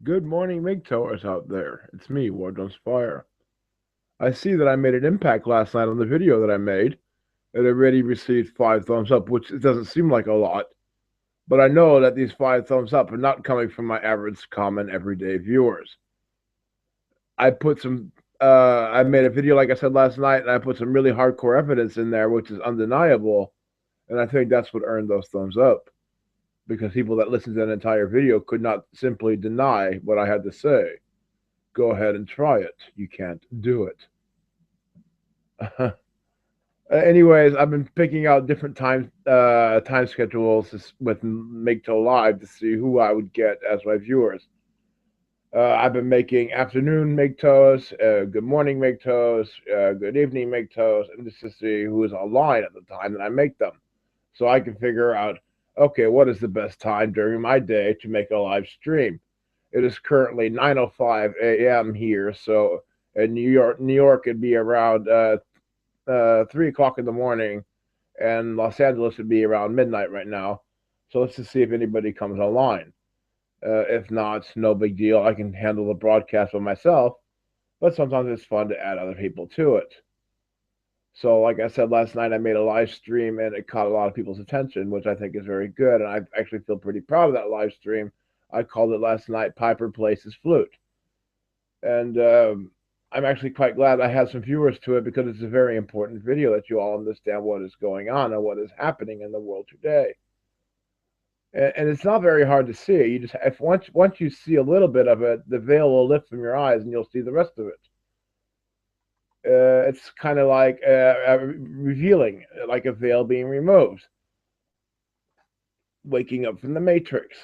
Good morning, MGTOWers out there. It's me, Ward's Fire. I see that I made an impact last night on the video that I made. It already received 5 thumbs up, which it doesn't seem like a lot, but I know that these 5 thumbs up are not coming from my average, common, everyday viewers. I put some, I made a video, like I said last night, and I put some really hardcore evidence in there, which is undeniable, and I think that's what earned those thumbs up. Because people that listened to that entire video could not simply deny what I had to say. Go ahead and try it. You can't do it. Anyways, I've been picking out different time schedules with MGTOW Live to see who I would get as my viewers. I've been making afternoon MGTOWs, good morning MGTOWs, good evening MGTOWs, and just to see who is online at the time that I make them, so I can figure out, okay, what is the best time during my day to make a live stream. It is currently 9:05 a.m. here, so in New York, it'd be around 3 o'clock in the morning, and Los Angeles would be around midnight right now. So let's just see if anybody comes online. If not, no big deal. I can handle the broadcast by myself, but sometimes it's fun to add other people to it. So, like I said last night, I made a live stream and it caught a lot of people's attention, which I think is very good. And I actually feel pretty proud of that live stream. I called it last night Piper Plays His Flute. And I'm actually quite glad I had some viewers to it because it's a very important video that you all understand what is going on and what is happening in the world today. And it's not very hard to see. You just if once you see a little bit of it, the veil will lift from your eyes and you'll see the rest of it. It's kind of like revealing, like a veil being removed, waking up from the matrix.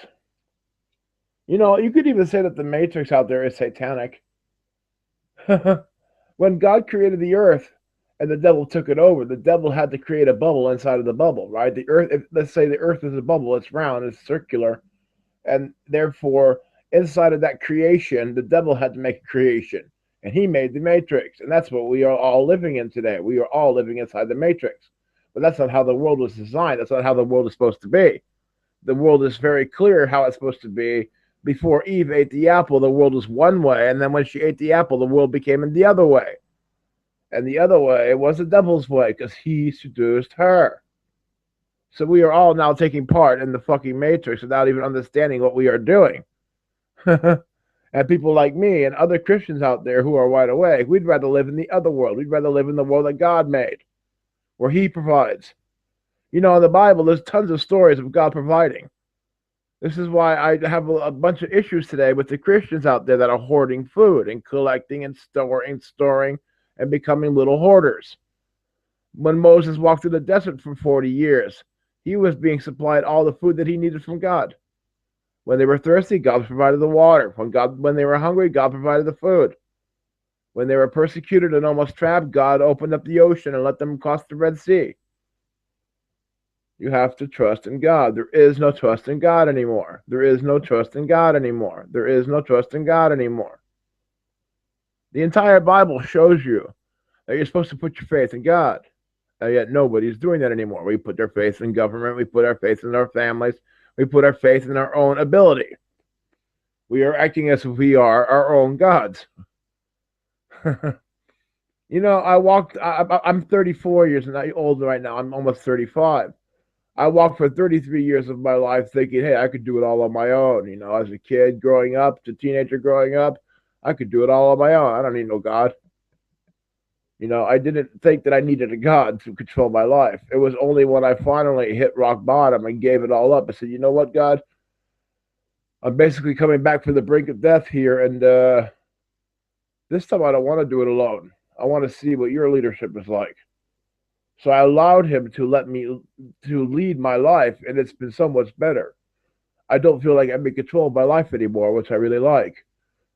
You know, you could even say that the matrix out there is satanic. When God created the earth and the devil took it over, the devil had to create a bubble inside of the bubble, right? The earth, if, let's say the earth is a bubble, it's round, it's circular, and therefore inside of that creation, the devil had to make a creation, and he made the matrix, and that's what we are all living in today. We are all living inside the matrix, but that's not how the world was designed. That's not how the world is supposed to be. The world is very clear how it's supposed to be. Before Eve ate the apple, the world was one way, and then when she ate the apple, the world became in the other way. And the other way was the devil's way because he seduced her. So we are all now taking part in the fucking matrix without even understanding what we are doing. And people like me and other Christians out there who are wide awake, we'd rather live in the other world. We'd rather live in the world that God made, where He provides. You know, in the Bible, there's tons of stories of God providing. This is why I have a bunch of issues today with the Christians out there that are hoarding food and collecting and storing, and becoming little hoarders. When Moses walked through the desert for 40 years, he was being supplied all the food that he needed from God. When they were thirsty, God provided the water. When they were hungry, God provided the food. When they were persecuted and almost trapped, God opened up the ocean and let them cross the Red Sea. You have to trust in God. There is no trust in God anymore. There is no trust in God anymore. There is no trust in God anymore. The entire Bible shows you that you're supposed to put your faith in God. And yet nobody's doing that anymore. We put our faith in government. We put our faith in our families. We put our faith in our own ability. We are acting as if we are our own gods. You know, I'm 34 years old right now. I'm almost 35. I walked for 33 years of my life thinking, hey, I could do it all on my own. You know, as a kid growing up, to teenager growing up, I could do it all on my own. I don't need no God. You know, I didn't think that I needed a God to control my life. It was only when I finally hit rock bottom and gave it all up. I said, you know what, God? I'm basically coming back from the brink of death here. And this time I don't want to do it alone. I want to see what your leadership is like. So I allowed him to let me to lead my life, and it's been so much better. I don't feel like I'm in control of my life anymore, which I really like.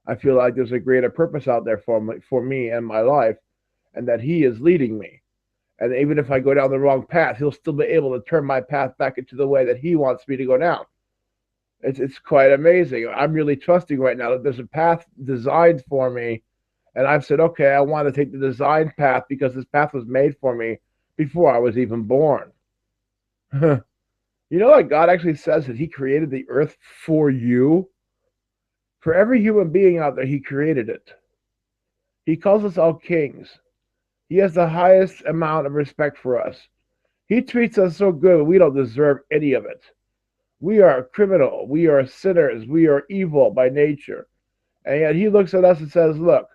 I feel like there's a greater purpose out there for me and my life, and that he is leading me. And even if I go down the wrong path, he'll still be able to turn my path back into the way that he wants me to go down. It's quite amazing. I'm really trusting right now that there's a path designed for me, and I've said, okay, I want to take the designed path because this path was made for me before I was even born. You know what? God actually says that He created the earth for you, For every human being out there, he created it. He calls us all kings. He has the highest amount of respect for us. He treats us so good we don't deserve any of it. We are criminal. We are sinners. We are evil by nature. And yet he looks at us and says, look,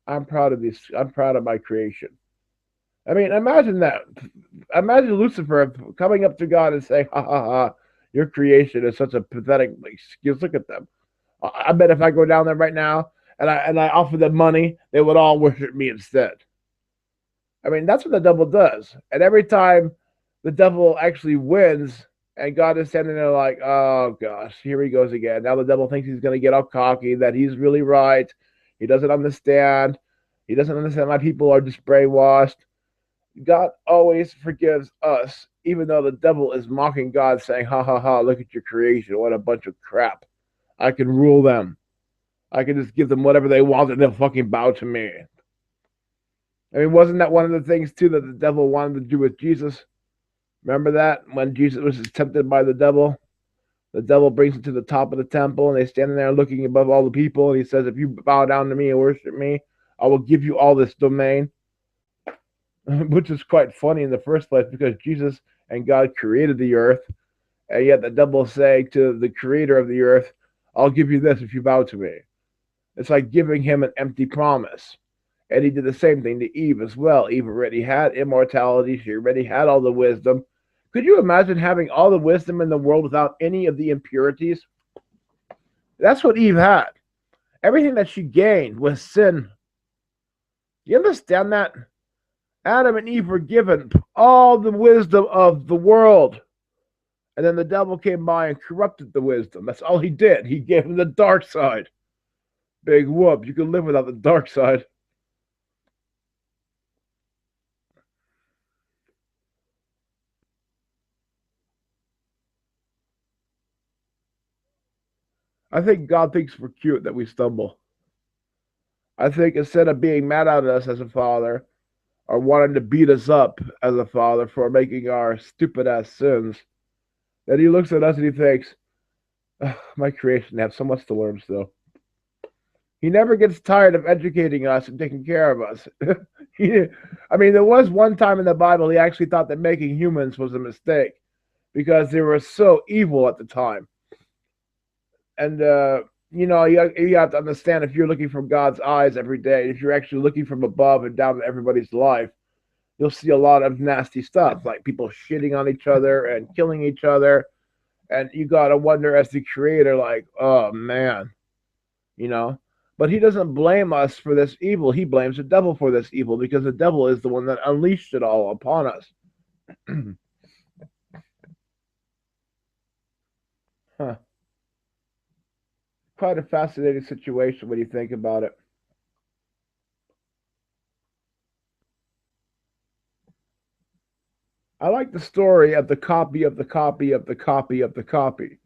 I'm proud of this. I'm proud of my creation. I mean, imagine that. Imagine Lucifer coming up to God and saying, ha ha ha, your creation is such a pathetic excuse. Look at them. I bet if I go down there right now and I offer them money, they would all worship me instead. I mean, that's what the devil does. And every time the devil actually wins, and God is standing there like, oh gosh, here he goes again. Now the devil thinks he's going to get all cocky, that he's really right. He doesn't understand. He doesn't understand why people are just brainwashed. God always forgives us, even though the devil is mocking God, saying, ha ha ha, look at your creation. What a bunch of crap. I can rule them. I can just give them whatever they want and they'll fucking bow to me. I mean, wasn't that one of the things, too, that the devil wanted to do with Jesus? Remember that? When Jesus was tempted by the devil brings him to the top of the temple, and they stand there looking above all the people, and he says, if you bow down to me and worship me, I will give you all this domain. Which is quite funny in the first place, because Jesus and God created the earth, and yet the devil is saying to the creator of the earth, I'll give you this if you bow to me. It's like giving him an empty promise. And he did the same thing to Eve as well. Eve already had immortality. She already had all the wisdom. Could you imagine having all the wisdom in the world without any of the impurities? That's what Eve had. Everything that she gained was sin. You understand that? Adam and Eve were given all the wisdom of the world. And then the devil came by and corrupted the wisdom. That's all he did. He gave him the dark side. Big whoop. You can live without the dark side. I think God thinks we're cute that we stumble. I think instead of being mad at us as a father or wanting to beat us up as a father for making our stupid ass sins, that he looks at us and he thinks, my creation, they have so much to learn still. He never gets tired of educating us and taking care of us. I mean, there was one time in the Bible he actually thought that making humans was a mistake because they were so evil at the time. And you have to understand, if you're looking from God's eyes every day, if you're actually looking from above and down to everybody's life, you'll see a lot of nasty stuff, like people shitting on each other and killing each other. And you got to wonder as the creator, like, oh man, you know. But he doesn't blame us for this evil. He blames the devil for this evil because the devil is the one that unleashed it all upon us. Huh. Quite a fascinating situation when you think about it. I like the story of the copy of the copy of the copy of the copy.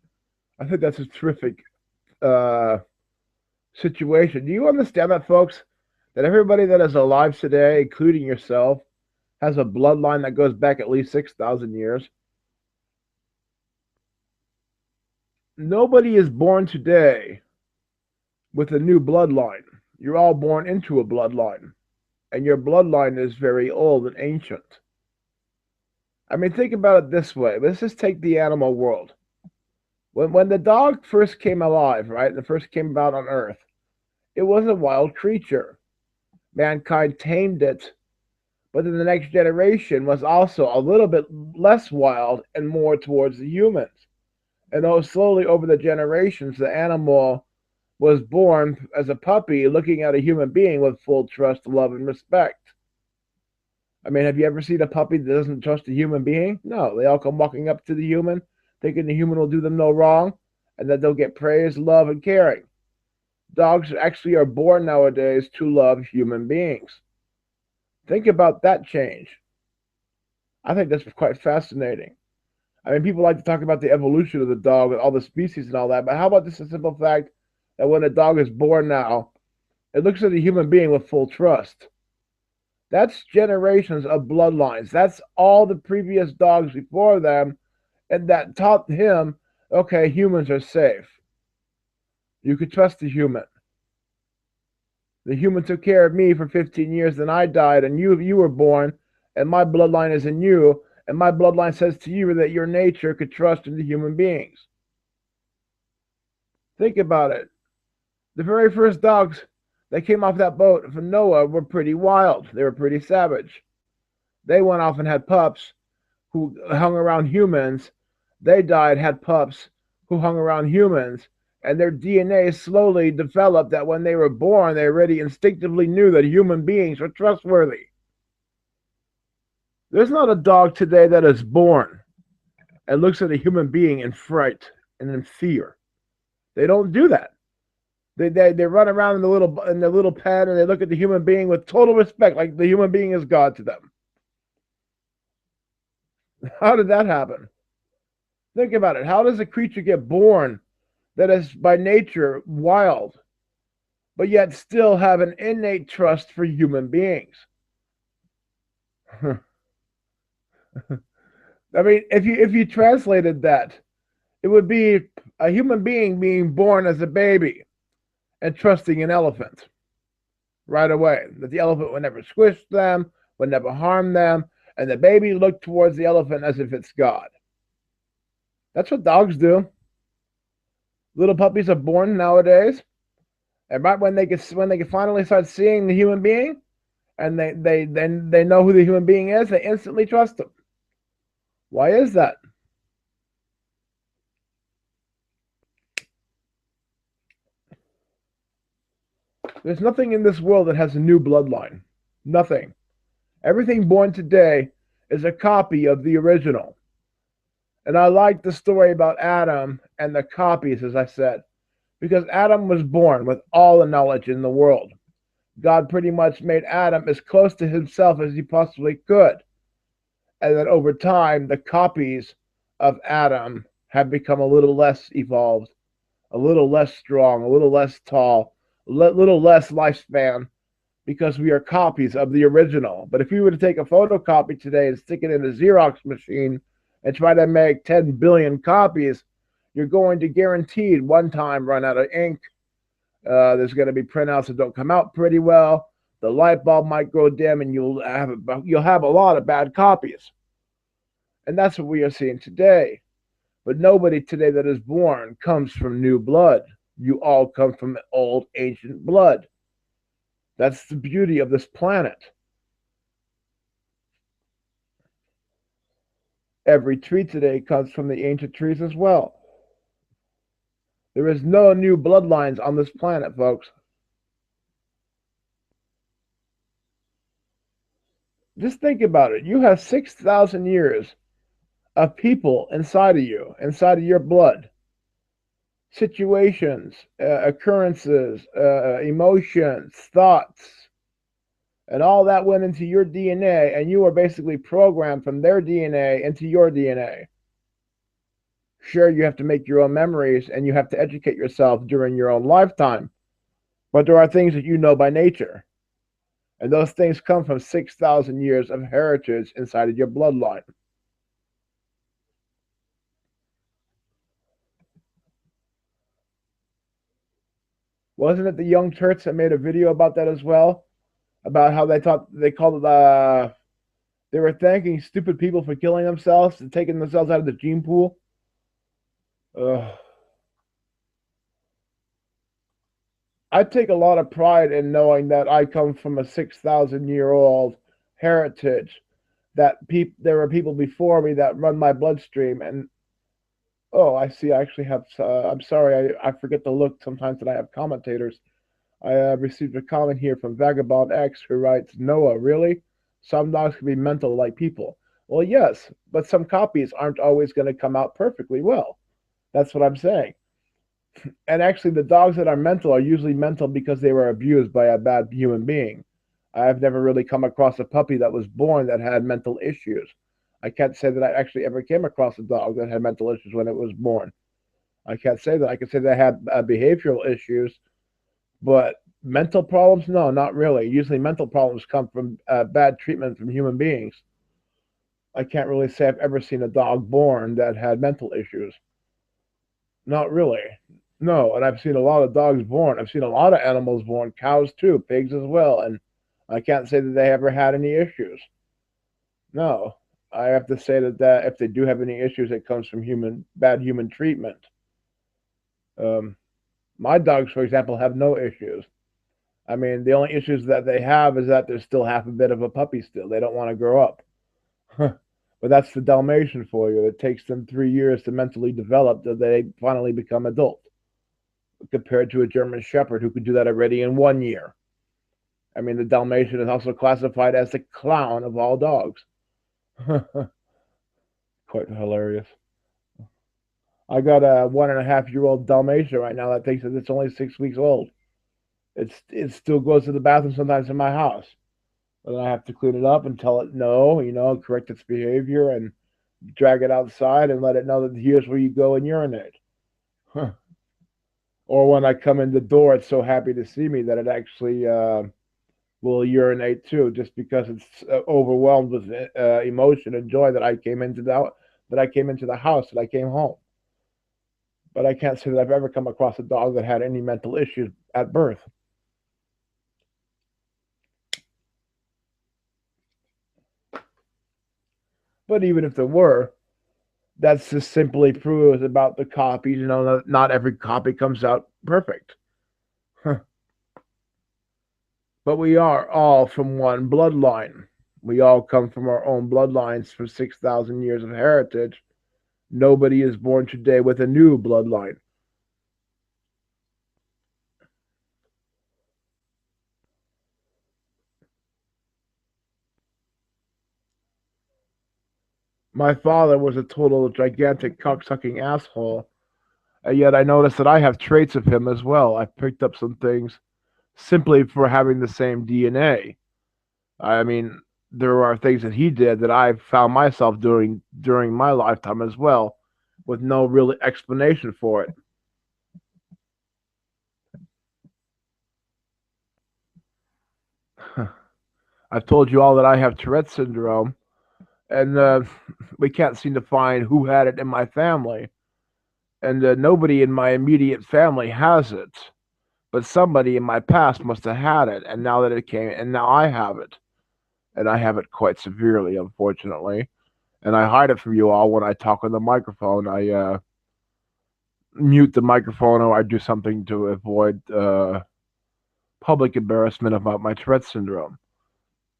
I think that's a terrific uh, situation. Do you understand that, folks? That everybody that is alive today, including yourself, has a bloodline that goes back at least 6,000 years. Nobody is born today with a new bloodline. You're all born into a bloodline, and your bloodline is very old and ancient. I mean, think about it this way. Let's just take the animal world. When the dog first came alive, right, and first came about on Earth, it was a wild creature. Mankind tamed it, but then the next generation was also a little bit less wild and more towards the humans. And slowly over the generations, the animal was born as a puppy looking at a human being with full trust, love, and respect. I mean, have you ever seen a puppy that doesn't trust a human being? No, they all come walking up to the human, thinking the human will do them no wrong, and that they'll get praise, love, and caring. Dogs actually are born nowadays to love human beings. Think about that change. I think that's quite fascinating. I mean, people like to talk about the evolution of the dog and all the species and all that, but how about just the simple fact that when a dog is born now, it looks at a human being with full trust? That's generations of bloodlines. That's all the previous dogs before them, and that taught him, okay, humans are safe. You could trust the human. The human took care of me for 15 years, then I died, and you were born, and my bloodline is in you, and my bloodline says to you that your nature could trust in the human beings. Think about it. The very first dogs that came off that boat from Noah were pretty wild. They were pretty savage. They went off and had pups who hung around humans. They died, had pups who hung around humans, and their DNA slowly developed that when they were born, they already instinctively knew that human beings were trustworthy. There's not a dog today that is born and looks at a human being in fright and in fear. They don't do that. They run around in the little pen and they look at the human being with total respect, like the human being is God to them. How did that happen? Think about it. How does a creature get born that is by nature wild, but yet still have an innate trust for human beings? I mean, if you translated that, it would be a human being being born as a baby and trusting an elephant right away. That the elephant would never squish them, would never harm them, and the baby looked towards the elephant as if it's God. That's what dogs do. Little puppies are born nowadays, and right when they can finally start seeing the human being, and they know who the human being is, they instantly trust them. Why is that? There's nothing in this world that has a new bloodline. Nothing. Everything born today is a copy of the original. And I like the story about Adam and the copies, as I said, because Adam was born with all the knowledge in the world. God pretty much made Adam as close to himself as he possibly could. And then over time, the copies of Adam have become a little less evolved, a little less strong, a little less tall, a little less lifespan, because we are copies of the original. But if you were to take a photocopy today and stick it in a Xerox machine and try to make 10 billion copies, you're going to guaranteed one time run out of ink. There's going to be printouts that don't come out pretty well. The light bulb might go dim, and you'll have a lot of bad copies. And that's what we are seeing today. But nobody today that is born comes from new blood. You all come from old ancient blood. That's the beauty of this planet. Every tree today comes from the ancient trees as well. There is no new bloodlines on this planet, folks. Just think about it. You have 6,000 years of people inside of you, inside of your blood. Situations, occurrences, emotions, thoughts, and all that went into your DNA, and you were basically programmed from their DNA into your DNA. Sure, you have to make your own memories and you have to educate yourself during your own lifetime, but there are things that you know by nature, and those things come from 6,000 years of heritage inside of your bloodline. Wasn't it the Young Turks that made a video about that as well? About how they called it they were thanking stupid people for killing themselves and taking themselves out of the gene pool. Ugh. I take a lot of pride in knowing that I come from a 6,000-year-old heritage. There were people before me that run my bloodstream, and oh, I see. I actually have. I'm sorry, I forget to look sometimes that I have commentators. I received a comment here from Vagabond X who writes, Noah, really? Some dogs can be mental like people. Well, yes, but some copies aren't always going to come out perfectly well. That's what I'm saying. And actually, the dogs that are mental are usually mental because they were abused by a bad human being. I've never really come across a puppy that was born that had mental issues. I can't say that I actually ever came across a dog that had mental issues when it was born. I can't say that. I can say they had behavioral issues, but mental problems, no, not really. Usually, mental problems come from bad treatment from human beings. I can't really say I've ever seen a dog born that had mental issues. Not really. No, and I've seen a lot of dogs born. I've seen a lot of animals born, cows too, pigs as well, and I can't say that they ever had any issues. No, I have to say that if they do have any issues, it comes from bad human treatment. Um, my dogs, for example, have no issues. I mean, the only issues that they have is that they're still half a bit of a puppy still. They don't want to grow up. But that's the Dalmatian for you. It takes them 3 years to mentally develop till they finally become adult, compared to a German Shepherd who could do that already in 1 year. I mean, the Dalmatian is also classified as the clown of all dogs. Quite hilarious. I got a 1.5-year-old Dalmatian right now that thinks that it's only 6 weeks old. It still goes to the bathroom sometimes in my house. And I have to clean it up and tell it no, correct its behavior and drag it outside and let it know that here's where you go and urinate. Huh. Or when I come in the door, it's so happy to see me that it actually will urinate too, just because it's overwhelmed with emotion and joy that I came into the house, that I came home. But I can't say that I've ever come across a dog that had any mental issues at birth. But even if there were, that's just simply proves about the copies. Not every copy comes out perfect. But we are all from one bloodline. We all come from our own bloodlines for 6,000 years of heritage. Nobody is born today with a new bloodline. My father was a total gigantic cocksucking asshole, and yet I noticed that I have traits of him as well. I've picked up some things simply for having the same DNA. I mean, there are things that he did that I've found myself doing during my lifetime as well, with no real explanation for it. I've told you all that I have Tourette's syndrome, and we can't seem to find who had it in my family. And nobody in my immediate family has it, but somebody in my past must have had it, and now I have it, and I have it quite severely, unfortunately. And I hide it from you all when I talk on the microphone. I mute the microphone, or I do something to avoid public embarrassment about my Tourette's syndrome.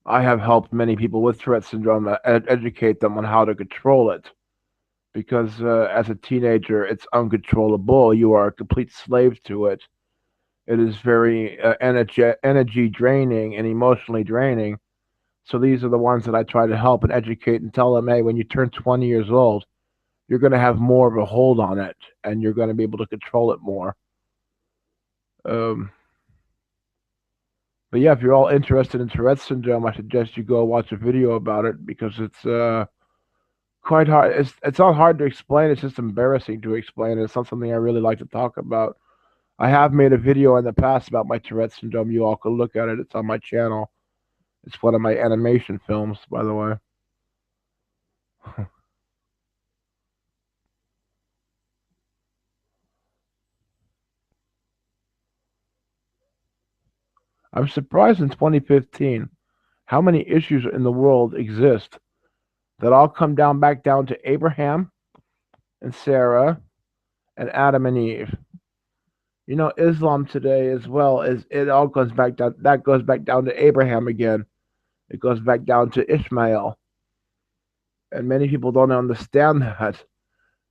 I have helped many people with Tourette's syndrome educate them on how to control it, because as a teenager, it's uncontrollable. You are a complete slave to it. It is very energy draining and emotionally draining. So these are the ones that I try to help and educate and tell them, hey, when you turn 20 years old, you're going to have more of a hold on it, and you're going to be able to control it more. Um, but yeah, if you're all interested in Tourette's syndrome, I suggest you go watch a video about it, because it's quite hard. It's not hard to explain. It's just embarrassing to explain. It's not something I really like to talk about. I have made a video in the past about my Tourette's syndrome. You all can look at it. It's on my channel. It's one of my animation films, by the way. I'm surprised in 2015 how many issues in the world exist that all come back down to Abraham and Sarah and Adam and Eve. Islam today as well, is it all goes back down that goes back down to Abraham again. It goes back down to Ishmael. And many people don't understand that.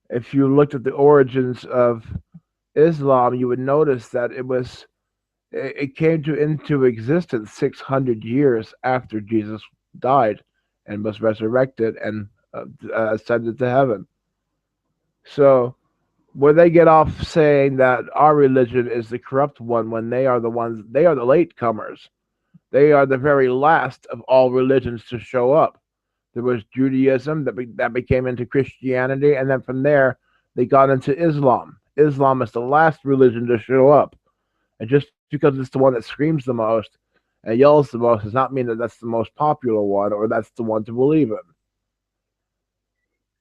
If you looked at the origins of Islam, you would notice that it came into existence 600 years after Jesus died and was resurrected and ascended to heaven. So where they get off saying that our religion is the corrupt one, when they are the latecomers. They are the very last of all religions to show up. There was Judaism that became into Christianity, and then from there they got into Islam. Islam is the last religion to show up, and just because it's the one that screams the most and yells the most does not mean that that's the most popular one or that's the one to believe in.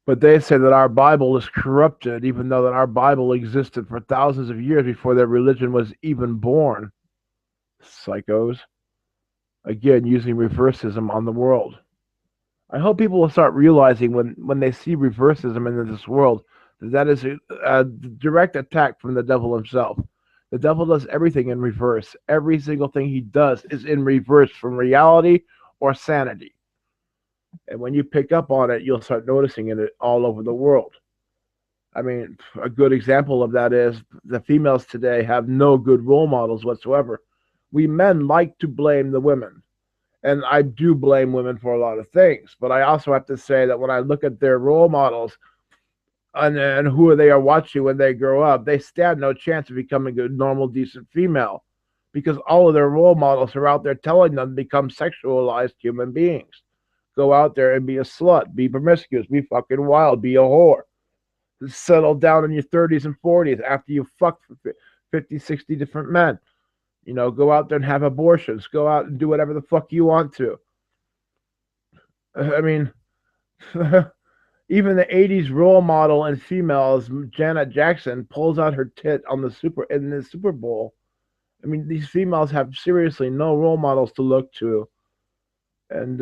But they say that our Bible is corrupted, even though that our Bible existed for thousands of years before their religion was even born. Psychos. Again, using reversism on the world. I hope people will start realizing when they see reversism in this world that that is a direct attack from the devil himself. The devil does everything in reverse. Every single thing he does is in reverse from reality or sanity. And when you pick up on it, you'll start noticing it all over the world. I mean, a good example of that is the females today have no good role models whatsoever. We men like to blame the women. And I do blame women for a lot of things, but I also have to say that when I look at their role models and who they are watching when they grow up, they stand no chance of becoming a normal, decent female because all of their role models are out there telling them to become sexualized human beings. Go out there and be a slut, be promiscuous, be fucking wild, be a whore. Settle down in your 30s and 40s after you fucked 50, 60 different men. You know, go out there and have abortions. Go out and do whatever the fuck you want to. I mean, even the 80s role model in females, Janet Jackson, pulls out her tit on in the Super Bowl. I mean, these females have seriously no role models to look to. And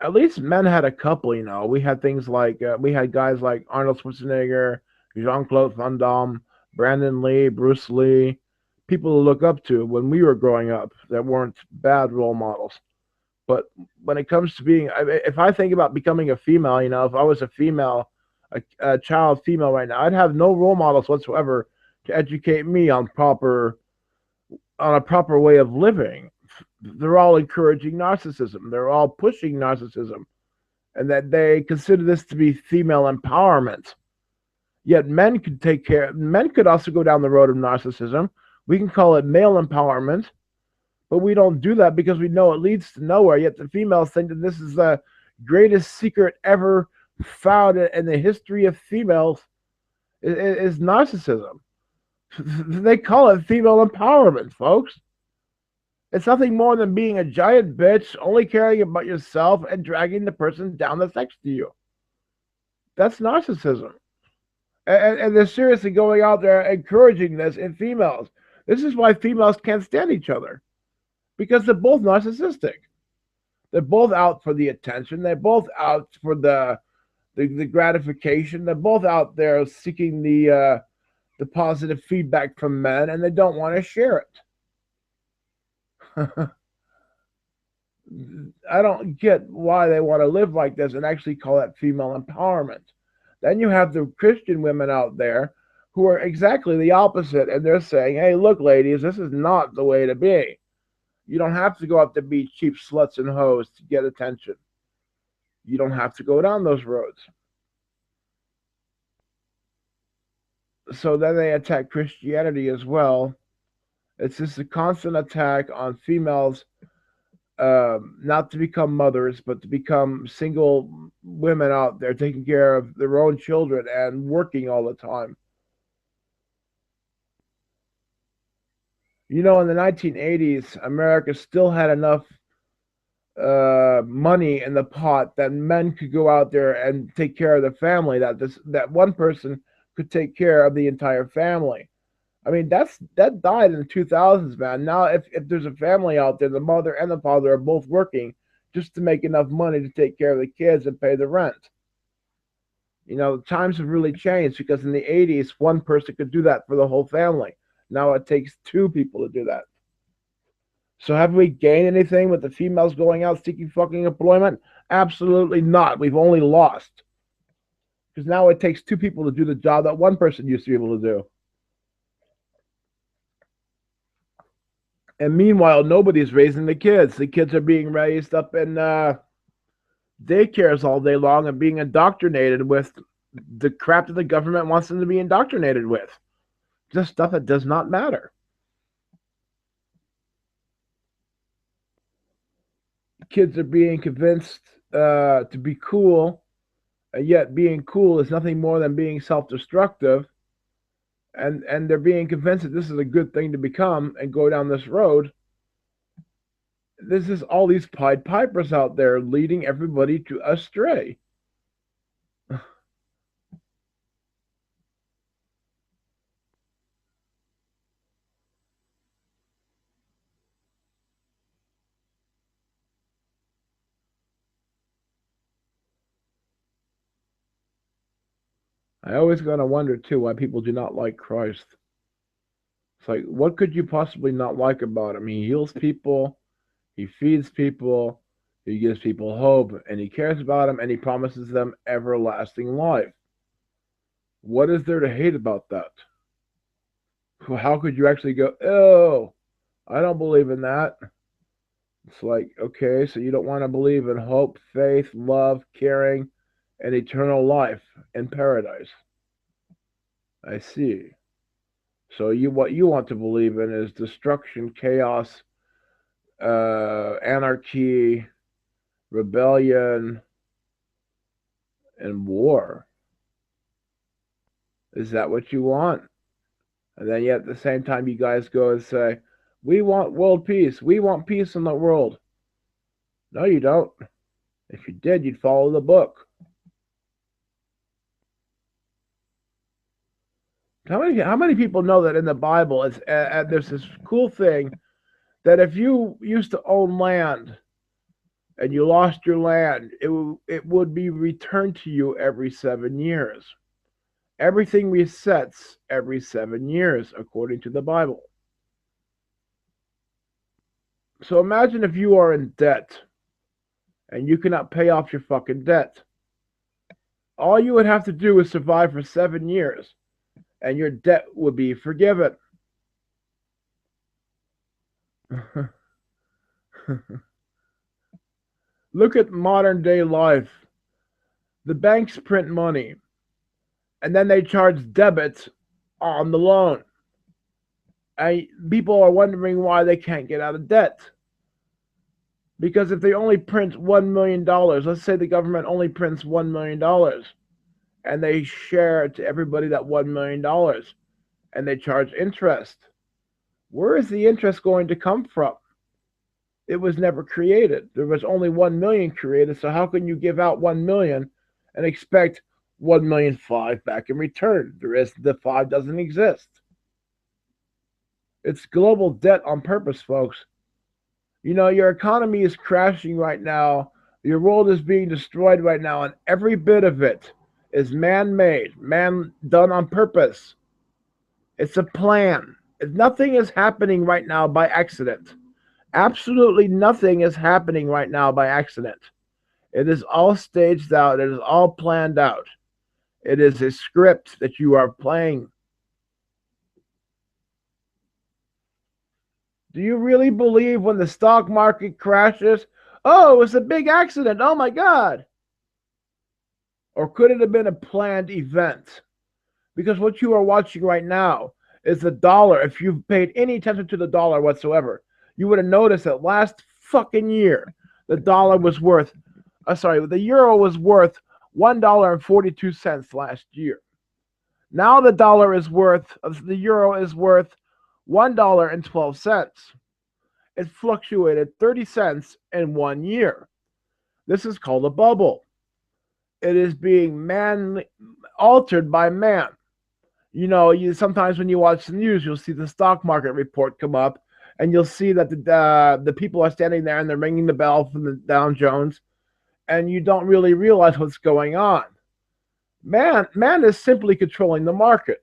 at least men had a couple, you know. We had things like, we had guys like Arnold Schwarzenegger, Jean Claude Van Damme, Brandon Lee, Bruce Lee, people to look up to when we were growing up that weren't bad role models. But when it comes to being, if I think about becoming a female, you know, if I was a female, a child female right now, I'd have no role models whatsoever to educate me on a proper way of living. They're all encouraging narcissism. They're all pushing narcissism, and that they consider this to be female empowerment. Yet men could take care. Men could also go down the road of narcissism. We can call it male empowerment, but we don't do that because we know it leads to nowhere. Yet the females think that this is the greatest secret ever found in the history of females is narcissism. They call it female empowerment, folks. It's nothing more than being a giant bitch, only caring about yourself and dragging the person down that's next to you. That's narcissism. And they're seriously going out there encouraging this in females. This is why females can't stand each other, because they're both narcissistic. They're both out for the attention. They're both out for the gratification. They're both out there seeking the positive feedback from men, and they don't want to share it. I don't get why they want to live like this and actually call that female empowerment. Then you have the Christian women out there who are exactly the opposite, and they're saying, hey, look, ladies, this is not the way to be. You don't have to go out to be cheap sluts and hoes to get attention. You don't have to go down those roads. So then they attack Christianity as well. It's just a constant attack on females, not to become mothers, but to become single women out there taking care of their own children and working all the time. You know, in the 1980s, America still had enough money in the pot that men could go out there and take care of the family. That one person could take care of the entire family. I mean, that died in the 2000s, man. Now, if there's a family out there, the mother and the father are both working just to make enough money to take care of the kids and pay the rent. You know, times have really changed because in the 80s, one person could do that for the whole family. Now it takes two people to do that. So have we gained anything with the females going out seeking fucking employment? Absolutely not. We've only lost. Because now it takes two people to do the job that one person used to be able to do. And meanwhile, nobody's raising the kids. The kids are being raised up in daycares all day long and being indoctrinated with the crap that the government wants them to be indoctrinated with. Just stuff that does not matter. Kids are being convinced to be cool, and yet being cool is nothing more than being self-destructive. And they're being convinced that this is a good thing to become and go down this road. This is all these Pied Pipers out there leading everybody to astray. I always gotta wonder too why people do not like Christ. It's like, what could you possibly not like about him? He heals people, he feeds people, he gives people hope, and he cares about them, and he promises them everlasting life. What is there to hate about that? How could you actually go, oh, I don't believe in that? It's like, okay, so you don't want to believe in hope, faith, love, caring, and eternal life in paradise. I see. So what you want to believe in is destruction, chaos, anarchy, rebellion, and war. Is that what you want? And then yet at the same time you guys go and say, we want world peace. We want peace in the world. No, you don't. If you did, you'd follow the book. How many people know that in the Bible there's this cool thing that if you used to own land and you lost your land, it would be returned to you every 7 years. Everything resets every 7 years, according to the Bible. So imagine if you are in debt and you cannot pay off your fucking debt. All you would have to do is survive for 7 years, and your debt would be forgiven. Look at modern day life. The banks print money, and then they charge debit on the loan. People are wondering why they can't get out of debt. Because if they only print $1 million, let's say the government only prints $1 million, and they share to everybody that $1 million, and they charge interest. Where is the interest going to come from? It was never created. There was only 1 million created, so how can you give out 1 million and expect 1,000,005 back in return? The 5 doesn't exist. It's global debt on purpose, folks. You know, your economy is crashing right now. Your world is being destroyed right now, and every bit of it is man-made, man done on purpose. It's a plan. Nothing is happening right now by accident. Absolutely nothing is happening right now by accident. It is all staged out. It is all planned out. It is a script that you are playing. Do you really believe when the stock market crashes, oh, it was a big accident, oh my God? Or could it have been a planned event? Because what you are watching right now is the dollar. If you've paid any attention to the dollar whatsoever, you would have noticed that last fucking year, the euro was worth $1.42 last year. Now the euro is worth $1.12. It fluctuated 30 cents in 1 year. This is called a bubble. It is being altered by man. You know, sometimes when you watch the news, you'll see the stock market report come up, and you'll see that the people are standing there and they're ringing the bell from the Dow Jones, and you don't really realize what's going on. Man is simply controlling the market.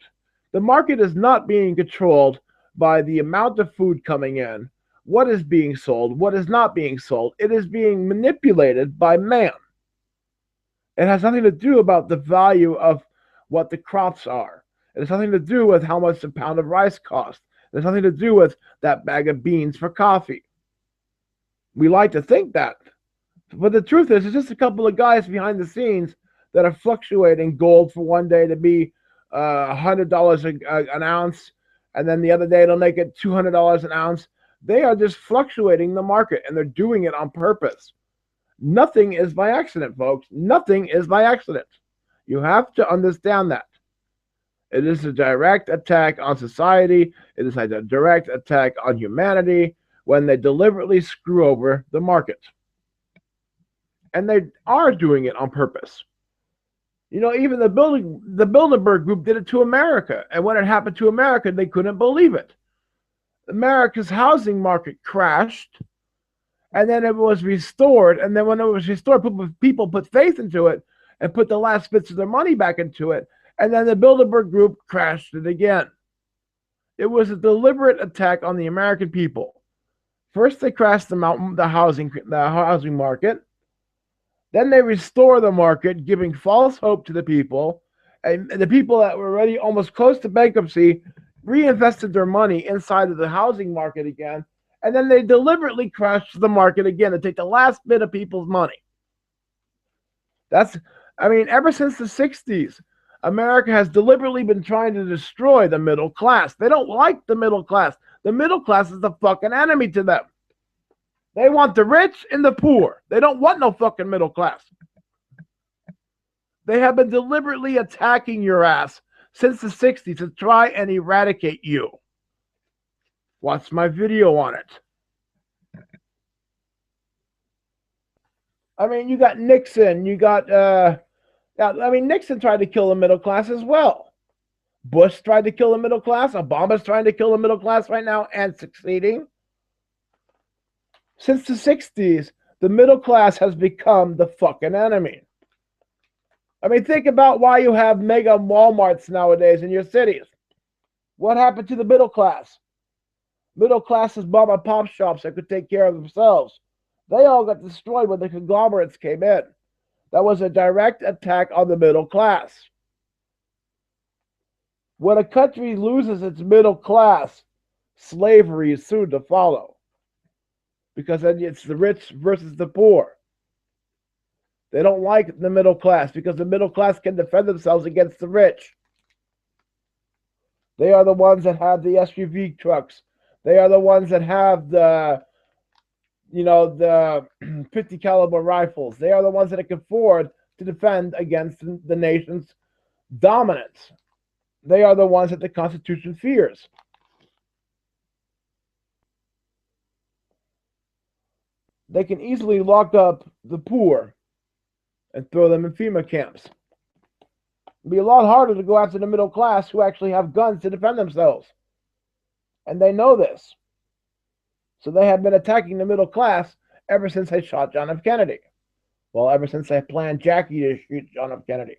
The market is not being controlled by the amount of food coming in, what is being sold, what is not being sold. It is being manipulated by man. It has nothing to do about the value of what the crops are. It has nothing to do with how much a pound of rice costs. It has nothing to do with that bag of beans for coffee. We like to think that. But the truth is, it's just a couple of guys behind the scenes that are fluctuating gold for one day to be $100 an ounce, and then the other day it'll make it $200 an ounce. They are just fluctuating the market, and they're doing it on purpose. Nothing is by accident, folks. Nothing is by accident. You have to understand that. It is a direct attack on society. It is a direct attack on humanity when they deliberately screw over the market. And they are doing it on purpose. You know, even the Bilderberg Group did it to America. And when it happened to America, they couldn't believe it. America's housing market crashed, and then it was restored. And then when it was restored, people put faith into it and put the last bits of their money back into it. And then the Bilderberg Group crashed it again. It was a deliberate attack on the American people. First, they crashed the housing market. Then they restore the market, giving false hope to the people. And the people that were already almost close to bankruptcy reinvested their money inside of the housing market again. And then they deliberately crashed the market again to take the last bit of people's money. Ever since the 60s, America has deliberately been trying to destroy the middle class. They don't like the middle class. The middle class is the fucking enemy to them. They want the rich and the poor. They don't want no fucking middle class. They have been deliberately attacking your ass since the 60s to try and eradicate you. Watch my video on it. You got Nixon. You got, Nixon tried to kill the middle class as well. Bush tried to kill the middle class. Obama's trying to kill the middle class right now and succeeding. Since the 60s, the middle class has become the fucking enemy. Think about why you have mega Walmarts nowadays in your cities. What happened to the middle class? Middle class is mom and pop shops that could take care of themselves. They all got destroyed when the conglomerates came in. That was a direct attack on the middle class. When a country loses its middle class, slavery is soon to follow. Because then it's the rich versus the poor. They don't like the middle class because the middle class can defend themselves against the rich. They are the ones that have the SUV trucks. They are the ones that have the 50 caliber rifles. They are the ones that can afford to defend against the nation's dominance. They are the ones that the Constitution fears. They can easily lock up the poor and throw them in FEMA camps. It'd be a lot harder to go after the middle class who actually have guns to defend themselves. And they know this. So they have been attacking the middle class ever since they shot John F. Kennedy. Well, ever since they planned Jackie to shoot John F. Kennedy.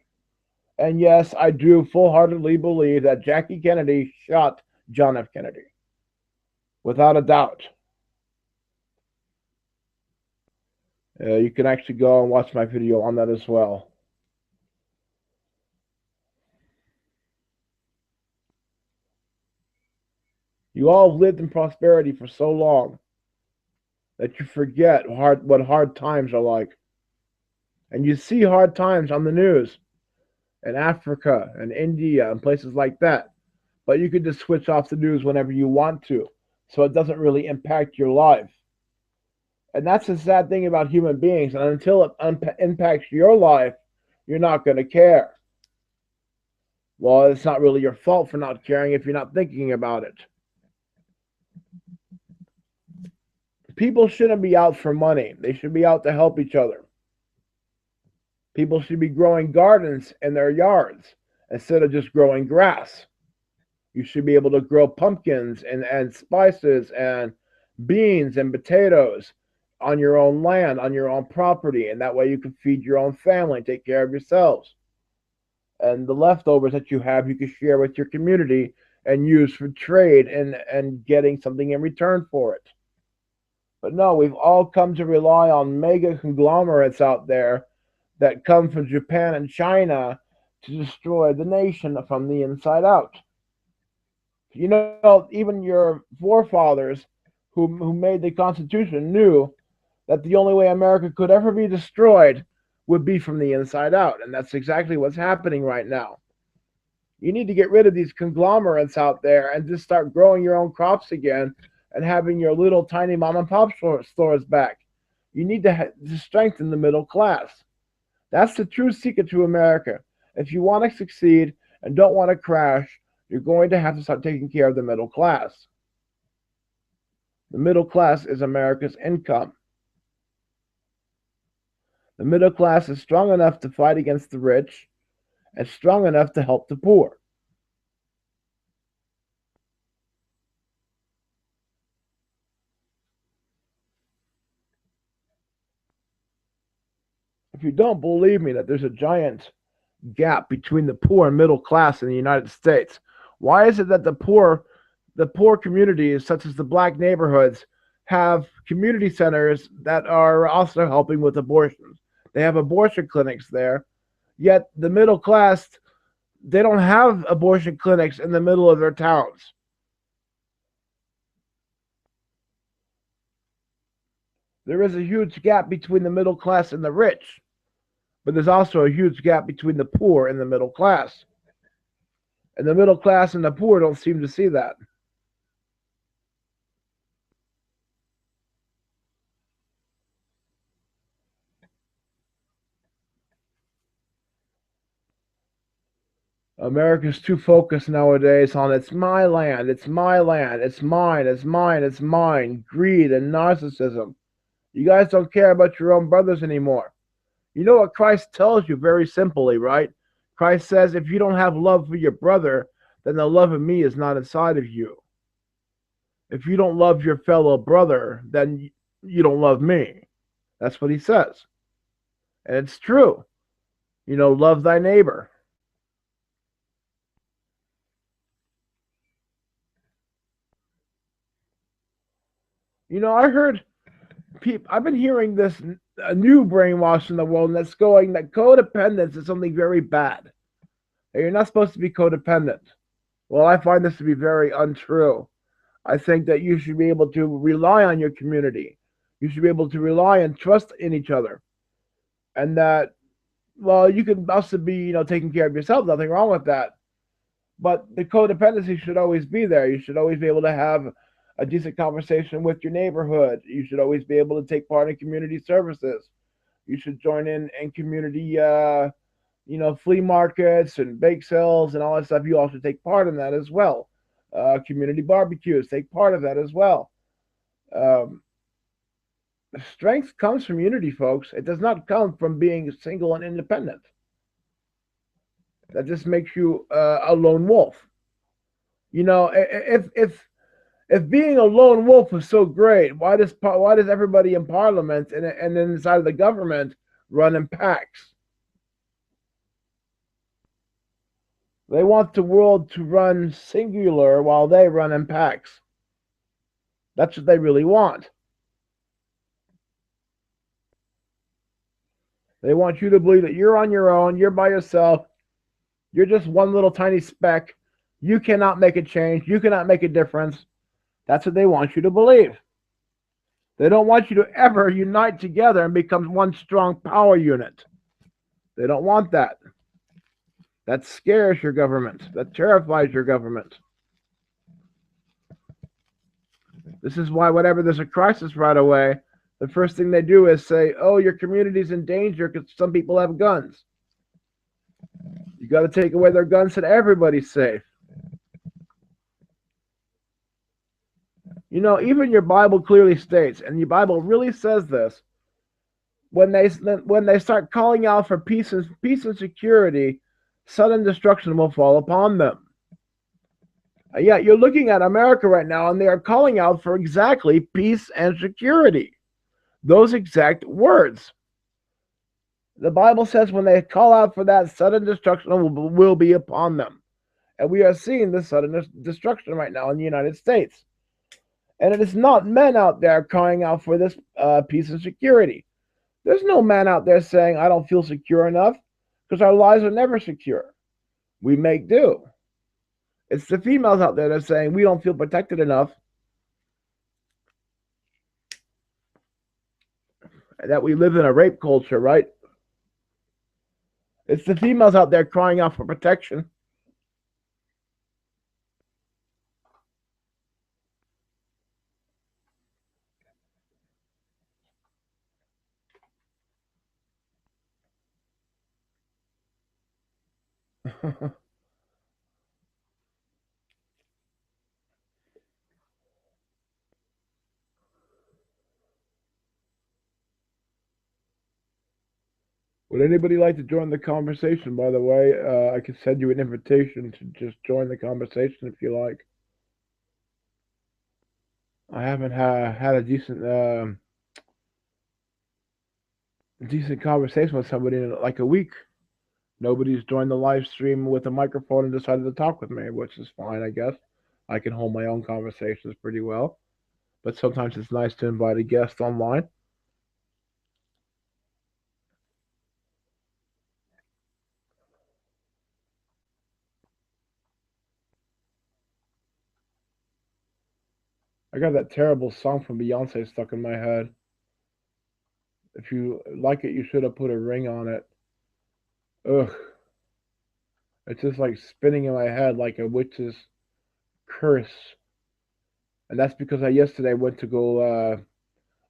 And yes, I do full-heartedly believe that Jackie Kennedy shot John F. Kennedy. Without a doubt. You can actually go and watch my video on that as well. You all have lived in prosperity for so long that you forget what hard times are like. And you see hard times on the news in Africa and India and places like that. But you can just switch off the news whenever you want to, so it doesn't really impact your life. And that's the sad thing about human beings. And until it impacts your life, you're not going to care. Well, it's not really your fault for not caring if you're not thinking about it. People shouldn't be out for money. They should be out to help each other. People should be growing gardens in their yards instead of just growing grass. You should be able to grow pumpkins and spices and beans and potatoes on your own land, on your own property, and that way you can feed your own family, take care of yourselves. And the leftovers that you have, you can share with your community and use for trade and getting something in return for it. But no, we've all come to rely on mega conglomerates out there that come from Japan and China to destroy the nation from the inside out. Even your forefathers who made the Constitution knew that the only way America could ever be destroyed would be from the inside out. And that's exactly what's happening right now. You need to get rid of these conglomerates out there and just start growing your own crops again and having your little tiny mom and pop stores back. You need to strengthen the middle class. That's the true secret to America. If you want to succeed and don't want to crash, you're going to have to start taking care of the middle class. The middle class is America's income. The middle class is strong enough to fight against the rich and strong enough to help the poor. If you don't believe me that there's a giant gap between the poor and middle class in the United States? Why is it that the poor communities, such as the black neighborhoods, have community centers that are also helping with abortions? They have abortion clinics there, yet the middle class, they don't have abortion clinics in the middle of their towns. There is a huge gap between the middle class and the rich, but there's also a huge gap between the poor and the middle class. And the middle class and the poor don't seem to see that. America's too focused nowadays on it's my land, it's my land, it's mine, it's mine, it's mine, greed and narcissism. You guys don't care about your own brothers anymore. You know what Christ tells you very simply, right? Christ says, if you don't have love for your brother, then the love of me is not inside of you. If you don't love your fellow brother, then you don't love me. That's what he says. And it's true. Love thy neighbor. I heard people, I've been hearing this a new brainwash in the world that's going that codependence is something very bad. That you're not supposed to be codependent. Well, I find this to be very untrue. I think that you should be able to rely on your community. You should be able to rely and trust in each other. And that, well, you can also be, taking care of yourself. Nothing wrong with that. But the codependency should always be there. You should always be able to have a decent conversation with your neighborhood. You should always be able to take part in community services. You should join in community, flea markets and bake sales and all that stuff. You also take part in that as well. Community barbecues, take part of that as well. Um, Strength comes from unity, folks. It does not come from being single and independent. That just makes you a lone wolf. If being a lone wolf is so great, why does everybody in parliament and inside of the government run in packs? They want the world to run singular while they run in packs. That's what they really want. They want you to believe that you're on your own, you're by yourself, you're just one little tiny speck. You cannot make a change, you cannot make a difference. That's what they want you to believe. They don't want you to ever unite together and become one strong power unit. They don't want that. That scares your government. That terrifies your government. This is why whenever there's a crisis right away, the first thing they do is say, oh, your community's in danger because some people have guns. You got to take away their guns and everybody's safe. Even your Bible clearly states, and your Bible really says this, when they start calling out for peace and security, sudden destruction will fall upon them. Yeah, you're looking at America right now, and they are calling out for exactly peace and security. Those exact words. The Bible says when they call out for that, sudden destruction will be upon them. And we are seeing this sudden destruction right now in the United States. And it is not men out there crying out for this peace and security. There's no man out there saying, I don't feel secure enough, because our lives are never secure. We make do. It's the females out there that are saying, we don't feel protected enough, that we live in a rape culture, right? It's the females out there crying out for protection. Would anybody like to join the conversation, by the way? I could send you an invitation to just join the conversation if you like. I haven't had a decent conversation with somebody in like a week. Nobody's joined the live stream with a microphone and decided to talk with me, which is fine, I guess. I can hold my own conversations pretty well, but sometimes it's nice to invite a guest online. I got that terrible song from Beyonce stuck in my head. If you like it, you should have put a ring on it. Ugh. It's just like spinning in my head like a witch's curse. And that's because I yesterday went to go.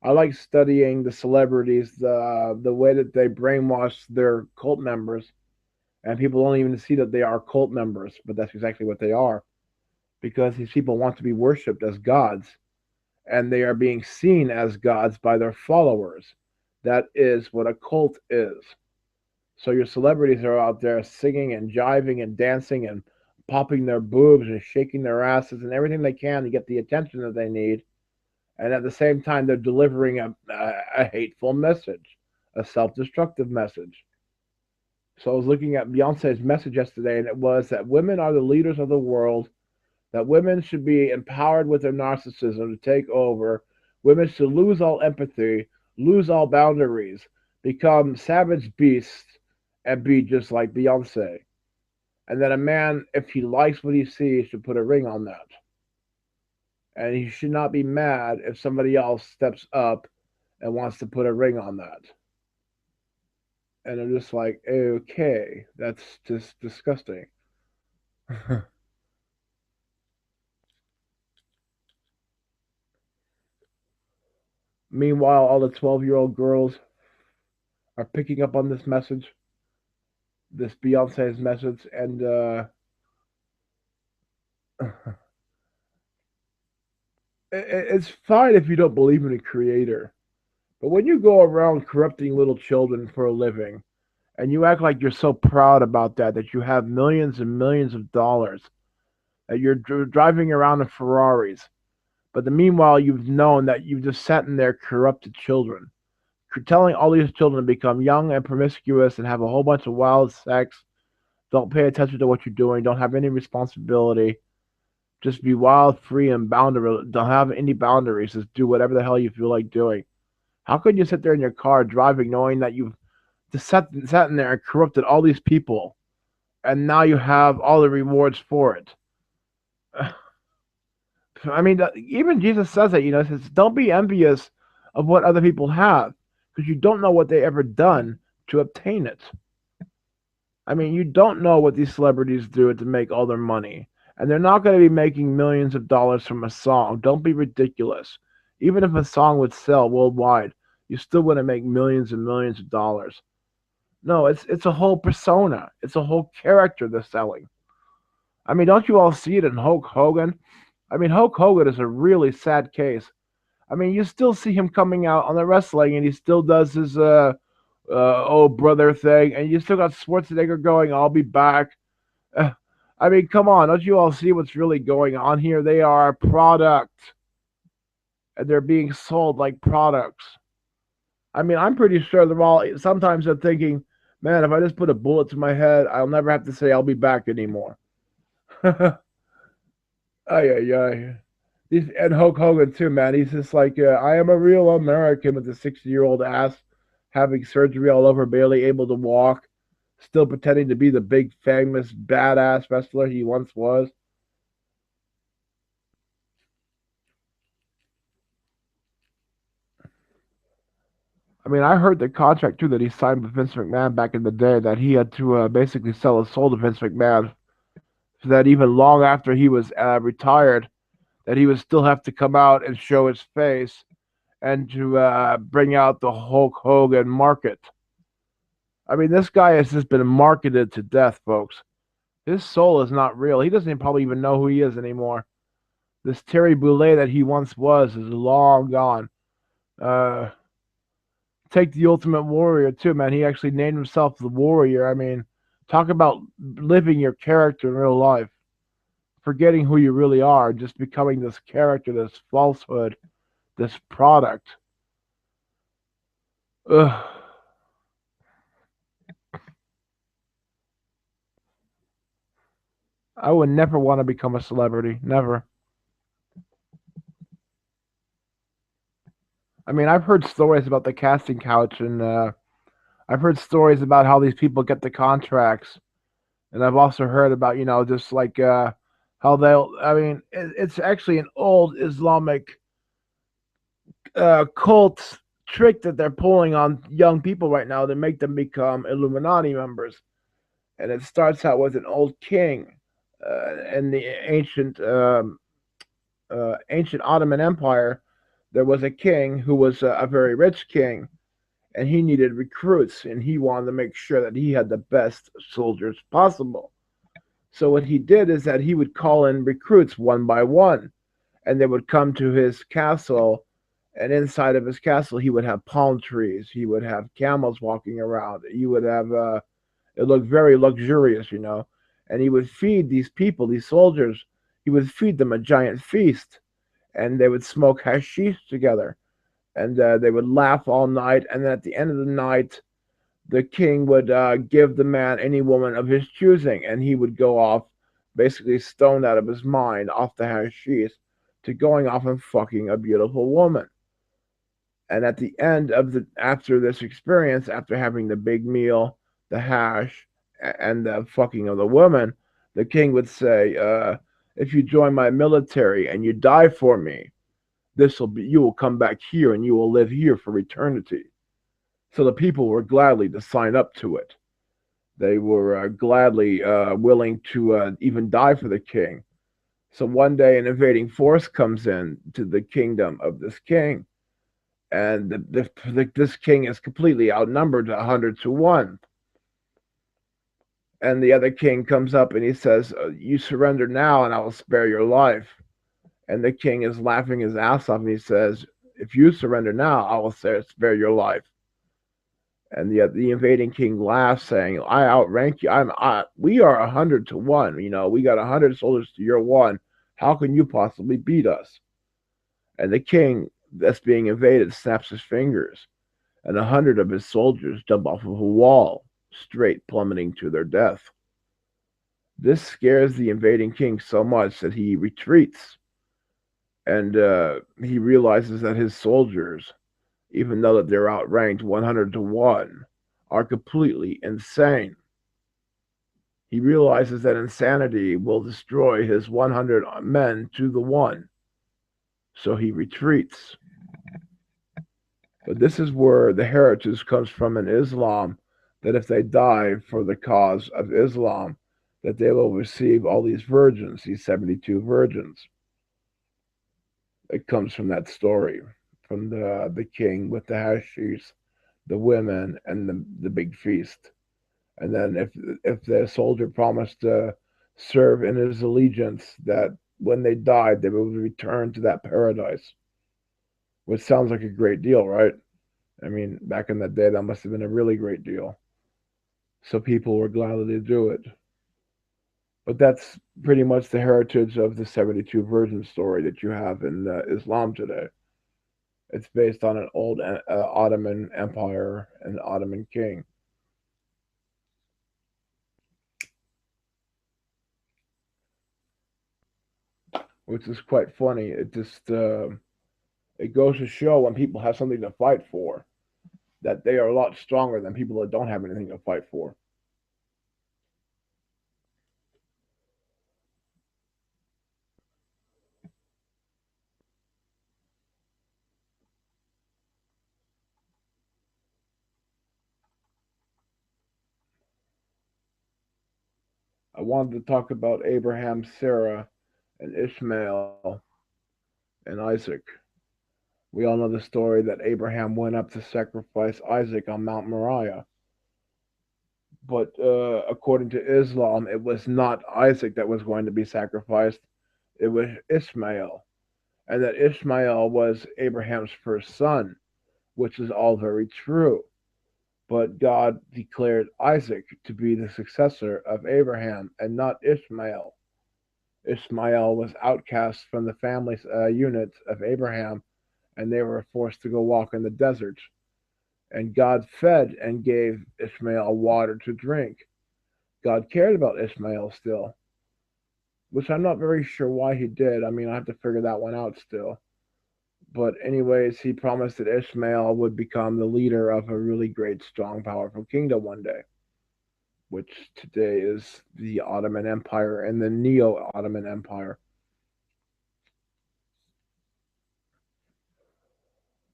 I like studying the celebrities, the way that they brainwash their cult members, and people don't even see that they are cult members, but that's exactly what they are because these people want to be worshipped as gods, and they are being seen as gods by their followers. That is what a cult is. So your celebrities are out there singing and jiving and dancing and popping their boobs and shaking their asses and everything they can to get the attention that they need. And at the same time, they're delivering a hateful message, a self destructive message. So I was looking at Beyonce's message yesterday, and it was that women are the leaders of the world, that women should be empowered with their narcissism to take over. Women should lose all empathy, lose all boundaries, become savage beasts, and be just like Beyonce. And that a man, if he likes what he sees, should put a ring on that. And he should not be mad if somebody else steps up and wants to put a ring on that. And I'm just like, okay, that's just disgusting. Meanwhile, all the 12-year-old girls are picking up on this message, this Beyonce's message, and it's fine if you don't believe in a creator. But when you go around corrupting little children for a living, and you act like you're so proud about that, that you have millions and millions of dollars, that you're driving around in Ferraris, but the meanwhile you've known that you've just sat in there corrupted children, telling all these children to become young and promiscuous and have a whole bunch of wild sex, don't pay attention to what you're doing, don't have any responsibility, just be wild, free, and boundary, don't have any boundaries, just do whatever the hell you feel like doing. How could you sit there in your car driving knowing that you've just sat in there and corrupted all these people, and now you have all the rewards for it? I mean, even Jesus says it. He says, "Don't be envious of what other people have, because you don't know what they ever done to obtain it." I mean, you don't know what these celebrities do to make all their money, and they're not going to be making millions of dollars from a song. Don't be ridiculous. Even if a song would sell worldwide, you still wouldn't make millions and millions of dollars. No, it's a whole persona. It's a whole character they're selling. I mean, don't you all see it in Hulk Hogan? I mean, Hulk Hogan is a really sad case. I mean, you still see him coming out on the wrestling, and he still does his oh brother thing, and you still got Schwarzenegger going, "I'll be back." Uh, I mean, come on, don't you all see what's really going on here? They are a product, and they're being sold like products. I mean, I'm pretty sure they're all. Sometimes they're thinking, "Man, if I just put a bullet to my head, I'll never have to say I'll be back anymore." Ay ay ay. And Hulk Hogan too, man. He's just like, I am a real American with a 60-year-old ass, having surgery all over, barely able to walk, still pretending to be the big, famous, badass wrestler he once was. I mean, I heard the contract too that he signed with Vince McMahon back in the day that he had to basically sell his soul to Vince McMahon, so that even long after he was retired, that he would still have to come out and show his face and to bring out the Hulk Hogan market. I mean, this guy has just been marketed to death, folks. His soul is not real. He doesn't probably even know who he is anymore. This Terry Boulay that he once was is long gone. Uh, Take the Ultimate Warrior too, man. He actually named himself the Warrior. I mean, talk about living your character in real life, forgetting who you really are, just becoming this character, this falsehood, this product. Ugh. I would never want to become a celebrity. Never. I mean, I've heard stories about the casting couch, and I've heard stories about how these people get the contracts, and I've also heard about just like how they'll. I mean, it's actually an old Islamic cult trick that they're pulling on young people right now to make them become Illuminati members. And it starts out with an old king in the ancient Ottoman Empire. There was a king who was a very rich king, and he needed recruits, and he wanted to make sure that he had the best soldiers possible. So what he did is that he would call in recruits one by one, and they would come to his castle. And inside of his castle, he would have palm trees. He would have camels walking around. He would have it looked very luxurious. And he would feed these people, these soldiers. He would feed them a giant feast, and they would smoke hashish together, and they would laugh all night. And then at the end of the night, the king would give the man any woman of his choosing, and he would go off, basically stoned out of his mind, off the hashish, to going off and fucking a beautiful woman. And at the end of after this experience, after having the big meal, the hash, and the fucking of the woman, the king would say, "If you join my military and you die for me, you will come back here and you will live here for eternity." So the people were gladly to sign up to it. They were gladly willing to even die for the king. So one day, an invading force comes in to the kingdom of this king, and this king is completely outnumbered 100 to 1. And the other king comes up and he says, "You surrender now, and I will spare your life." And the king is laughing his ass off, and he says, "If you surrender now, I will spare your life." And the invading king laughs, saying, "I outrank you. We are 100 to 1. We got 100 soldiers to your one. How can you possibly beat us?" And the king that's being invaded snaps his fingers, and 100 of his soldiers jump off of a wall, straight plummeting to their death. This scares the invading king so much that he retreats, and he realizes that his soldiers, even though that they're outranked 100 to 1, are completely insane. He realizes that insanity will destroy his 100 men to the one, so he retreats. But this is where the heritage comes from in Islam, that if they die for the cause of Islam, that they will receive all these virgins, these 72 virgins. It comes from that story, from the king with the hashish, the women, and the big feast. And then if the soldier promised to serve in his allegiance, that when they died, they would return to that paradise, which sounds like a great deal, right? I mean, back in that day, that must have been a really great deal. So people were glad to do it. But that's pretty much the heritage of the 72 virgin story that you have in Islam today. It's based on an old Ottoman empire and Ottoman king. Which is quite funny. It goes to show when people have something to fight for, that they are a lot stronger than people that don't have anything to fight for. I wanted to talk about Abraham, Sarah, and Ishmael and Isaac. We all know the story that Abraham went up to sacrifice Isaac on Mount Moriah. But according to Islam, it was not Isaac that was going to be sacrificed, it was Ishmael. And that Ishmael was Abraham's first son, which is all very true. But God declared Isaac to be the successor of Abraham and not Ishmael. Ishmael was outcast from the family unit of Abraham, and they were forced to go walk in the desert. And God fed and gave Ishmael water to drink. God cared about Ishmael still. which I'm not very sure why he did. I mean, I have to figure that one out still. But anyways, he promised that Ishmael would become the leader of a really great, strong, powerful kingdom one day, which today is the Ottoman Empire and the Neo-Ottoman Empire.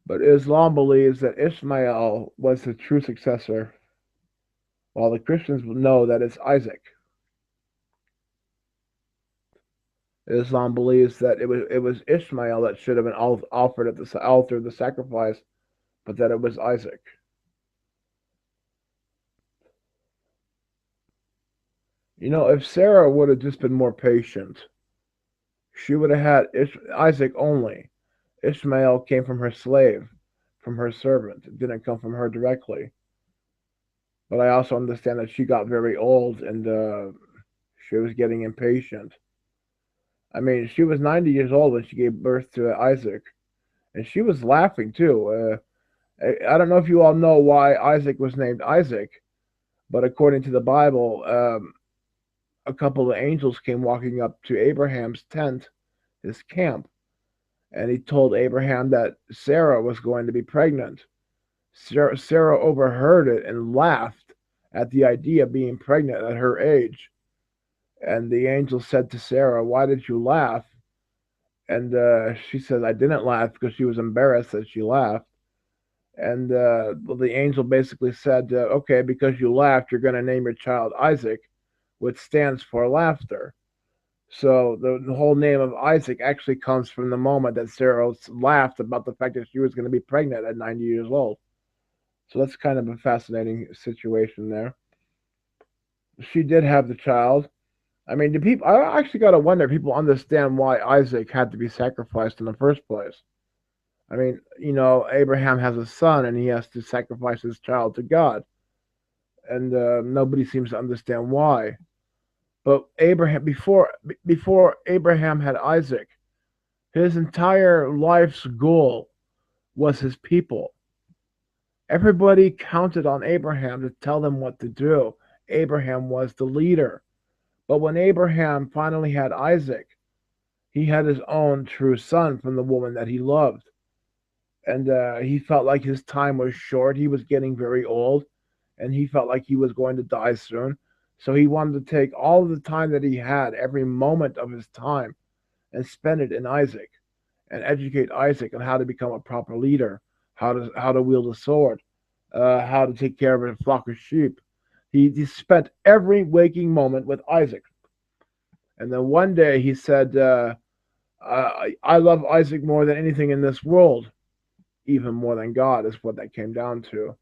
But Islam believes that Ishmael was the true successor, while the Christians know that it's Isaac. Islam believes that it was Ishmael that should have been offered at the altar of the sacrifice, but that it was Isaac. If Sarah would have just been more patient, she would have had Isaac only. Ishmael came from her slave, from her servant. It didn't come from her directly. But I also understand that she got very old and she was getting impatient. I mean, she was 90 years old when she gave birth to Isaac, and she was laughing too. I don't know if you all know why Isaac was named Isaac, but according to the Bible, a couple of angels came walking up to Abraham's tent, his camp, and he told Abraham that Sarah was going to be pregnant. Sarah overheard it and laughed at the idea of being pregnant at her age. And the angel said to Sarah, "Why did you laugh?" And she said, "I didn't laugh," because she was embarrassed that she laughed. And the angel basically said, "Okay, because you laughed, you're going to name your child Isaac, which stands for laughter." So the whole name of Isaac actually comes from the moment that Sarah laughed about the fact that she was going to be pregnant at 90 years old. So that's kind of a fascinating situation there. She did have the child. I mean, do people? I actually got to wonder if people understand why Isaac had to be sacrificed in the first place. I mean, Abraham has a son and he has to sacrifice his child to God, and nobody seems to understand why. But Abraham, before Abraham had Isaac, his entire life's goal was his people. Everybody counted on Abraham to tell them what to do. Abraham was the leader. But when Abraham finally had Isaac, he had his own true son from the woman that he loved. And he felt like his time was short. He was getting very old, and he felt like he was going to die soon. So he wanted to take all of the time that he had, every moment of his time, and spend it in Isaac, and educate Isaac on how to become a proper leader, how to wield a sword, how to take care of a flock of sheep. He spent every waking moment with Isaac. And then one day he said, I love Isaac more than anything in this world, even more than God, is what that came down to.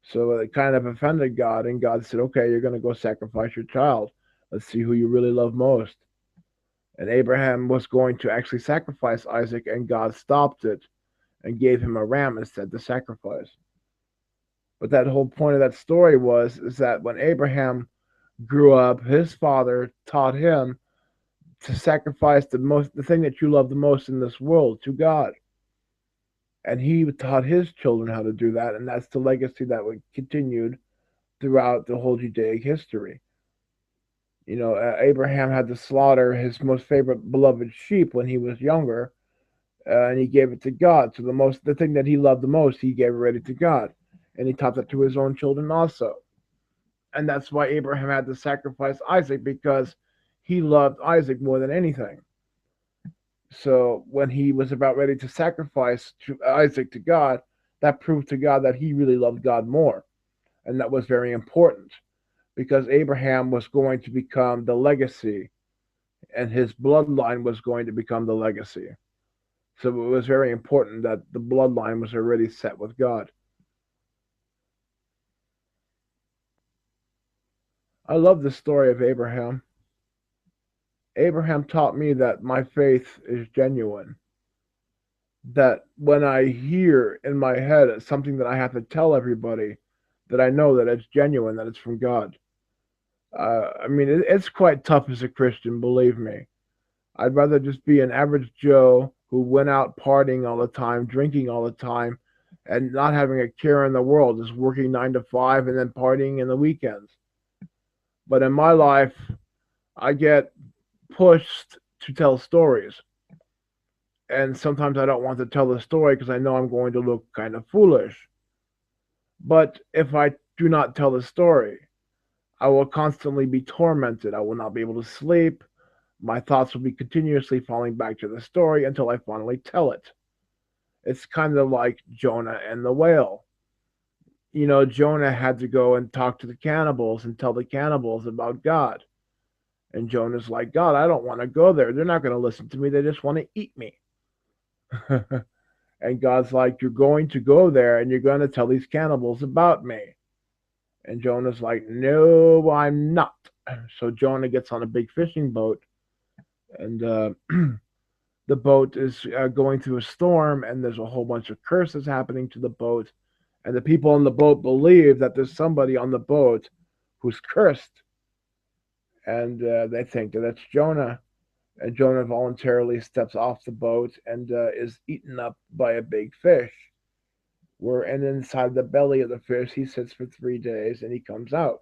So it kind of offended God, and God said, "Okay, you're going to go sacrifice your child. Let's see who you really love most." And Abraham was going to actually sacrifice Isaac, and God stopped it and gave him a ram instead to sacrifice. But that whole point of that story is that when Abraham grew up, his father taught him to sacrifice the thing that you love the most in this world to God. And he taught his children how to do that, and that's the legacy that was continued throughout the whole Judaic history. Abraham had to slaughter his most favorite beloved sheep when he was younger, and he gave it to God. So the thing that he loved the most, he gave ready to God, and he taught that to his own children also. And that's why Abraham had to sacrifice Isaac, because he loved Isaac more than anything. So when he was about ready to sacrifice Isaac to God, that proved to God that he really loved God more, and that was very important, because Abraham was going to become the legacy, and his bloodline was going to become the legacy. So it was very important that the bloodline was already set with God. I love the story of Abraham. Abraham taught me that my faith is genuine. That when I hear in my head something that I have to tell everybody, that I know that it's genuine, that it's from God. I mean, it's quite tough as a Christian, believe me. I'd rather just be an average Joe who went out partying all the time, drinking all the time, and not having a care in the world, just working 9 to 5 and then partying in the weekends. But in my life, I get pushed to tell stories. And sometimes I don't want to tell the story because I know I'm going to look kind of foolish. But if I do not tell the story, I will constantly be tormented. I will not be able to sleep. My thoughts will be continuously falling back to the story until I finally tell it. It's kind of like Jonah and the whale. Jonah had to go and talk to the cannibals and tell the cannibals about God. And Jonah's like, God, I don't want to go there. They're not going to listen to me. They just want to eat me. And God's like, you're going to go there and you're going to tell these cannibals about me. And Jonah's like, no, I'm not. So Jonah gets on a big fishing boat, and the boat is going through a storm, and there's a whole bunch of curses happening to the boat. And the people on the boat believe that there's somebody on the boat who's cursed. And they think that that's Jonah. And Jonah voluntarily steps off the boat and is eaten up by a big fish. And inside the belly of the fish, he sits for 3 days and he comes out.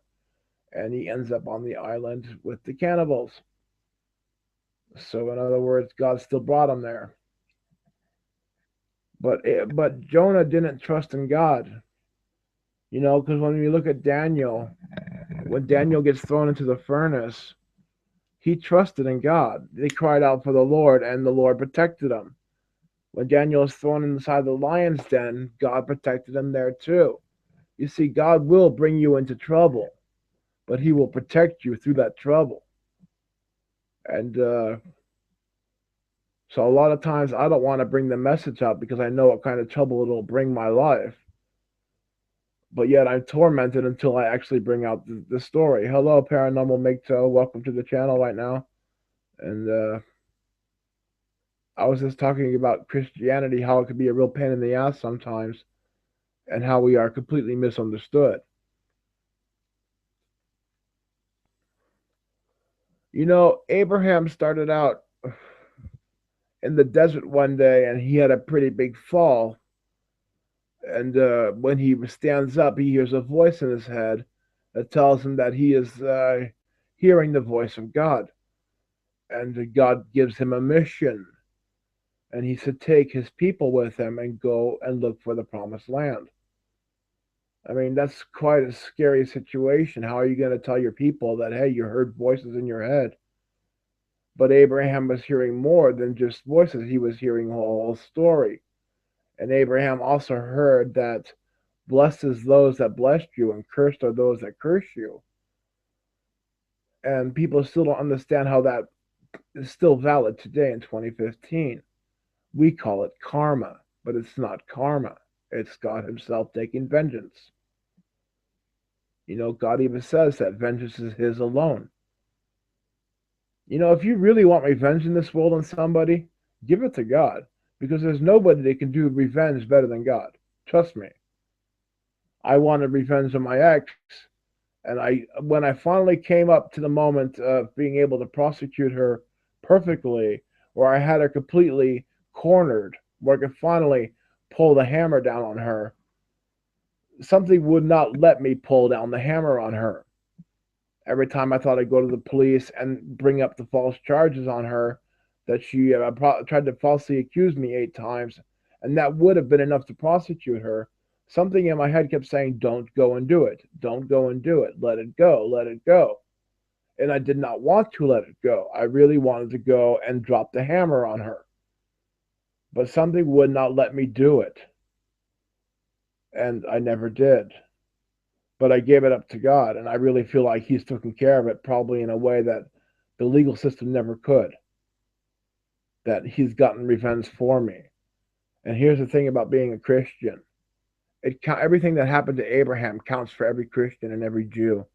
And he ends up on the island with the cannibals. So, in other words, God still brought him there. But Jonah didn't trust in God. Because when we look at Daniel, when Daniel gets thrown into the furnace, he trusted in God. They cried out for the Lord, and the Lord protected him. When Daniel was thrown inside the lion's den, God protected him there too. You see, God will bring you into trouble, but he will protect you through that trouble. And so a lot of times I don't want to bring the message up because I know what kind of trouble it'll bring my life. But yet I'm tormented until I actually bring out the story. Hello, Paranormal MGTOW. Welcome to the channel right now. And I was just talking about Christianity, how it could be a real pain in the ass sometimes, and how we are completely misunderstood. Abraham started out in the desert one day, and he had a pretty big fall. And when he stands up, he hears a voice in his head that tells him that he is hearing the voice of God. And God gives him a mission. And he should take his people with him and go and look for the promised land. I mean, that's quite a scary situation. How are you going to tell your people that, hey, you heard voices in your head? But Abraham was hearing more than just voices. He was hearing a whole story. And Abraham also heard that blessed is those that blessed you, and cursed are those that curse you. And people still don't understand how that is still valid today in 2015. We call it karma, but it's not karma. It's God himself taking vengeance. God even says that vengeance is his alone. If you really want revenge in this world on somebody, give it to God. Because there's nobody that can do revenge better than God. Trust me. I wanted revenge on my ex, and when I finally came up to the moment of being able to prosecute her perfectly, where I had her completely cornered, where I could finally pull the hammer down on her, something would not let me pull down the hammer on her. Every time I thought I'd go to the police and bring up the false charges on her, that she tried to falsely accuse me 8 times, and that would have been enough to prosecute her. Something in my head kept saying, don't go and do it. Don't go and do it. Let it go. Let it go. And I did not want to let it go. I really wanted to go and drop the hammer on her. But something would not let me do it. And I never did. But I gave it up to God, and I really feel like he's taken care of it, probably in a way that the legal system never could. That he's gotten revenge for me. And here's the thing about being a Christian. Everything that happened to Abraham counts for every Christian and every Jew.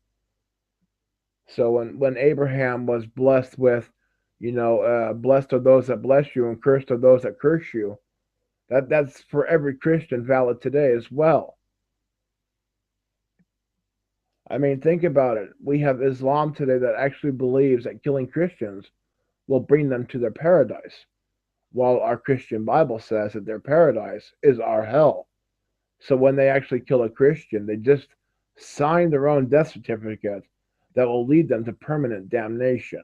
So when Abraham was blessed with, blessed are those that bless you and cursed are those that curse you, that's for every Christian valid today as well. I mean, think about it. We have Islam today that actually believes that killing Christians will bring them to their paradise, while our Christian Bible says that their paradise is our hell. So when they actually kill a Christian, they just sign their own death certificate that will lead them to permanent damnation.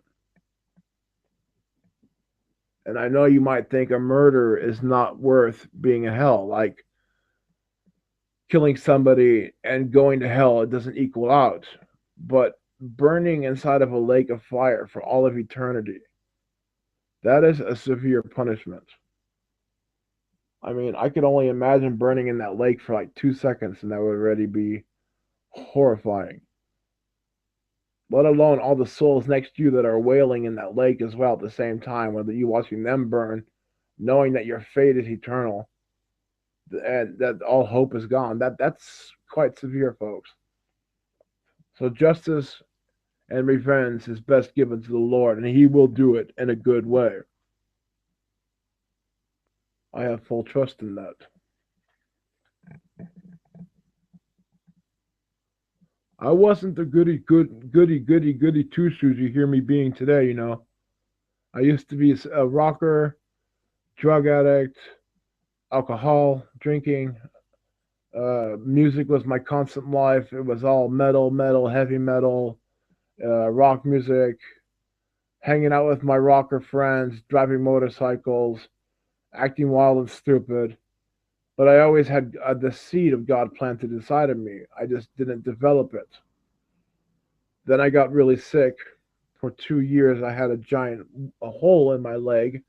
And I know you might think a murder is not worth being in hell. Like killing somebody and going to hell, it doesn't equal out. But burning inside of a lake of fire for all of eternity, that is a severe punishment. I mean, I could only imagine burning in that lake for like 2 seconds, and that would already be horrifying. Let alone all the souls next to you that are wailing in that lake as well at the same time, whether you watching them burn, knowing that your fate is eternal and that all hope is gone. That's quite severe, folks. So justice and revenge is best given to the Lord, and He will do it in a good way. I have full trust in that. I wasn't the goody two shoes you hear me being today. I used to be a rocker, drug addict, alcohol, drinking. Music was my constant life. It was all metal, heavy metal, rock music, hanging out with my rocker friends, driving motorcycles, acting wild and stupid. But I always had the seed of God planted inside of me. I just didn't develop it. Then I got really sick. For 2 years, I had a hole in my leg.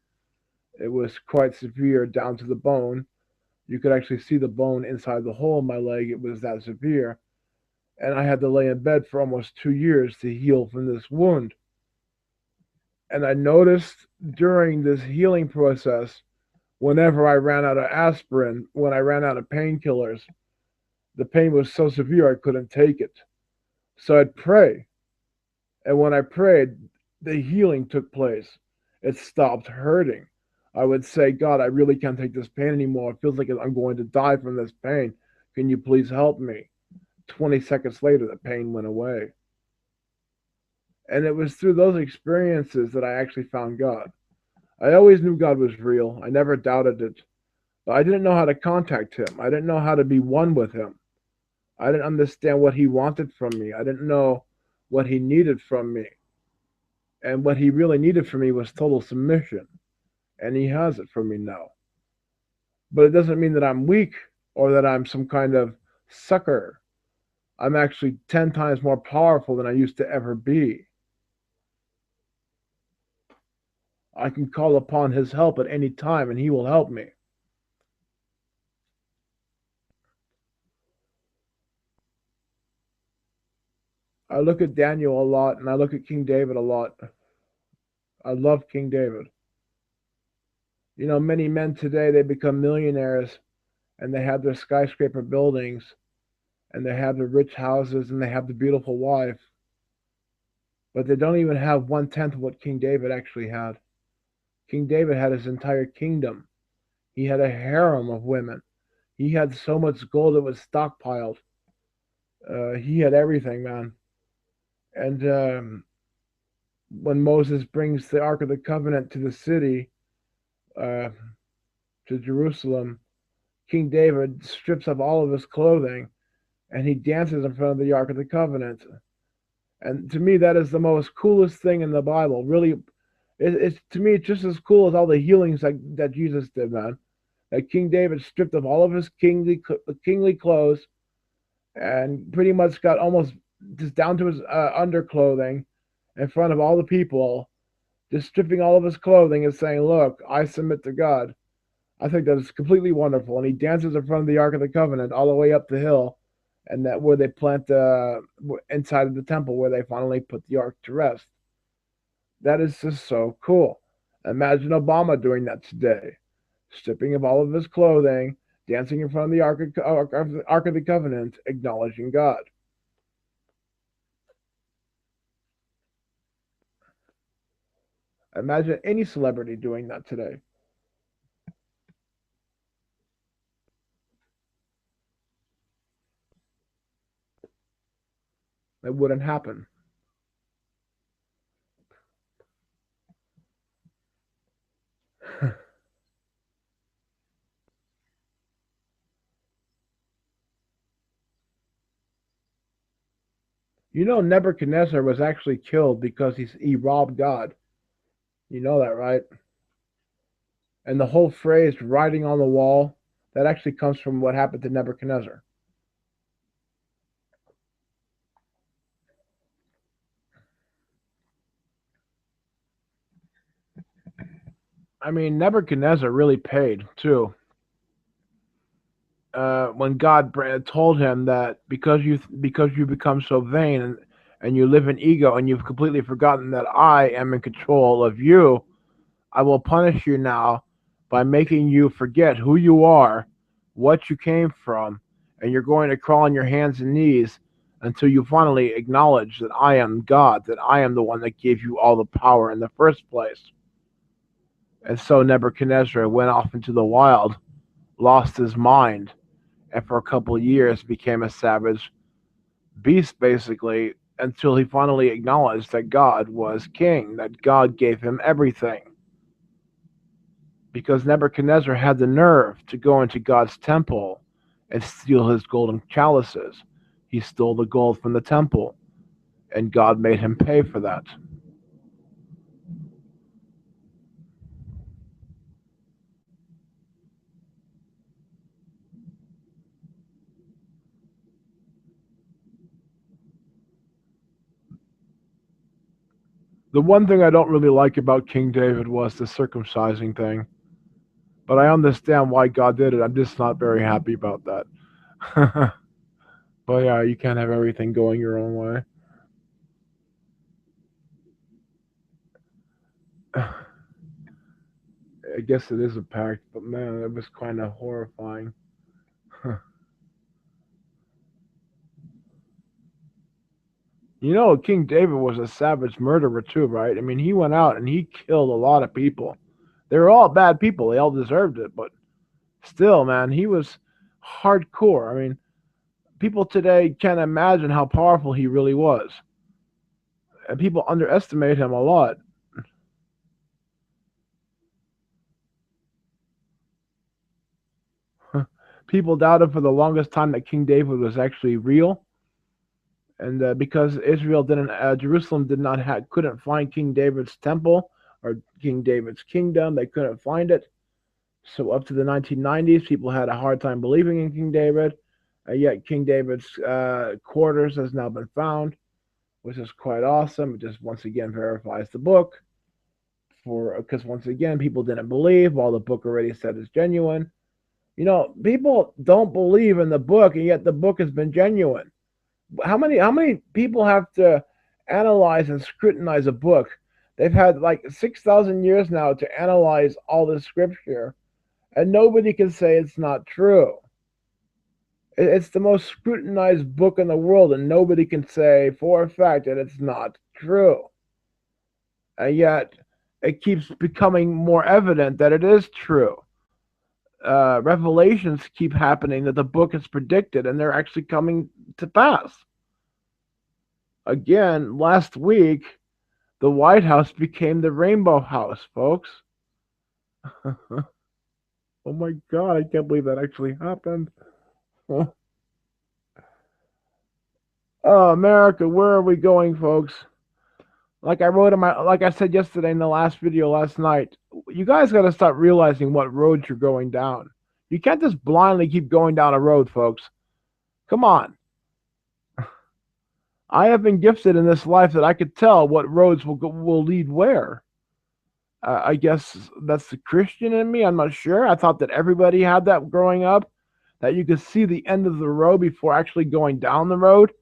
It was quite severe, down to the bone. You could actually see the bone inside the hole in my leg. It was that severe. And I had to lay in bed for almost 2 years to heal from this wound. And I noticed during this healing process, whenever I ran out of aspirin, when I ran out of painkillers, the pain was so severe I couldn't take it. So I'd pray. And when I prayed, the healing took place. It stopped hurting. I would say, God, I really can't take this pain anymore. It feels like I'm going to die from this pain. Can you please help me? 20 seconds later, the pain went away. And it was through those experiences that I actually found God. I always knew God was real. I never doubted it. But I didn't know how to contact Him. I didn't know how to be one with Him. I didn't understand what He wanted from me. I didn't know what He needed from me. And what He really needed from me was total submission. And He has it from me now. But it doesn't mean that I'm weak or that I'm some kind of sucker. I'm actually 10 times more powerful than I used to ever be. I can call upon His help at any time and He will help me. I look at Daniel a lot and I look at King David a lot. I love King David. Many men today, they become millionaires and they have their skyscraper buildings and they have the rich houses and they have the beautiful wife, but they don't even have 1/10 of what King David actually had. King David had his entire kingdom. He had a harem of women. He had so much gold that was stockpiled. He had everything, man. And when Moses brings the Ark of the Covenant to the city, uh, to Jerusalem, King David strips off all of his clothing and he dances in front of the Ark of the Covenant. And to me, that is the most coolest thing in the Bible. Really, it's to me, it's just as cool as all the healings that Jesus did, man. That King David stripped of all of his kingly clothes and pretty much got almost just down to his underclothing in front of all the people, just stripping all of his clothing and saying, "Look, I submit to God." I think that is completely wonderful. And he dances in front of the Ark of the Covenant all the way up the hill, and that where they plant inside of the temple where they finally put the Ark to rest. That is just so cool. Imagine Obama doing that today, stripping of all of his clothing, dancing in front of the Ark of the Covenant, acknowledging God. Imagine any celebrity doing that today. It wouldn't happen. Nebuchadnezzar was actually killed because he robbed God. You know that, right? And the whole phrase "writing on the wall" that actually comes from what happened to Nebuchadnezzar. I mean, Nebuchadnezzar really paid too. When God told him that because you become so vain and you live in ego and you've completely forgotten that I am in control of you, I will punish you now by making you forget who you are, what you came from, and you're going to crawl on your hands and knees until you finally acknowledge that I am God, that I am the one that gave you all the power in the first place. And so Nebuchadnezzar went off into the wild, lost his mind, and for a couple of years became a savage beast, basically, until he finally acknowledged that God was king, that God gave him everything. Because Nebuchadnezzar had the nerve to go into God's temple and steal his golden chalices. He stole the gold from the temple, and God made him pay for that. The one thing I don't really like about King David was the circumcising thing, but I understand why God did it. I'm just not very happy about that. But yeah, you can't have everything going your own way. I guess it is a pact, but man, it was kind of horrifying. You know, King David was a savage murderer too, right? I mean, he went out and he killed a lot of people. They were all bad people. They all deserved it, but still, man, he was hardcore. I mean, people today can't imagine how powerful he really was. And people underestimate him a lot. People doubted for the longest time that King David was actually real, and because Israel didn't, Jerusalem did not have, couldn't find King David's temple or King David's kingdom. They couldn't find it. So up to the 1990s, people had a hard time believing in King David. Yet King David's quarters has now been found, which is quite awesome. It just once again verifies the book for because once again people didn't believe while the book already said it's genuine. You know, people don't believe in the book, and yet the book has been genuine. How many people have to analyze and scrutinize a book? They've had like 6,000 years now to analyze all the scripture, and nobody can say it's not true. It's the most scrutinized book in the world, and nobody can say for a fact that it's not true. And yet, it keeps becoming more evident that it is true. Revelations keep happening that the book is predicted, and they're actually coming to pass. Again, last week, the White House became the Rainbow House, folks. Oh my God, I can't believe that actually happened. Oh, America, where are we going, folks? Like I said yesterday in the last video last night, you guys got to start realizing what roads you're going down. You can't just blindly keep going down a road, folks. Come on. I have been gifted in this life that I could tell what roads will lead where. I guess that's the Christian in me. I'm not sure. I thought that everybody had that growing up, that you could see the end of the road before actually going down the road.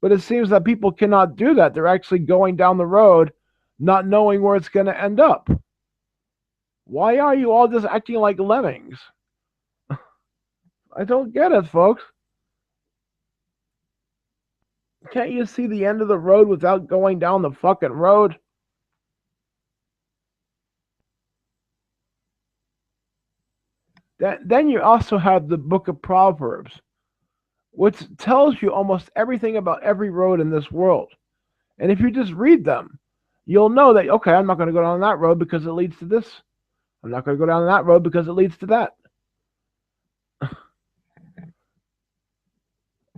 But it seems that people cannot do that. They're actually going down the road not knowing where it's going to end up. Why are you all just acting like lemmings? I don't get it, folks. Can't you see the end of the road without going down the fucking road? Then you also have the book of Proverbs, which tells you almost everything about every road in this world. And if you just read them, you'll know that, okay, I'm not going to go down that road because it leads to this. I'm not going to go down that road because it leads to that.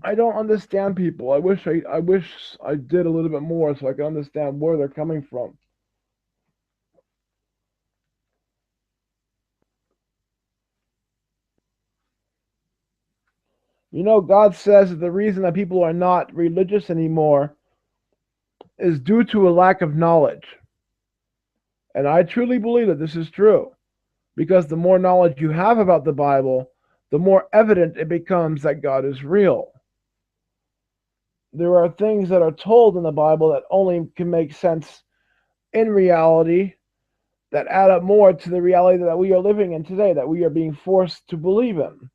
I don't understand people. I wish I did a little bit more so I could understand where they're coming from. God says that the reason that people are not religious anymore is due to a lack of knowledge. And I truly believe that this is true because the more knowledge you have about the Bible, the more evident it becomes that God is real. There are things that are told in the Bible that only can make sense in reality, that add up more to the reality that we are living in today, that we are being forced to believe in.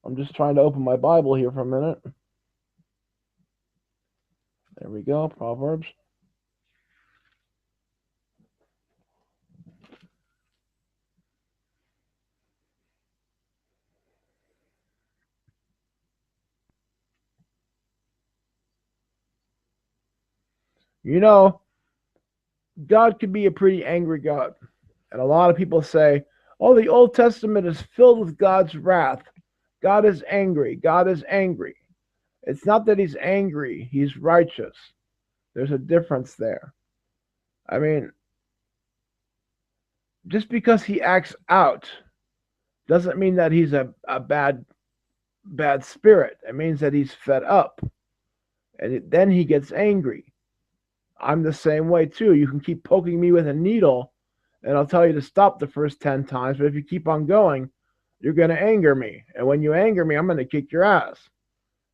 I'm just trying to open my Bible here for a minute. There we go, Proverbs. God could be a pretty angry God. And a lot of people say, oh, the Old Testament is filled with God's wrath. God is angry. God is angry. It's not that he's angry, he's righteous. There's a difference there. I mean, just because he acts out doesn't mean that he's a bad spirit. It means that he's fed up. And then he gets angry. I'm the same way too. You can keep poking me with a needle and I'll tell you to stop the first 10 times, but if you keep on going, you're going to anger me. And when you anger me, I'm going to kick your ass.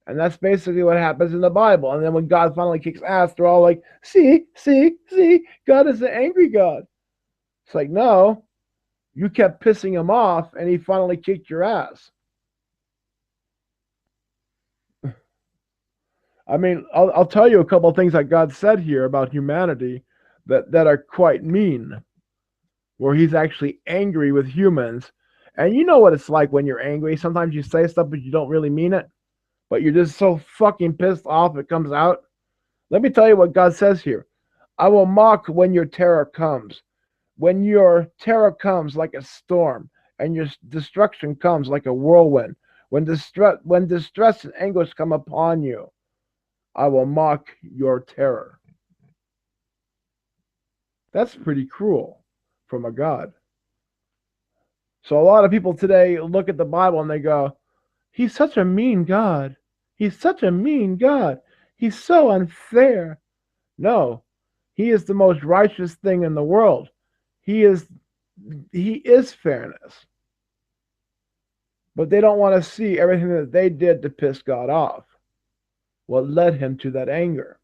And that's basically what happens in the Bible. And then when God finally kicks ass, they're all like, see, God is an angry God. It's like, no, you kept pissing him off and he finally kicked your ass. I mean, I'll tell you a couple of things that God said here about humanity that are quite mean, where he's actually angry with humans. And you know what it's like when you're angry. Sometimes you say stuff, but you don't really mean it. But you're just so fucking pissed off it comes out. Let me tell you what God says here. I will mock when your terror comes. When your terror comes like a storm, and your destruction comes like a whirlwind. When distress and anguish come upon you, I will mock your terror. That's pretty cruel from a God. So a lot of people today look at the Bible and they go, he's such a mean God. He's such a mean God. He's so unfair. No, he is the most righteous thing in the world. He is fairness. But they don't want to see everything that they did to piss God off. What led him to that anger.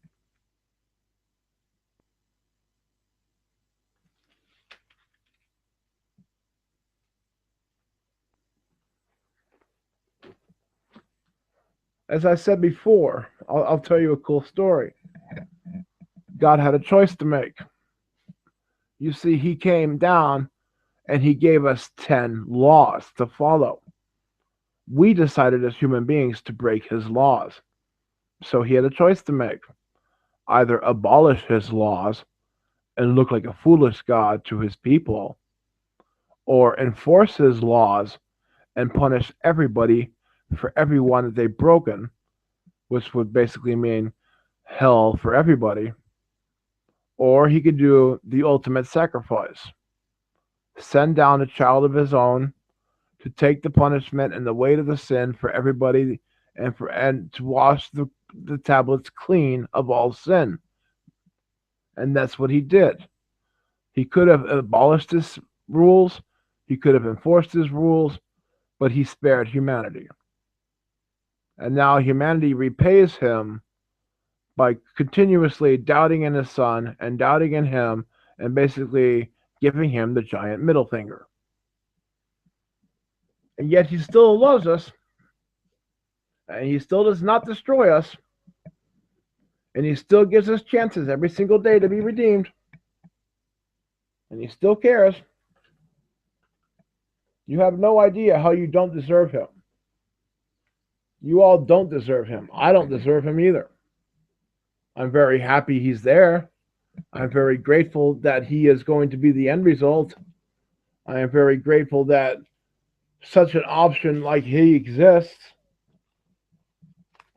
As I said before, I'll tell you a cool story. God had a choice to make. You see, he came down and he gave us 10 laws to follow. We decided as human beings to break his laws. So he had a choice to make. Either abolish his laws and look like a foolish God to his people, or enforce his laws and punish everybody for every one that they've broken, which would basically mean hell for everybody. Or he could do the ultimate sacrifice. Send down a child of his own to take the punishment and the weight of the sin for everybody, and to wash the tablets clean of all sin. And that's what he did. He could have abolished his rules, he could have enforced his rules, but he spared humanity. And now humanity repays him by continuously doubting in his son and doubting in him and basically giving him the giant middle finger. And yet he still loves us, and he still does not destroy us, and he still gives us chances every single day to be redeemed, and he still cares. You have no idea how you don't deserve him. You all don't deserve him. I don't deserve him either. I'm very happy he's there. I'm very grateful that he is going to be the end result. I am very grateful that such an option like he exists.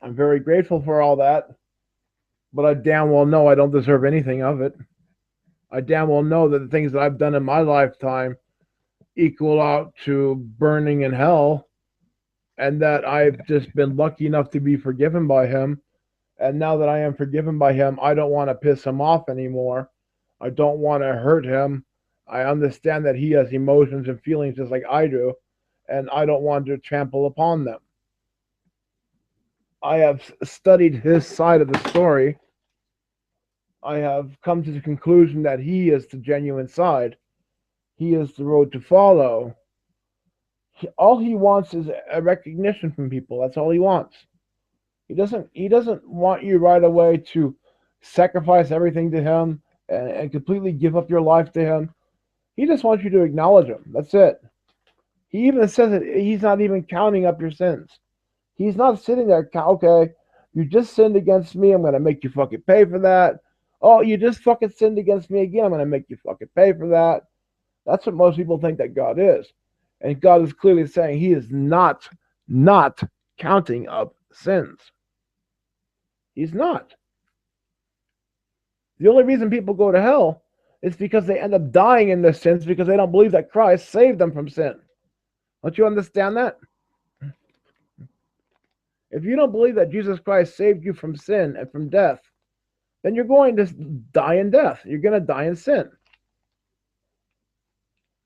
I'm very grateful for all that. But I damn well know I don't deserve anything of it. I damn well know that the things that I've done in my lifetime equal out to burning in hell, and that I've just been lucky enough to be forgiven by him. And now that I am forgiven by him, I don't want to piss him off anymore. I don't want to hurt him. I understand that he has emotions and feelings just like I do, and I don't want to trample upon them. I have studied his side of the story. I have come to the conclusion that he is the genuine side. He is the road to follow. All he wants is a recognition from people. That's all he wants. He doesn't want you right away to sacrifice everything to him and completely give up your life to him. He just wants you to acknowledge him. That's it. He even says that he's not even counting up your sins. He's not sitting there, okay, you just sinned against me. I'm going to make you fucking pay for that. Oh, you just fucking sinned against me again. I'm going to make you fucking pay for that. That's what most people think that God is. And God is clearly saying he is not counting up sins. He's not. The only reason people go to hell is because they end up dying in their sins because they don't believe that Christ saved them from sin. Don't you understand that? If you don't believe that Jesus Christ saved you from sin and from death, then you're going to die in death. You're going to die in sin.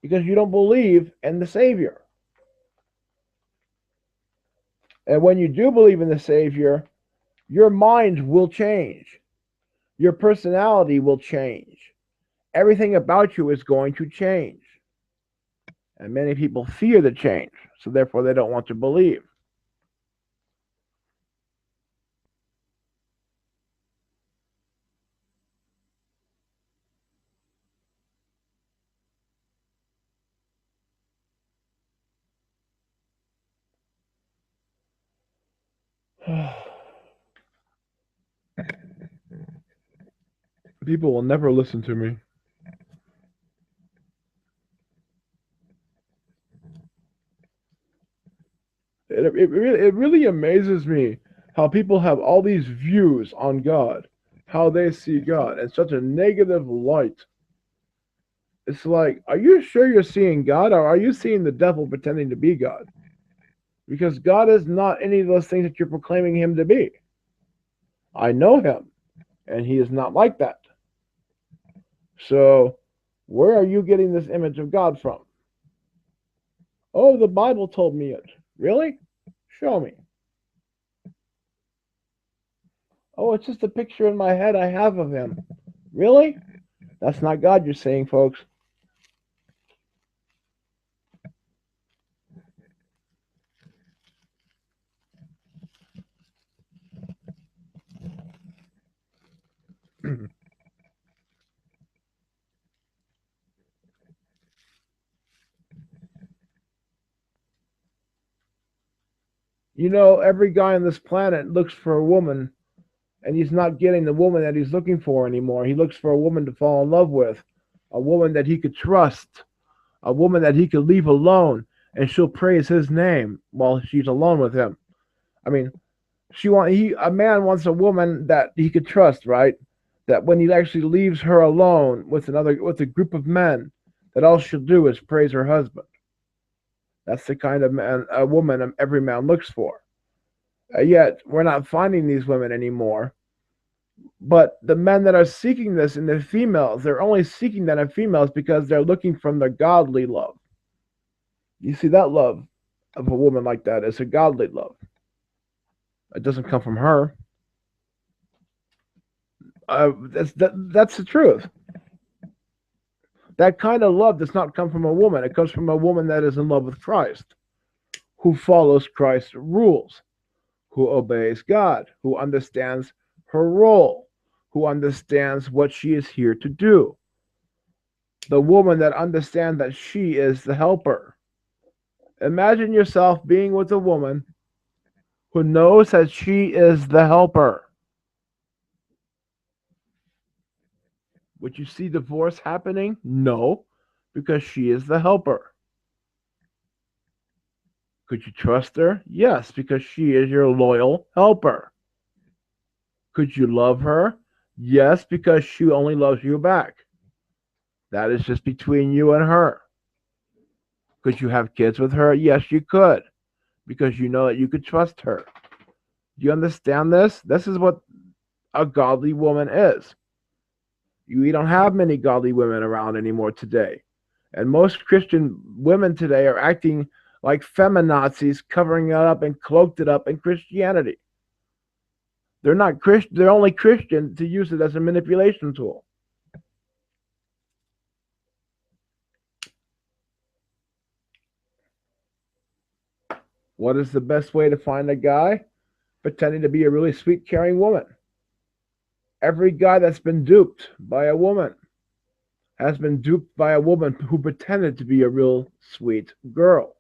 Because you don't believe in the Savior. And when you do believe in the Savior, your mind will change. Your personality will change. Everything about you is going to change. And many people fear the change, so therefore they don't want to believe. People will never listen to me. It really amazes me how people have all these views on God, how they see God in such a negative light. It's like, are you sure you're seeing God, or are you seeing the devil pretending to be God? Because God is not any of those things that you're proclaiming him to be. I know him, and he is not like that. So, where are you getting this image of God from? Oh, the Bible told me it. Really? Show me. Oh, it's just a picture in my head I have of him. Really? That's not God you're saying, folks. You know, every guy on this planet looks for a woman, and he's not getting the woman that he's looking for anymore. He looks for a woman to fall in love with, a woman that he could trust, a woman that he could leave alone, and she'll praise his name while she's alone with him. I mean, a man wants a woman that he could trust, right? That when he actually leaves her alone with a group of men, that all she'll do is praise her husband. That's the kind of a woman every man looks for. Yet we're not finding these women anymore. But the men that are seeking this in the females, they're only seeking that in females because they're looking from the godly love. You see, that love of a woman like that is a godly love. It doesn't come from her. That's the truth. That kind of love does not come from a woman. It comes from a woman that is in love with Christ, who follows Christ's rules, who obeys God, who understands her role, who understands what she is here to do. The woman that understands that she is the helper. Imagine yourself being with a woman who knows that she is the helper. Would you see divorce happening? No, because she is the helper. Could you trust her? Yes, because she is your loyal helper. Could you love her? Yes, because she only loves you back. That is just between you and her. Could you have kids with her? Yes, you could, because you know that you could trust her. Do you understand this? This is what a godly woman is. We don't have many godly women around anymore today. And most Christian women today are acting like feminazis, covering it up and cloaked it up in Christianity. They're not Christian. They're only Christian to use it as a manipulation tool. What is the best way to find a guy? Pretending to be a really sweet, caring woman. Every guy that's been duped by a woman has been duped by a woman who pretended to be a real sweet girl.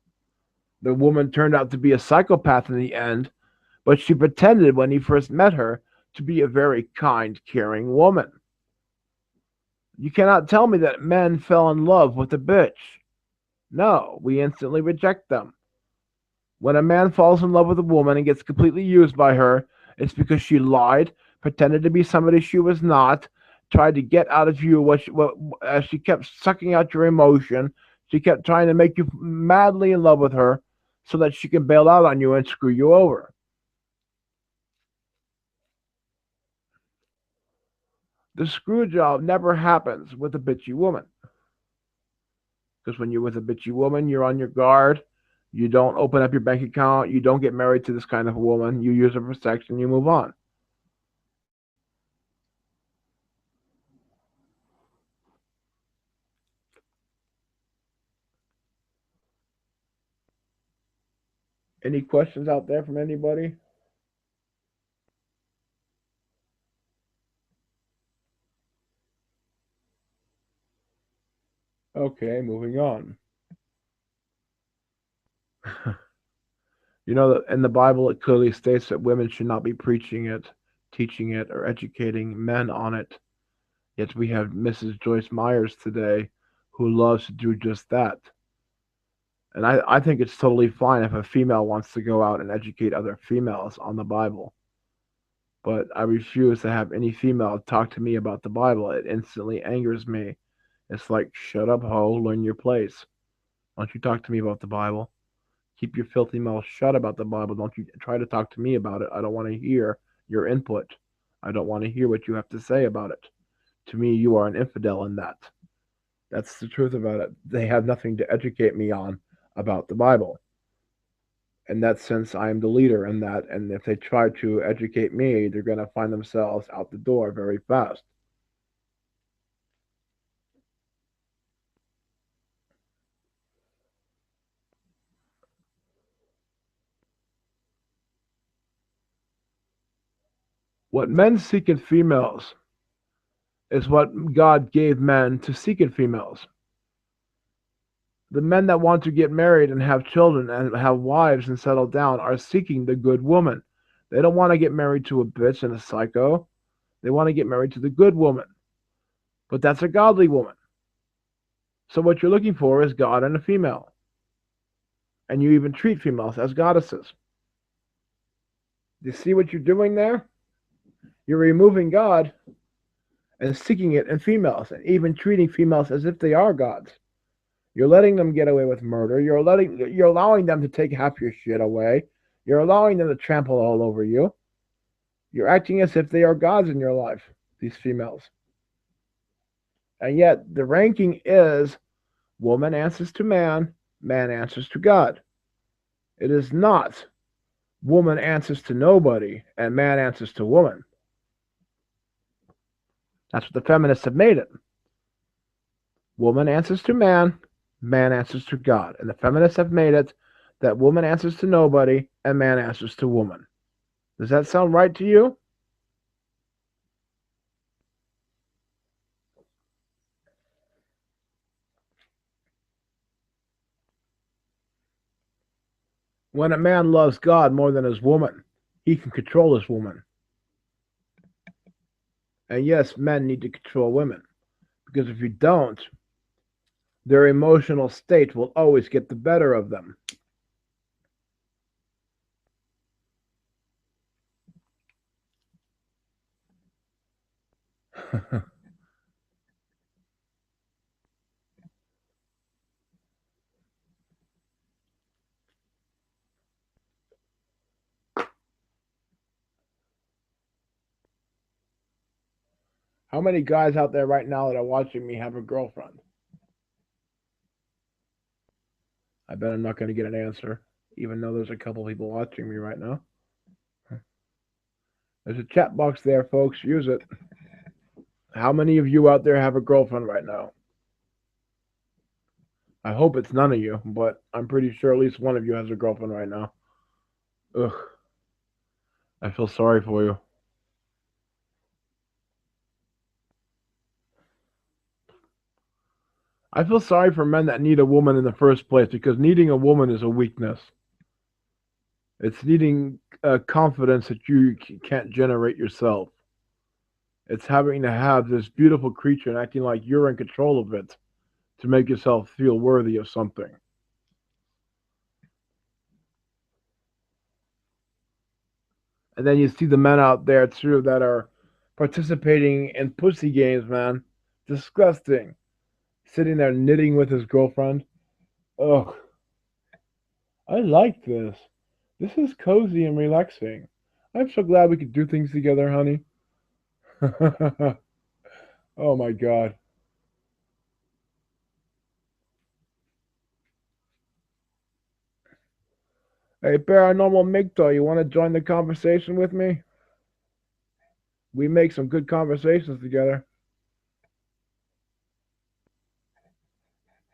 The woman turned out to be a psychopath in the end, but she pretended when he first met her to be a very kind, caring woman. You cannot tell me that men fell in love with a bitch. No, we instantly reject them. When a man falls in love with a woman and gets completely used by her, it's because she lied, pretended to be somebody she was not, tried to get out of you she kept sucking out your emotion. She kept trying to make you madly in love with her so that she can bail out on you and screw you over. The screw job never happens with a bitchy woman. Because when you're with a bitchy woman, you're on your guard. You don't open up your bank account. You don't get married to this kind of a woman. You use her for sex and you move on. Any questions out there from anybody? Okay, moving on. You know that in the Bible it clearly states that women should not be preaching it, teaching it, or educating men on it. Yet we have Mrs. Joyce Myers today who loves to do just that. And I think it's totally fine if a female wants to go out and educate other females on the Bible. But I refuse to have any female talk to me about the Bible. It instantly angers me. It's like, shut up, ho, learn your place. Don't you talk to me about the Bible. Keep your filthy mouth shut about the Bible. Don't you try to talk to me about it. I don't want to hear your input. I don't want to hear what you have to say about it. To me, you are an infidel in that. That's the truth about it. They have nothing to educate me on about the Bible. In that sense, I am the leader in that. And if they try to educate me, they're going to find themselves out the door very fast. What men seek in females is what God gave men to seek in females. The men that want to get married and have children and have wives and settle down are seeking the good woman. They don't want to get married to a bitch and a psycho. They want to get married to the good woman. But that's a godly woman. So what you're looking for is God and a female. And you even treat females as goddesses. Do you see what you're doing there? You're removing God and seeking it in females and even treating females as if they are gods. You're letting them get away with murder. You're allowing them to take half your shit away. You're allowing them to trample all over you. You're acting as if they are gods in your life, these females. And yet the ranking is woman answers to man, man answers to God. It is not woman answers to nobody and man answers to woman. That's what the feminists have made it. Woman answers to man, man answers to God. And the feminists have made it that woman answers to nobody and man answers to woman. Does that sound right to you? When a man loves God more than his woman, he can control his woman. And yes, men need to control women. Because if you don't, their emotional state will always get the better of them. How many guys out there right now that are watching me have a girlfriend? I bet I'm not going to get an answer, even though there's a couple people watching me right now. There's a chat box there, folks. Use it. How many of you out there have a girlfriend right now? I hope it's none of you, but I'm pretty sure at least one of you has a girlfriend right now. Ugh, I feel sorry for you. I feel sorry for men that need a woman in the first place because needing a woman is a weakness. It's needing confidence that you can't generate yourself. It's having to have this beautiful creature and acting like you're in control of it to make yourself feel worthy of something. And then you see the men out there too that are participating in pussy games, man. Disgusting. Sitting there knitting with his girlfriend. Ugh. I like this. This is cozy and relaxing. I'm so glad we could do things together, honey. Oh my god. Hey, Paranormal Migto, you want to join the conversation with me? We make some good conversations together.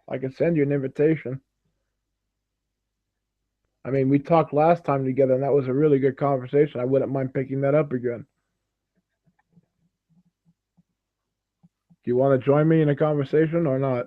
I can send you an invitation. I mean, we talked last time together, and that was a really good conversation. I wouldn't mind picking that up again. Do you want to join me in a conversation or not?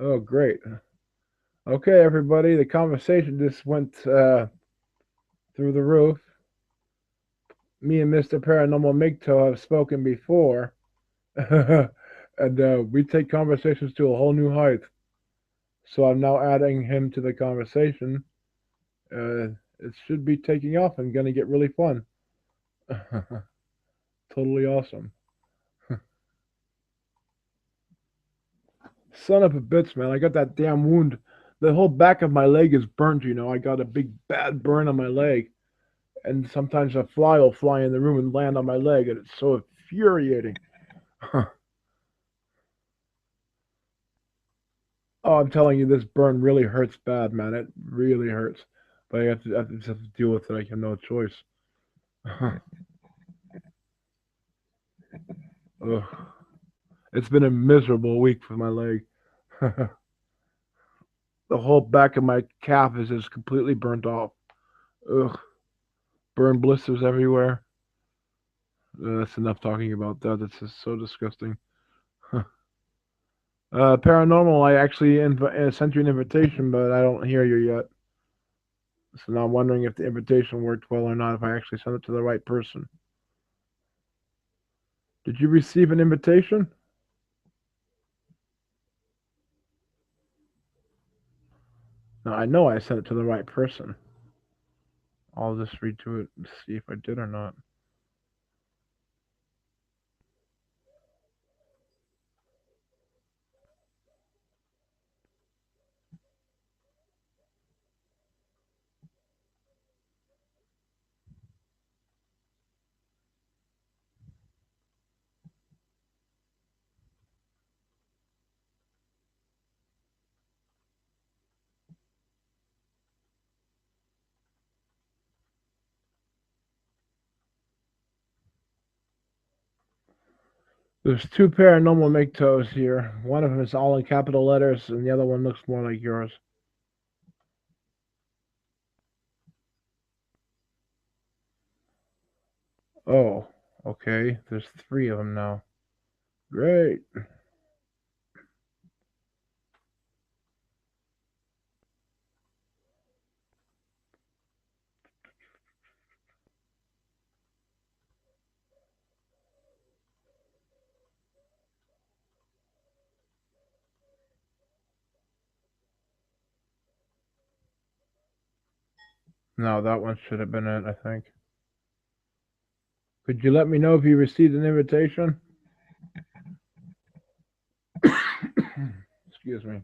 Oh, great. Okay, everybody, the conversation just went through the roof. Me and Mr. Paranormal Migto have spoken before, and we take conversations to a whole new height. So I'm now adding him to the conversation. It should be taking off and going to get really fun. Totally awesome. Son of a bitch, man. I got that damn wound. The whole back of my leg is burnt, you know. I got a big bad burn on my leg. And sometimes a fly will fly in the room and land on my leg, and it's so infuriating. Oh, I'm telling you, this burn really hurts bad, man. It really hurts. But I just have to deal with it. I have no choice. Ugh. It's been a miserable week for my leg. The whole back of my calf is just completely burnt off. Ugh. Burn blisters everywhere. That's enough talking about that. That's just so disgusting. Paranormal, I actually sent you an invitation, but I don't hear you yet. So now I'm wondering if the invitation worked well or not, if I actually sent it to the right person. Did you receive an invitation? No, I know I sent it to the right person. I'll just read to it and see if I did or not. There's two paranormal MGTOWs here. One of them is all in capital letters, and the other one looks more like yours. Oh, okay. There's three of them now. Great. No, that one should have been it, I think. Could you let me know if you received an invitation? Excuse me.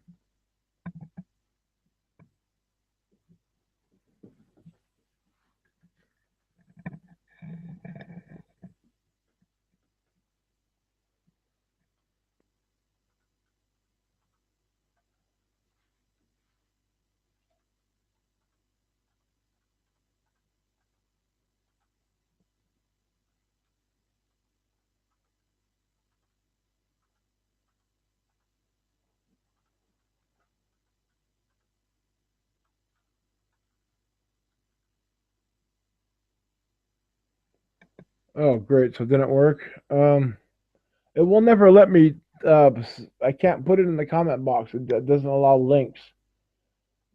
Oh, great. So it didn't work. It will never let me. I can't put it in the comment box. It doesn't allow links.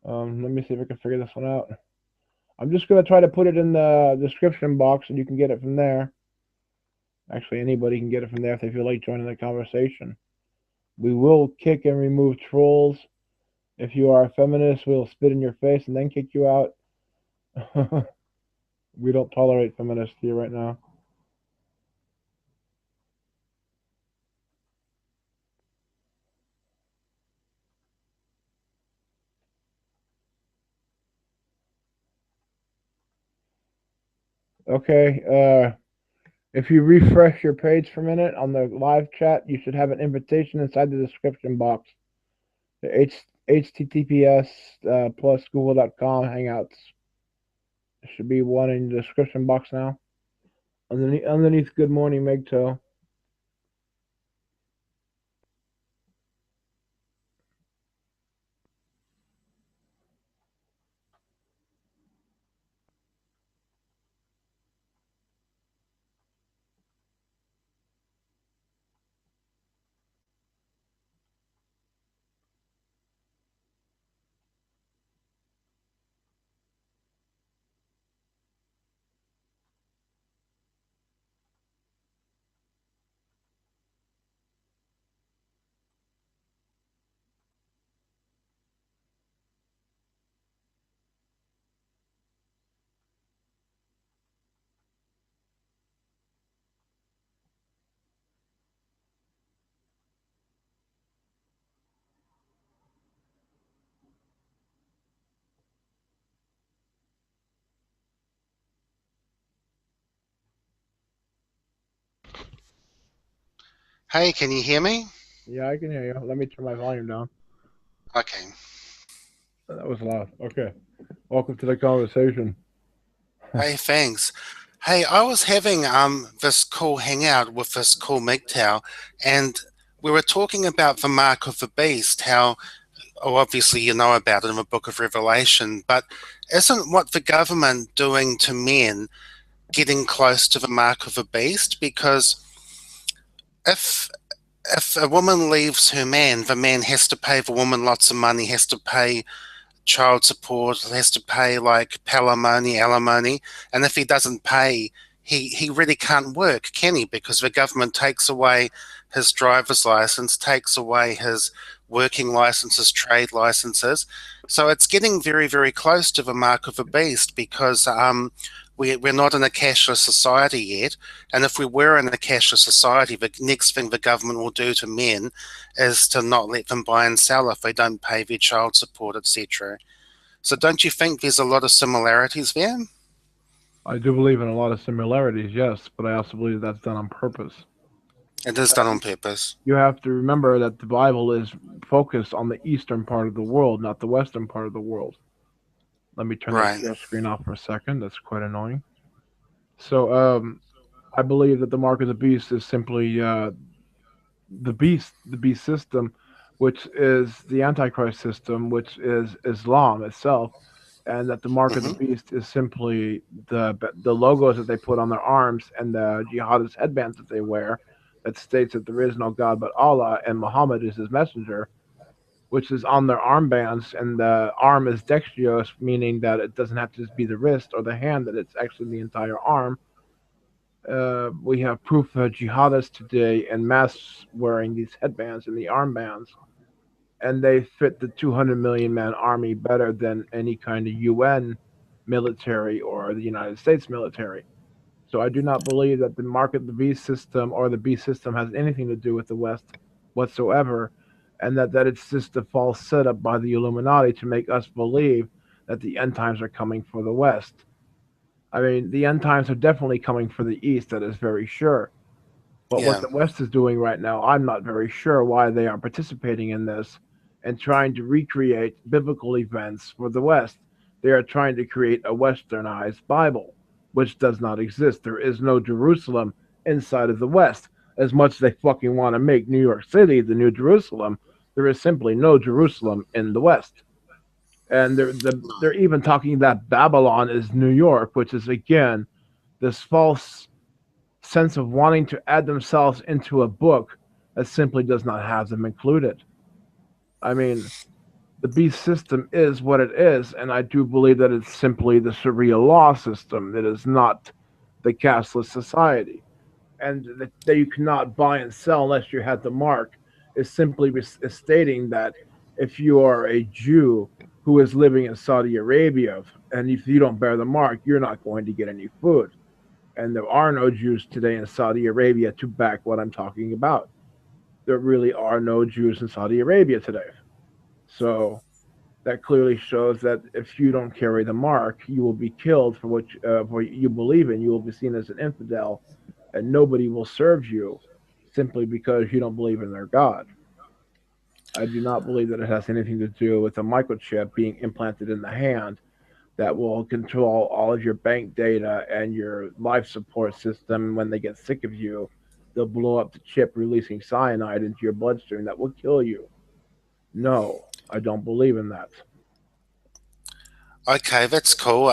Let me see if I can figure this one out. I'm just gonna try to put it in the description box, and you can get it from there. Actually, anybody can get it from there if they feel like joining the conversation. We will kick and remove trolls. If you are a feminist, we'll spit in your face and then kick you out. We don't tolerate feminists here right now. Okay. If you refresh your page for a minute on the live chat, you should have an invitation inside the description box. The HTTPS plus google.com hangouts. There should be one in the description box now. Underneath Good Morning MGTOW. Hey, can you hear me? Yeah, I can hear you. Let me turn my volume down. Okay. That was loud. Okay. Welcome to the conversation. Hey, thanks. Hey, I was having this cool hangout with this cool MGTOW, and we were talking about the mark of the beast. How, oh, obviously you know about it in the Book of Revelation, but isn't what the government doing to men getting close to the mark of the beast? Because if if a woman leaves her man, the man has to pay the woman lots of money, has to pay child support, has to pay like palimony, alimony, and if he doesn't pay, he really can't work, can he? Because the government takes away his driver's license, takes away his working licenses, trade licenses. So it's getting very, very close to the mark of the beast because we're not in a cashless society yet. And if we were in a cashless society, the next thing the government will do to men is to not let them buy and sell if they don't pay their child support, etc. So don't you think there's a lot of similarities there? I do believe in a lot of similarities, yes, but I also believe that's done on purpose. It is done on purpose. You have to remember that the Bible is focused on the eastern part of the world, not the western part of the world. Let me turn that Right. share screen off for a second. That's quite annoying. So, I believe that the mark of the beast is simply the beast system, which is the Antichrist system, which is Islam itself, and that the mark of the Hmm. beast is simply the logos that they put on their arms and the jihadist headbands that they wear that states that there is no God but Allah and Muhammad is his messenger, which is on their armbands, and the arm is dextrose, meaning that it doesn't have to just be the wrist or the hand; that it's actually the entire arm. We have proof of jihadists today en masse wearing these headbands and the armbands, and they fit the 200 million man army better than any kind of UN. military or the United States military. So I do not believe that the market, the beast system, or the beast system has anything to do with the West whatsoever, and that it's just a false setup by the Illuminati to make us believe that the end times are coming for the West. I mean, the end times are definitely coming for the East, that is very sure. But what Yeah. the West is doing right now, I'm not very sure why they are participating in this and trying to recreate biblical events for the West. They are trying to create a westernized Bible, which does not exist. There is no Jerusalem inside of the West. As much as they fucking want to make New York City the new Jerusalem, there is simply no Jerusalem in the West. And they're even talking that Babylon is New York, which is again this false sense of wanting to add themselves into a book that simply does not have them included. I mean, the beast system is what it is, and I do believe that it's simply the Sharia law system. It is not the cashless society, and that you cannot buy and sell unless you have the mark is simply is stating that if you are a Jew who is living in Saudi Arabia and if you don't bear the mark, you're not going to get any food. And there are no Jews today in Saudi Arabia to back what I'm talking about. There really are no Jews in Saudi Arabia today. So that clearly shows that if you don't carry the mark, you will be killed for what you believe in. You will be seen as an infidel, and nobody will serve you simply because you don't believe in their God. I do not believe that it has anything to do with a microchip being implanted in the hand that will control all of your bank data and your life support system. When they get sick of you, they'll blow up the chip, releasing cyanide into your bloodstream that will kill you. No, I don't believe in that. Okay, that's cool.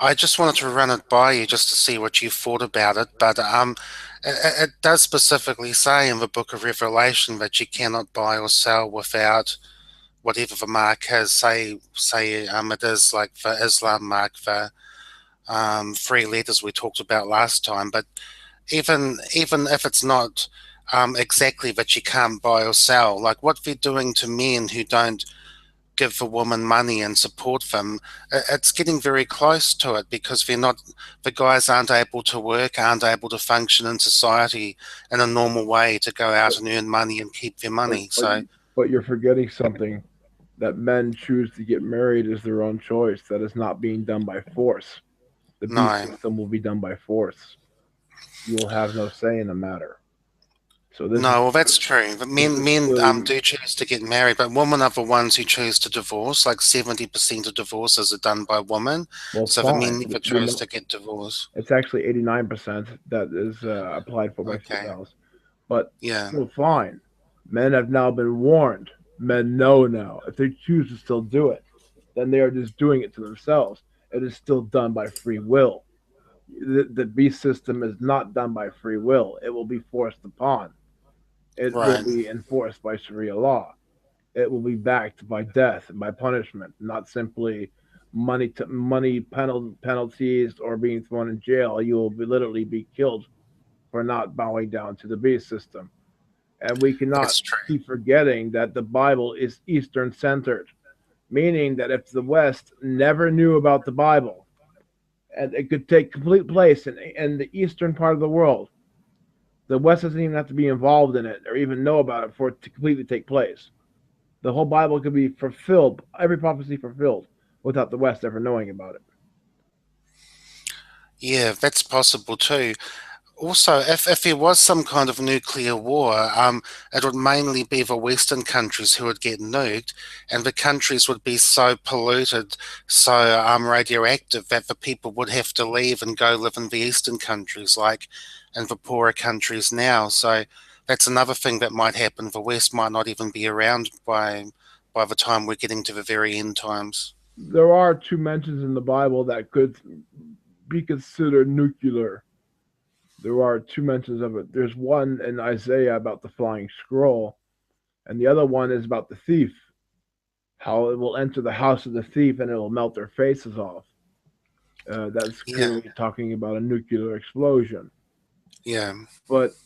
I just wanted to run it by you just to see what you thought about it, but it does specifically say in the Book of Revelation that you cannot buy or sell without whatever the mark is. Say it is like the Islam mark, the three letters we talked about last time. But even if it's not exactly that you can't buy or sell, like what they're doing to men who don't give the woman money and support them, it's getting very close to it because the guys aren't able to work, aren't able to function in society in a normal way to go out But and earn money and keep their but money. but, So but you're forgetting something. That men choose to get married is their own choice. That is not being done by force. The beast no, system will be done by force. You will have no say in the matter. So this is no, well that's true. But this men is men clearly do choose to get married, but women are the ones who choose to divorce. Like 70% of divorces are done by women, well so the fine. men never We choose know to get divorced. it's actually 89% that is applied for by Okay, females, but yeah, still fine. Men have now been warned. Men know now. If they choose to still do it, then they are just doing it to themselves. It is still done by free will. The beast system is not done by free will. It will be forced upon. It will right. be enforced by Sharia law. It will be backed by death and by punishment, not simply money penalties or being thrown in jail. You will literally be killed for not bowing down to the beast system. And we cannot That's true. keep forgetting that the Bible is Eastern centered, meaning that if the West never knew about the Bible and it could take complete place in the eastern part of the world, the West doesn't even have to be involved in it or even know about it for it to completely take place. The whole Bible could be fulfilled, every prophecy fulfilled, without the West ever knowing about it. Yeah, that's possible too. Also, if there was some kind of nuclear war, it would mainly be the Western countries who would get nuked, and the countries would be so polluted, so radioactive that the people would have to leave and go live in the Eastern countries, like in the poorer countries now. So that's another thing that might happen. The West might not even be around by the time we're getting to the very end times. There are two mentions in the Bible that could be considered nuclear. There are two mentions of it. There's one in Isaiah about the flying scroll, and the other one is about the thief, how it will enter the house of the thief and it will melt their faces off. That's Yeah, clearly talking about a nuclear explosion. yeah, But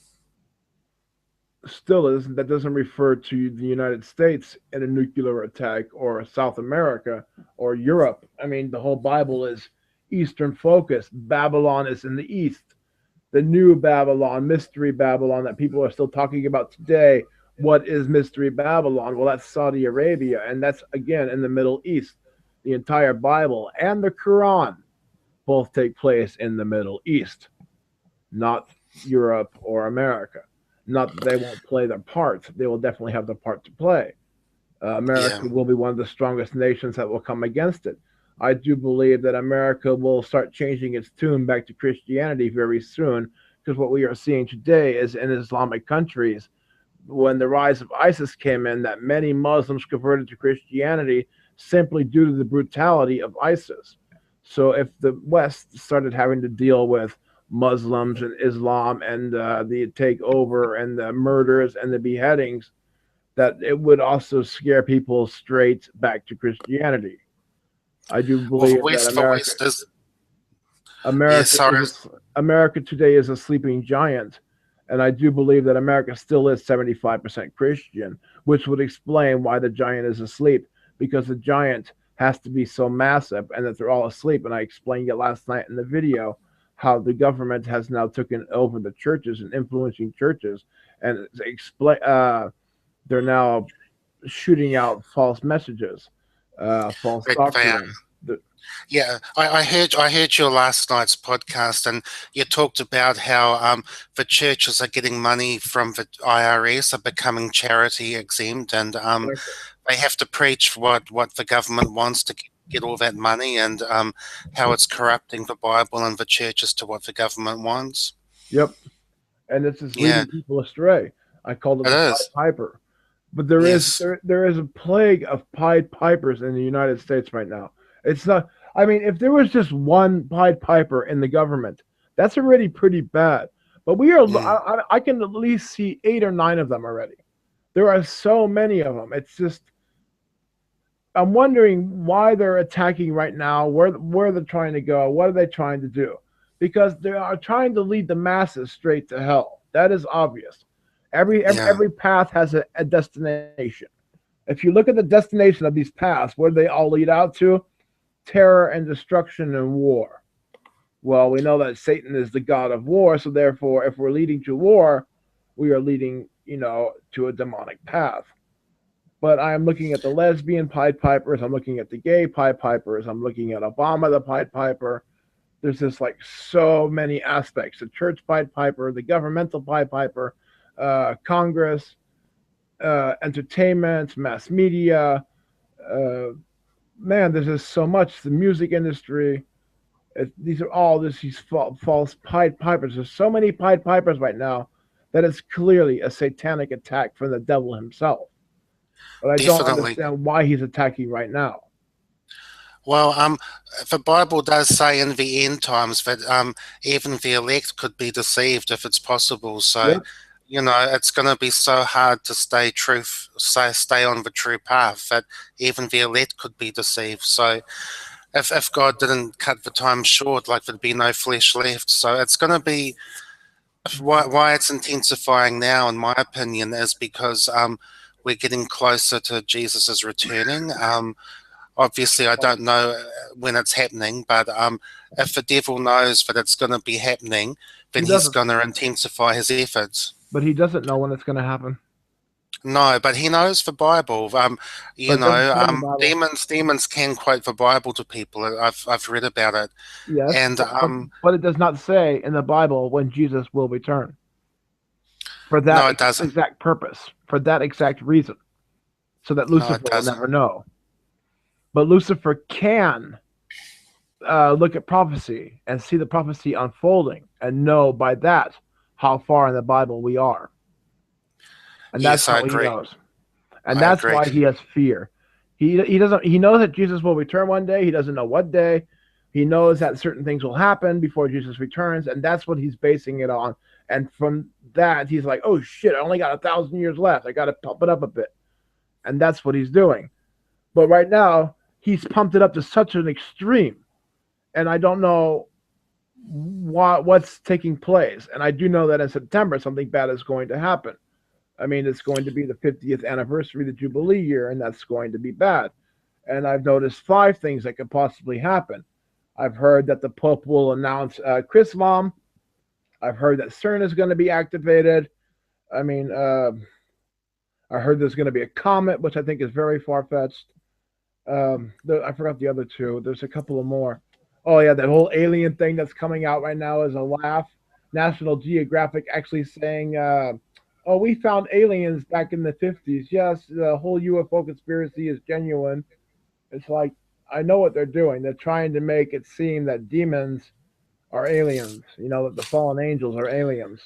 still is that doesn't refer to the United States in a nuclear attack or South America or Europe. I mean, the whole Bible is Eastern focused. Babylon is in the East. The new Babylon, Mystery Babylon that people are still talking about today. What is Mystery Babylon? Well, that's Saudi Arabia, and that's again in the Middle East. The entire Bible and the Quran both take place in the Middle East, not Europe or America. Not that they won't play their part, they will definitely have the part to play. Yeah, America will be one of the strongest nations that will come against it. I do believe that America will start changing its tune back to Christianity very soon, because what we are seeing today is in Islamic countries, when the rise of ISIS came in, that many Muslims converted to Christianity simply due to the brutality of ISIS. So if the West started having to deal with Muslims and Islam and the takeover and the murders and the beheadings, that it would also scare people straight back to Christianity. I do well, believe that The West is, yeah, America sorry. is America today is a sleeping giant, and I do believe that America still is 75% Christian, which would explain why the giant is asleep, because the giant has to be so massive and that they're all asleep. And I explained it last night in the video how the government has now taken over the churches and influencing churches, and they're now shooting out false messages, false They doctrine. The, Yeah, I heard your last night's podcast, and you talked about how the churches are getting money from the IRS, are becoming charity exempt, and they have to preach what the government wants to get all that money, and how it's corrupting the Bible and the churches to what the government wants. yep, and this is Yeah, leading people astray. I called it it the Pied is. Piper. But Yes. there is a plague of Pied Pipers in the United States right now. It's not. I mean, if there was just one Pied Piper in the government, that's already pretty bad. But we are. Mm, I can at least see 8 or 9 of them already. There are so many of them. It's just. I'm wondering why they're attacking right now. Where they're trying to go? What are they trying to do? Because they are trying to lead the masses straight to hell. That is obvious. yeah. Every path has a destination. If you look at the destination of these paths, where do they all lead out to? Terror and destruction and war. Well, we know that Satan is the god of war, so therefore, if we're leading to war, we are leading, to a demonic path. But I am looking at the lesbian Pied Pipers, I'm looking at the gay Pied Pipers, I'm looking at Obama the Pied Piper. There's just like so many aspects: the church Pied Piper, the governmental Pied Piper, Congress, entertainment, mass media. Uh, Man, there's just so much. The music industry. These are all these false Pied Pipers. There's so many Pied Pipers right now that it's clearly a satanic attack from the devil himself. But I don't Definitely. understand why he's attacking right now. Well, the Bible does say in the end times that even the elect could be deceived if it's possible. So, Yep. it's going to be so hard to stay on the true path that even the elect could be deceived. So, if God didn't cut the time short, like there'd be no flesh left. So it's going to be why it's intensifying now, in my opinion, is because we're getting closer to Jesus's returning. Obviously, I don't know when it's happening, but if the devil knows that it's going to be happening, He then he's doesn't, going to intensify his efforts. but he doesn't know when it's going to happen. No, but he knows the Bible. But it doesn't say in the Bible. Demons can quote the Bible to people. I've read about it, Yes, and but it does not say in the Bible when Jesus will return for that no, it doesn't. exact purpose, for that exact reason, so that No, it Lucifer will doesn't. never know. But Lucifer can look at prophecy and see the prophecy unfolding and know by that how far in the Bible we are. And that's Yes, I how he agree. knows. And I that's agree. why he has fear. He knows that Jesus will return one day. He doesn't know what day. He knows that certain things will happen before Jesus returns, and that's what he's basing it on. And from that, he's like, "Oh shit! I only got 1,000 years left. I got to pump it up a bit." And that's what he's doing. But right now, he's pumped it up to such an extreme, and I don't know what's taking place. And I do know that in September, something bad is going to happen. I mean, it's going to be the 50th anniversary of the Jubilee year, and that's going to be bad. And I've noticed five things that could possibly happen. I've heard that the Pope will announce Chrislam. I've heard that CERN is going to be activated. I mean, I heard there's going to be a comet, which I think is very far fetched. I forgot the other two. There's a couple of more. Oh yeah, that whole alien thing that's coming out right now is a laugh. National Geographic actually saying, "Oh, we found aliens back in the 50s. Yes, the whole UFO conspiracy is genuine." It's like I know what they're doing. They're trying to make it seem that demons are aliens. You know that the fallen angels are aliens.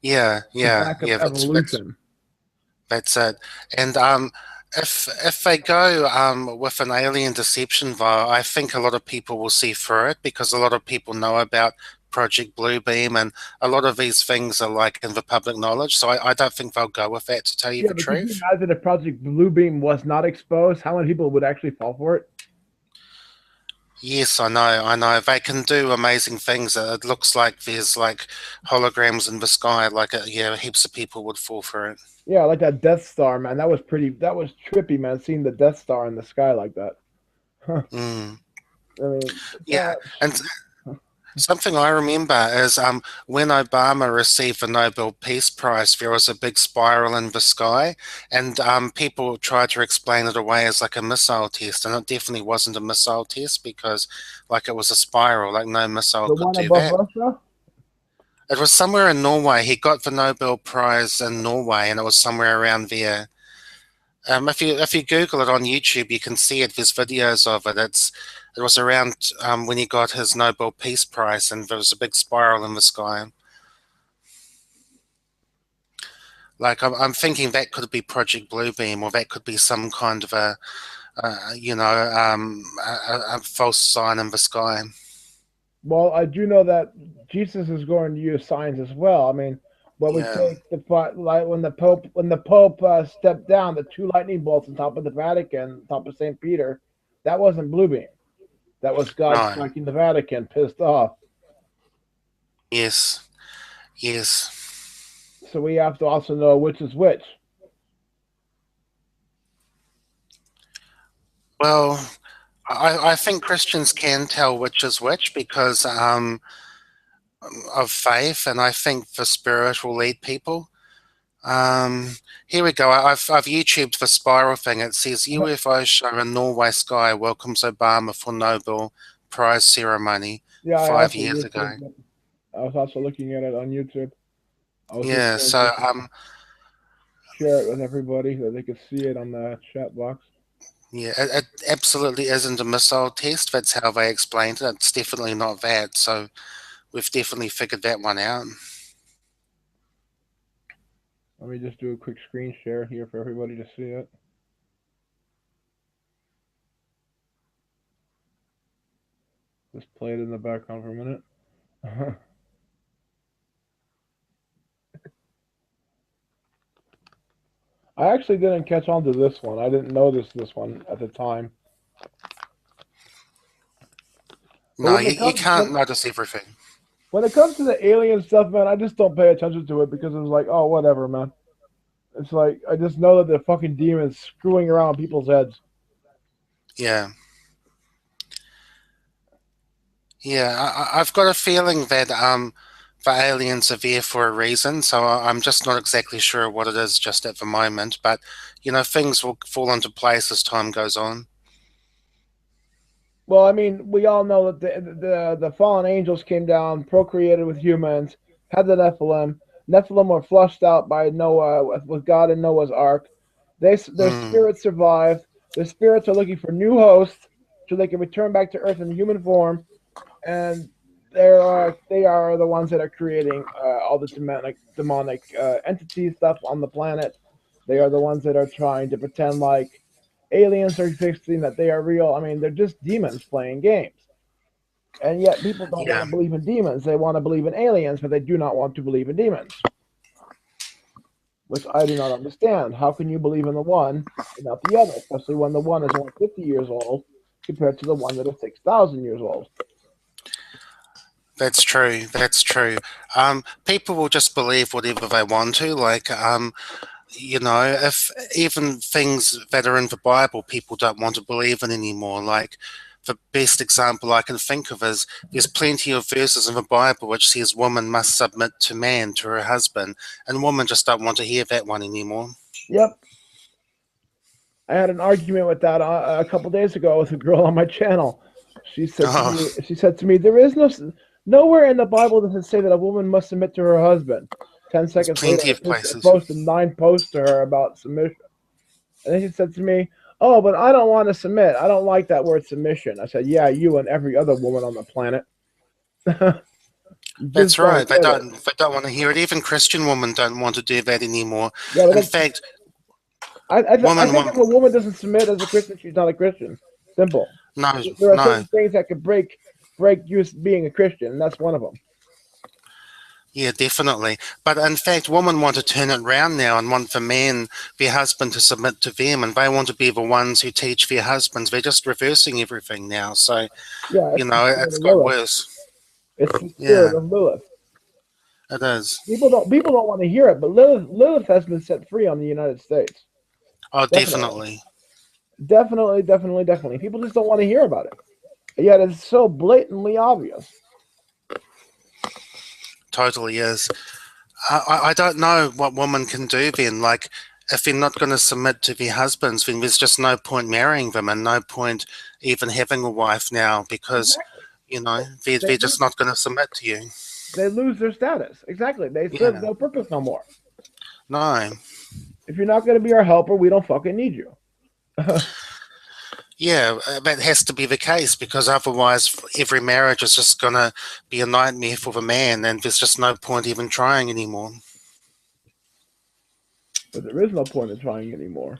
Yeah, The yeah, back of yeah. evolution. That's it. And if they go with an alien deception vial, I think a lot of people will see through it because a lot of people know about Project Bluebeam, and a lot of these things are like in the public knowledge. So I don't think they'll go with that, to tell you Yeah, the but could you truth. imagine if Project Bluebeam was not exposed? How many people would actually fall for it? Yes, I know, I know. They can do amazing things. It looks like there's like holograms in the sky. Like, yeah, heaps of people would fall for it. Yeah, like that Death Star, man. That was pretty. That was trippy, man. Seeing the Death Star in the sky like that. Huh. Mm. I mean, Yeah, that. and something I remember is when Obama received the Nobel Peace Prize, there was a big spiral in the sky, and people tried to explain it away as like a missile test, and it definitely wasn't a missile test because, like, it was a spiral, like no missile The could one do above that. Russia. It was somewhere in Norway. He got the Nobel Prize in Norway, and it was somewhere around there. If you Google it on YouTube, you can see it. There's videos of it. It was around when he got his Nobel Peace Prize, and there was a big spiral in the sky. Like I'm thinking that could be Project Bluebeam, or that could be some kind of a false sign in the sky. Well, I do know that Jesus is going to use signs as well. I mean, when we Yeah. take like when the Pope stepped down, the two lightning bolts on top of the Vatican, on top of Saint Peter, that wasn't Bluebeam. That was God No. striking the Vatican, pissed off. Yes. Yes. So we have to also know which is which. Well, I think Christians can tell which is which because of faith, and I think the Spirit will lead people. Um, Here we go. I've YouTubed the spiral thing. It says UFO show in Norway sky welcomes Obama for Nobel Prize ceremony Yeah, I 5 years also ago. YouTube. I was also looking at it on YouTube. I was just Yeah. going to So share it with everybody so they could see it on the chat box. yeah, it absolutely isn't a missile test. That's how they explained it. It's definitely not that. So we've definitely figured that one out. Let me just do a quick screen share here for everybody to see it. Just play it in the background for a minute. I actually didn't catch on to this one. I didn't notice this one at the time. But No, you can't notice everything. when it comes to the alien stuff, man, I just don't pay attention to it because it's like, oh, whatever, man. It's like I just know that they're fucking demons screwing around people's heads. Yeah. Yeah, I've got a feeling that the aliens are there for a reason, so I'm just not exactly sure what it is just at the moment. But things will fall into place as time goes on. Well, I mean, we all know that the fallen angels came down, procreated with humans, had the Nephilim. Nephilim were flushed out by Noah with God in Noah's Ark. Their Mm, spirits survived. Their spirits are looking for new hosts so they can return back to Earth in human form, and they are the ones that are creating all the demonic entity stuff on the planet. They are the ones that are trying to pretend like aliens are existing, that they are real. I mean, they're just demons playing games. And yet people don't want yeah, to believe in demons. They want to believe in aliens, but they do not want to believe in demons, which I do not understand. How can you believe in the one and not the other, especially when the one is only 50 years old compared to the one that is 6,000 years old? that's true. That's true. People will just believe whatever they want to. Like, if even things that are in the Bible people don't want to believe in anymore, like the best example I can think of is there's plenty of verses in the Bible which says woman must submit to man, to her husband, and women just don't want to hear that one anymore. Yep. I had an argument with that a couple days ago with a girl on my channel. Oh, She said to me, there is nowhere in the Bible does it say that a woman must submit to her husband. 10 there's seconds later, plenty of I places. posted 9 posts to her about submission. And then she said to me, "Oh, but I don't want to submit. I don't like that word submission." I said, "Yeah, you and every other woman on the planet. You just That's don't right. They get it." don't want to hear it. Even Christian women don't want to do that anymore. Yeah, but In fact, I women think want if a woman doesn't submit as a Christian, she's not a Christian. Simple. no, There are no. certain things that could break you being a Christian, and that's one of them. Yeah, definitely. But in fact, women want to turn it round now and want the man, their husband, to submit to them, and they want to be the ones who teach their husbands. They're just reversing everything now. So, Yeah, it's the spirit it's of got Lilith. worse. It's the spirit Yeah, of Lilith. it is. People don't want to hear it, but Lilith has been set free on the United States. Oh, Definitely, definitely. definitely. People just don't want to hear about it. Yet it's so blatantly obvious. Totally is. I don't know what women can do then. Like, if they're not going to submit to their husbands, then there's just no point marrying them and no point even having a wife now because, Exactly. they're They just lose. not going to submit to you. They lose their status. Exactly. They serve Yeah. no purpose no more. No. If you're not going to be our helper, we don't fucking need you. Yeah, that has to be the case because otherwise every marriage is just going to be a nightmare for the man and there's just no point even trying anymore. But there is no point in trying anymore.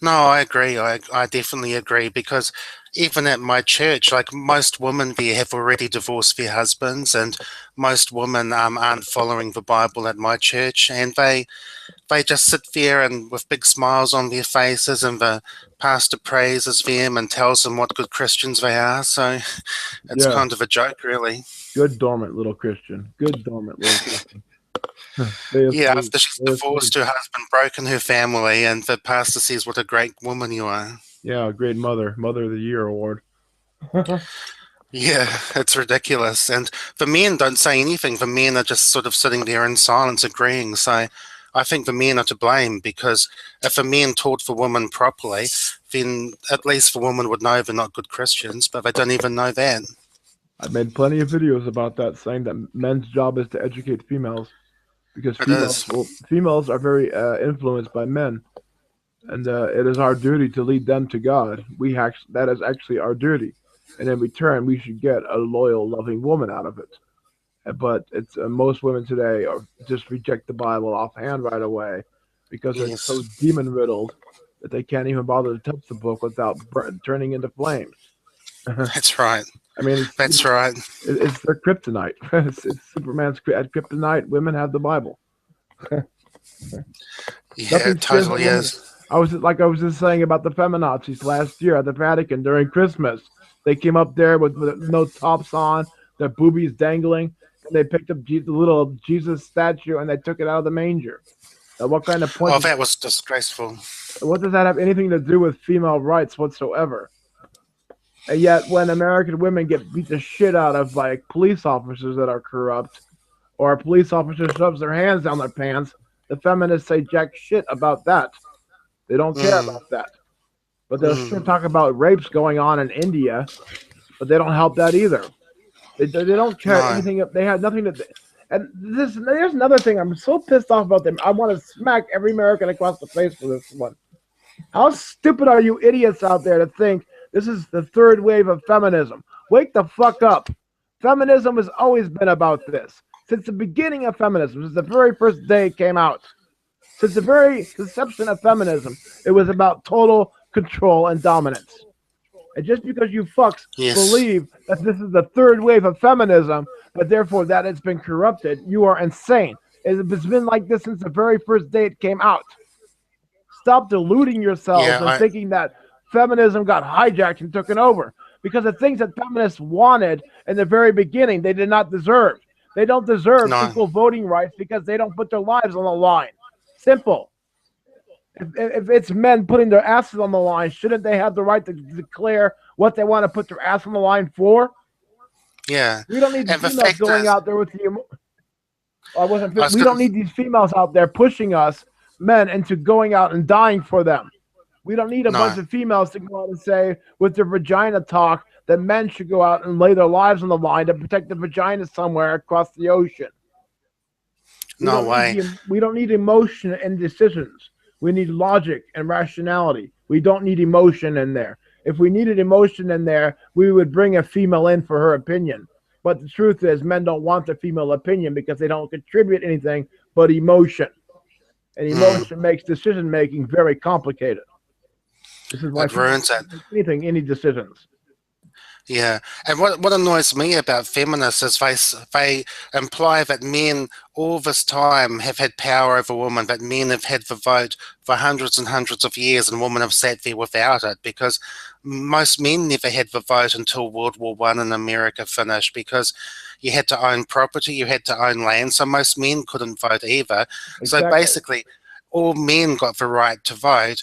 No, I agree. I definitely agree because even at my church, like most women there have already divorced their husbands and most women aren't following the Bible at my church and they just sit there and with big smiles on their faces and the pastor praises them and tells them what good Christians they are. So it's Yeah. kind of a joke, really. Good dormant little Christian. Good dormant little Christian. Stay Yeah, asleep. after she's Stay asleep. divorced her husband, broken her family, and the pastor says, "What a great woman you are." Yeah, great mother. Mother of the Year award. Yeah, it's ridiculous. And the men don't say anything. The men are just sort of sitting there in silence, agreeing. So I think the men are to blame because if the men taught the women properly, then at least the women would know they're not good Christians, but they don't even know that. I've made plenty of videos about that, saying that men's job is to educate females because It is. females are very influenced by men, and it is our duty to lead them to God. That is actually our duty, and in return, we should get a loyal, loving woman out of it. But it's most women today just reject the Bible offhand right away because it's so Yes, demon riddled that they can't even bother to touch the book without turning into flames. that's right. I mean, That's right. it's their kryptonite. It's Superman's at kryptonite. Women have the Bible. Yeah, Nothing it scares a totally woman. is. I was just saying about the feminazis last year at the Vatican during Christmas. They came up there with no tops on, their boobies dangling, and they picked up the little Jesus statue and they took it out of the manger. Now, what kind of point? Oh, that was disgraceful. What does that have anything to do with female rights whatsoever? And yet, when American women get beat the shit out of by police officers that are corrupt, or a police officer shoves their hands down their pants, the feminists say jack shit about that. They don't care Mm, about that. But they'll sure mm, talk about rapes going on in India, but they don't help that either. They don't care no. anything. They have nothing to. And there's another thing. I'm so pissed off about them. I want to smack every American across the face for this one. How stupid are you idiots out there to think this is the third wave of feminism? Wake the fuck up. Feminism has always been about this. Since the beginning of feminism, since the very first day it came out, since the very conception of feminism, it was about total control and dominance. And just because you fucks Yes. believe that this is the third wave of feminism, but therefore that it's been corrupted, you are insane. It's been like this since the very first day it came out. Stop deluding yourselves Yeah, and thinking that feminism got hijacked and taken over. Because the things that feminists wanted in the very beginning, they did not deserve. They don't deserve no. equal voting rights because they don't put their lives on the line. Simple. If it's men putting their asses on the line, shouldn't they have the right to declare what they want to put their ass on the line for? Yeah. We don't need the And the females fact going is, out there with the. I wasn't. I was We going don't to, need these females out there pushing us men into going out and dying for them. We don't need a bunch no, of females to go out and say with their vagina talk that men should go out and lay their lives on the line to protect the vagina somewhere across the ocean. no way. We don't need emotion in decisions. We need logic and rationality. We don't need emotion in there. If we needed emotion in there, we would bring a female in for her opinion. But the truth is, men don't want the female opinion because they don't contribute anything but emotion. And Mm, emotion makes decision making very complicated. This is why it females ruins it. don't make anything, any decisions. Yeah, and what annoys me about feminists is they imply that men all this time have had power over women, that men have had the vote for hundreds and hundreds of years, and women have sat there without it because most men never had the vote until World War One in America finished because you had to own property, you had to own land, so most men couldn't vote either. So Exactly. basically, all men got the right to vote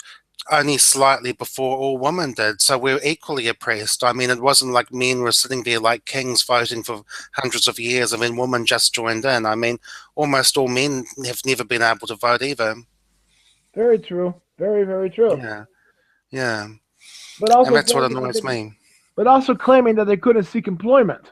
only slightly before all women did. So we're equally oppressed. I mean, it wasn't like men were sitting there like kings voting for hundreds of years and then women just joined in. I mean, almost all men have never been able to vote either. Very true. Very, very true. Yeah, yeah. But And also that's what claiming that annoys me. they couldn't seek employment.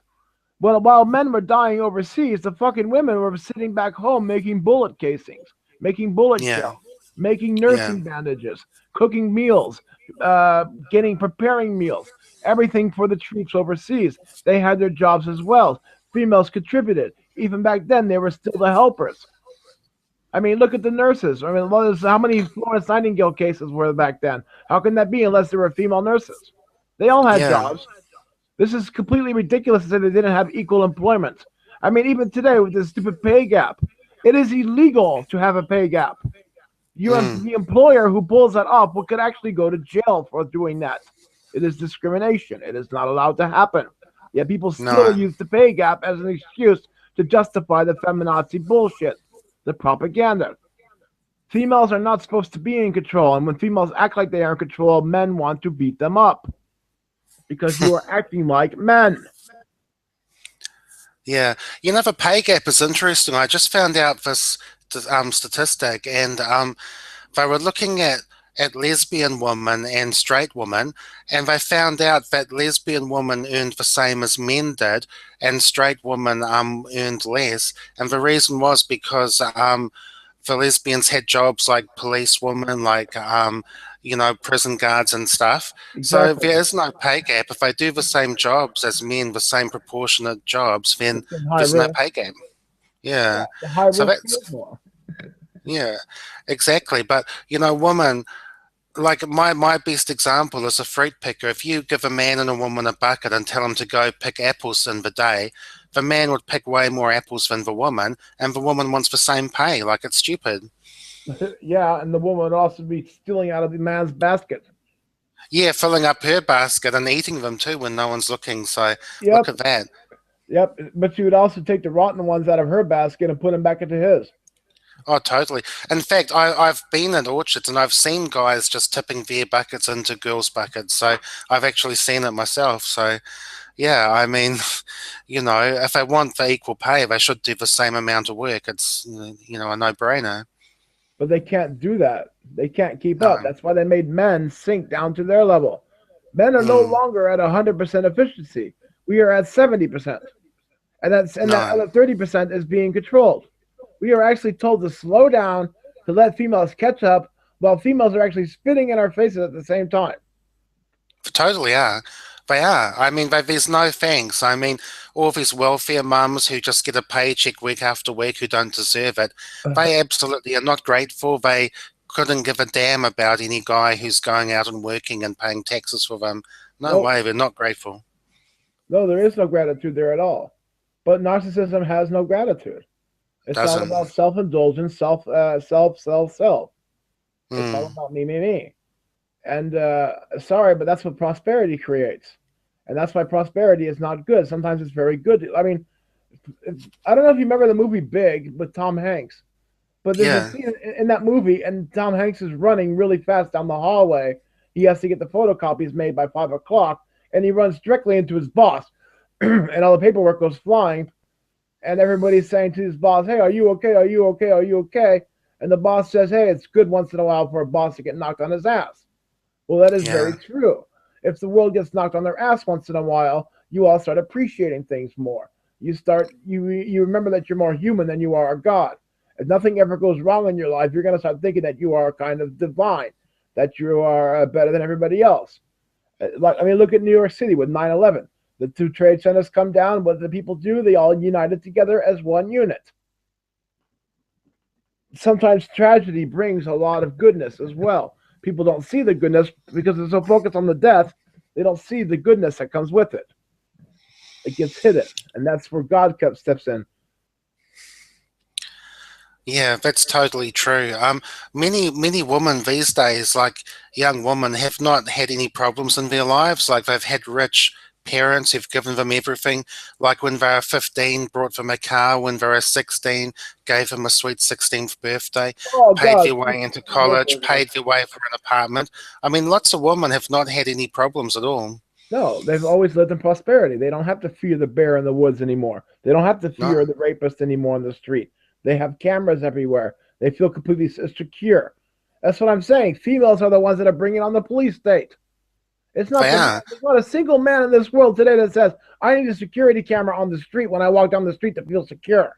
Well, while men were dying overseas, the fucking women were sitting back home making bullet casings, making bullet Yeah, shells, making yeah, nursing bandages, cooking meals, preparing meals, everything for the troops overseas. They had their jobs as well. Females contributed. Even back then, they were still the helpers. I mean, look at the nurses. I mean, how many Florence Nightingale cases were there back then? How can that be unless there were female nurses? They all had yeah, jobs. This is completely ridiculous to say they didn't have equal employment. I mean, even today with this stupid pay gap, it is illegal to have a pay gap. mm, The employer who pulls that off could actually go to jail for doing that. It is discrimination. It is not allowed to happen. Yet people still no, use the pay gap as an excuse to justify the feminazi bullshit, the propaganda. Females are not supposed to be in control, and when females act like they are in control, men want to beat them up because you are acting like men. yeah. You know, the pay gap is interesting. I just found out this statistic, and they were looking at lesbian women and straight women, and they found out that lesbian women earned the same as men did, and straight women earned less. And the reason was because the lesbians had jobs like policewomen, like prison guards and stuff. So Exactly. there is no pay gap. If they do the same jobs as men, the same proportionate jobs, then It's in high there's no risk. pay gap. Yeah, Yeah. the high So risk that's pays more. yeah, exactly. But women, like my best example is a fruit picker. If you give a man and a woman a bucket and tell them to go pick apples in the day, the man would pick way more apples than the woman, and the woman wants the same pay. Like it's stupid. Yeah, and the woman would also be stealing out of the man's basket. Yeah, filling up her basket and eating them too when no one's looking. So look Yep, at that. yep. But she would also take the rotten ones out of her basket and put them back into his. Oh, totally. In fact, I've been in orchards and I've seen guys just tipping their buckets into girls' buckets. So I've actually seen it myself. So yeah, I mean, if they want the equal pay, they should do the same amount of work. It's a no-brainer. But they can't do that. They can't keep up. No. That's why they made men sink down to their level. Men are no Mm, longer at 100% efficiency. We are at 70%. And that no. other 30% is being controlled. We are actually told to slow down to let females catch up while females are actually spitting in our faces at the same time. Totally are. They are. I mean, there's no thanks. I mean, all these welfare mums who just get a paycheck week after week who don't deserve it, they absolutely are not grateful. They couldn't give a damn about any guy who's going out and working and paying taxes for them. No Nope. way, they're not grateful. No, there is no gratitude there at all. But narcissism has no gratitude. It's all Doesn't. about self-indulgence, self. It's all Hmm. about me. And sorry, but that's what prosperity creates, and that's why prosperity is not good. Sometimes it's very good. I mean, I don't know if you remember the movie Big with Tom Hanks, But there's a Yeah, scene in that movie, and Tom Hanks is running really fast down the hallway. He has to get the photocopies made by 5 o'clock, and he runs directly into his boss, and all the paperwork goes flying. And everybody's saying to his boss, "Hey, are you okay? Are you okay? Are you okay?" And the boss says, "Hey, it's good once in a while for a boss to get knocked on his ass." Well, that is very yeah, true. If the world gets knocked on their ass once in a while, you all start appreciating things more. You remember that you're more human than you are a god. If nothing ever goes wrong in your life, you're going to start thinking that you are kind of divine, that you are better than everybody else. Like, I mean, look at New York City with 9/11. The two trade centers come down. What do the people do? They all united together as one unit. Sometimes tragedy brings a lot of goodness as well. People don't see the goodness because they're so focused on the death, they don't see the goodness that comes with it. It gets hidden, and that's where God steps in. yeah. That's totally true. Many women these days, like young women, have not had any problems in their lives. Like they've had rich parents who've given them everything. Like when they were 15, brought them a car. When they were 16, gave them a sweet 16th birthday. Oh Paid God, their way into college. Paid their way for an apartment. I mean, lots of women have not had any problems at all. no, they've always lived in prosperity. They don't have to fear the bear in the woods anymore. They don't have to No, fear the rapist anymore on the street. They have cameras everywhere. They feel completely secure. That's what I'm saying. Females are the ones that are bringing on the police state. It's not they the man. are. There's not a single man in this world today that says, "I need a security camera on the street when I walk down the street to feel secure."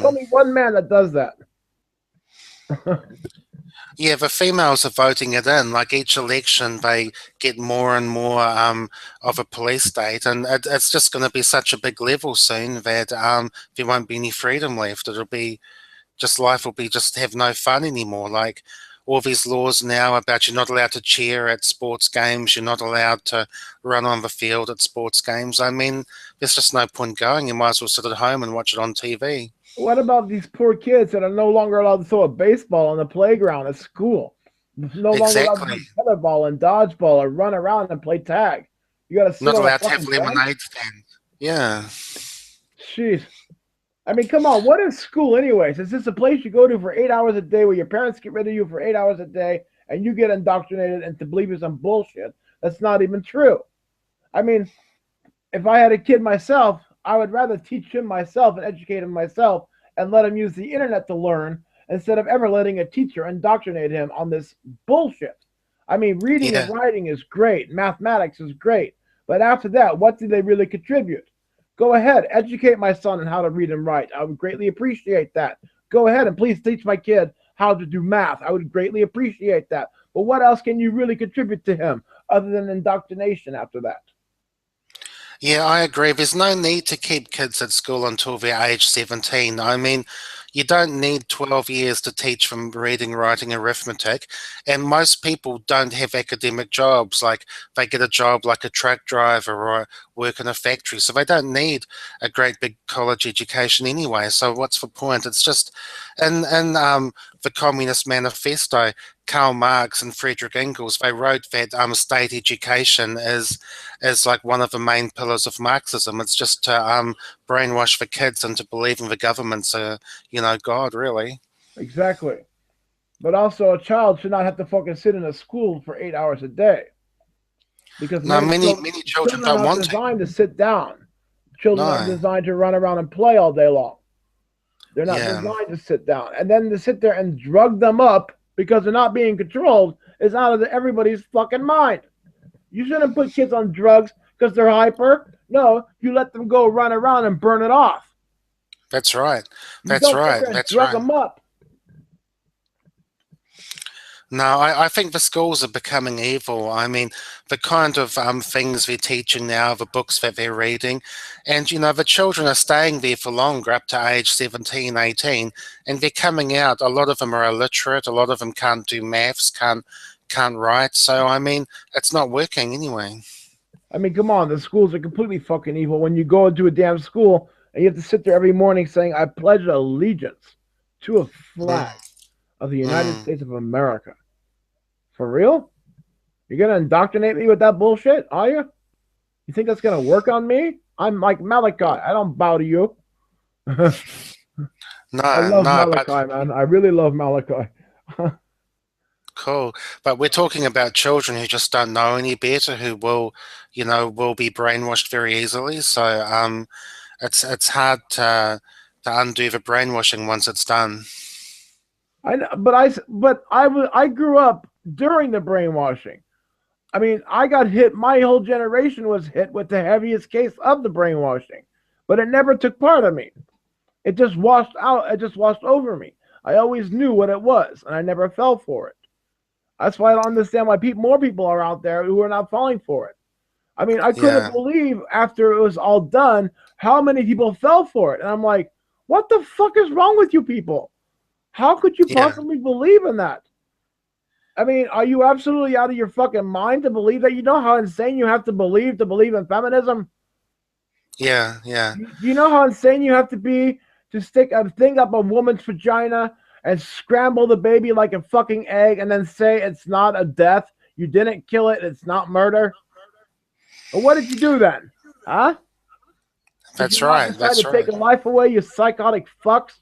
Tell Mm. me one man that does that. Yeah, the females are voting it in. Like each election, they get more and more of a police state, and it's just going to be such a big level soon that there won't be any freedom left. It'll be just life will be just have no fun anymore. Like all these laws now about you're not allowed to cheer at sports games, you're not allowed to run on the field at sports games. I mean, there's just no point going. You might as well sit at home and watch it on TV. What about these poor kids that are no longer allowed to throw a baseball on the playground at school? No longer allowed to Exactly. play tetherball and dodgeball or run around and play tag. You got to sit Not on a allowed to have fucking bench? lemonade stands. Yeah. Jeez. I mean, come on. What is school, anyways? Is this a place you go to for 8 hours a day where your parents get rid of you for 8 hours a day and you get indoctrinated into believing some bullshit that's not even true? I mean, if I had a kid myself, I would rather teach him myself and educate him myself and let him use the internet to learn instead of ever letting a teacher indoctrinate him on this bullshit. I mean, reading and Yeah. writing is great, mathematics is great, but after that, what do they really contribute? Go ahead, educate my son on how to read and write. I would greatly appreciate that. Go ahead and please teach my kid how to do math. I would greatly appreciate that. But what else can you really contribute to him other than indoctrination after that? Yeah, I agree. There's no need to keep kids at school until they're age 17. I mean, you don't need 12 years to teach them reading, writing, arithmetic. And most people don't have academic jobs. Like they get a job like a truck driver or work in a factory. So they don't need a great big college education anyway. So what's the point? It's just in the Communist Manifesto, Karl Marx and Friedrich Engels, they wrote that state education is like one of the main pillars of Marxism. It's just to brainwash the kids into believing the government's God, really. Exactly. But also, a child should not have to fucking sit in a school for 8 hours a day because No, many children children are don't not want to. designed to sit down. Children are No, designed to run around and play all day long. They're not yeah, designed to sit down. And then to sit there and drug them up because they're not being controlled is out of everybody's fucking mind. You shouldn't put kids on drugs because they're hyper. No, you let them go run around and burn it off. that's right. You That's don't sit right. there and That's drug right. them up. No, I think the schools are becoming evil. I mean, the kind of things they're teaching now, the books that they're reading, and the children are staying there for longer, up to age 17, 18, and they're coming out. A lot of them are illiterate. A lot of them can't do maths, can't write. So I mean, it's not working anyway. I mean, come on, the schools are completely fucking evil. When you go into a damn school and you have to sit there every morning saying, "I pledge allegiance to a Mm, flag of the United mm. States of America." For real? You're gonna indoctrinate me with that bullshit? Are you? You think that's gonna work on me? I'm like Malachi. I don't bow to you. I No, love no, but Malachi, man. I really love Malachi. cool. But we're talking about children who just don't know any better, who will, will be brainwashed very easily. So it's hard to undo the brainwashing once it's done. I know, but I grew up during the brainwashing. I mean, I got hit. My whole generation was hit with the heaviest case of the brainwashing, but it never took part of me. It just washed out. It just washed over me. I always knew what it was, and I never fell for it. That's why I don't understand why more people are out there who are not falling for it. I mean, I couldn't Yeah, believe after it was all done how many people fell for it, and I'm like, what the fuck is wrong with you people? How could you yeah, possibly believe in that? I mean, are you absolutely out of your fucking mind to believe that? You know how insane you have to believe in feminism? yeah, yeah, Do you know how insane you have to be to stick a thing up a woman's vagina and scramble the baby like a fucking egg and then say it's not a death? You didn't kill it. It's not murder. Well, what did you do then? Huh? Did you that's not right, decide to that's take right. a life away, you psychotic fucks?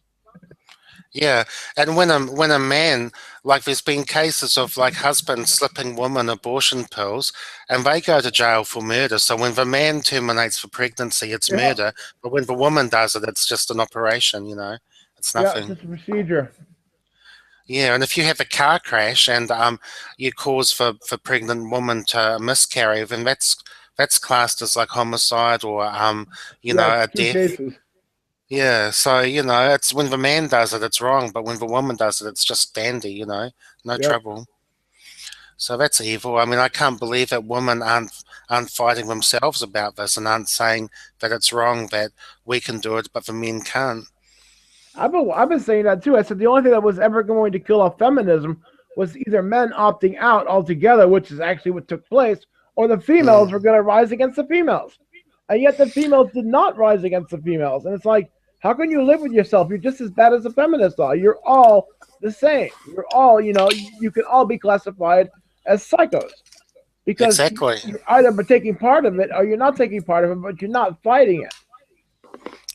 Yeah, and when a man, like there's been cases of like husbands slipping women abortion pills, and they go to jail for murder. So when the man terminates for pregnancy, it's Yeah. murder, but when the woman does it, it's just an operation. It's Yeah, it's nothing. just a procedure. Yeah, and if you have a car crash and you cause for pregnant woman to miscarry, then that's classed as like homicide or Yeah, it's a two death. cases. Yeah, so it's when the man does it, it's wrong, but when the woman does it, it's just dandy, no Yep. trouble. So that's evil. I mean, I can't believe that women aren't fighting themselves about this and aren't saying that it's wrong that we can do it, but the men can't. I've been saying that too. I said the only thing that was ever going to kill off feminism was either men opting out altogether, which is actually what took place, or the females were Mm, going to rise against the females. And yet the females did not rise against the females. And it's like, how can you live with yourself? You're just as bad as the feminists are. You're all the same. You're all, you can all be classified as psychos because exactly. you're either taking part of it or you're not taking part of it, but you're not fighting it.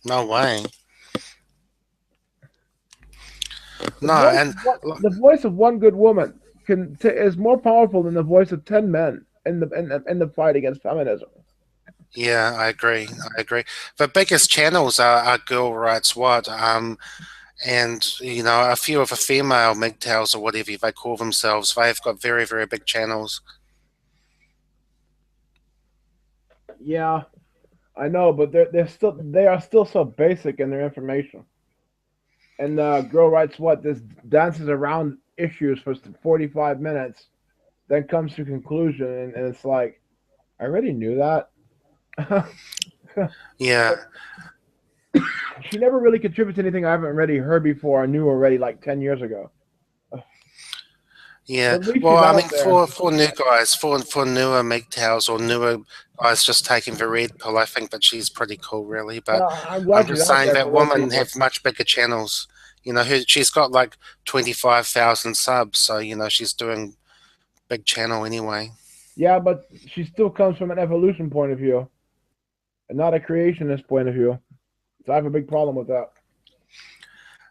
No way. The No, voice and of one, the voice of one good woman is more powerful than the voice of 10 men in the fight against feminism. yeah, I agree. I agree. The biggest channels are Girl Rights What, and a few of the female MGTOWs or whatever they call themselves. They've got very, very big channels. Yeah, I know, but they are still so basic in their information. And girl writes what this dances around issues for 45 minutes, then comes to conclusion, and it's like I already knew that. Yeah, She never really contributes to anything I haven't already heard before or knew already like 10 years ago. yeah. But at least Well, she's I out mean, there. for new guys, for newer MGTOWs or newer guys just taking the red pill, I think that she's pretty cool, really. But I'm I'm glad she's just out saying there that for real women people. have much bigger channels. She's got like 25,000 subs, so she's doing big channel anyway. Yeah, but she still comes from an evolution point of view and not a creationist point of view. So I have a big problem with that.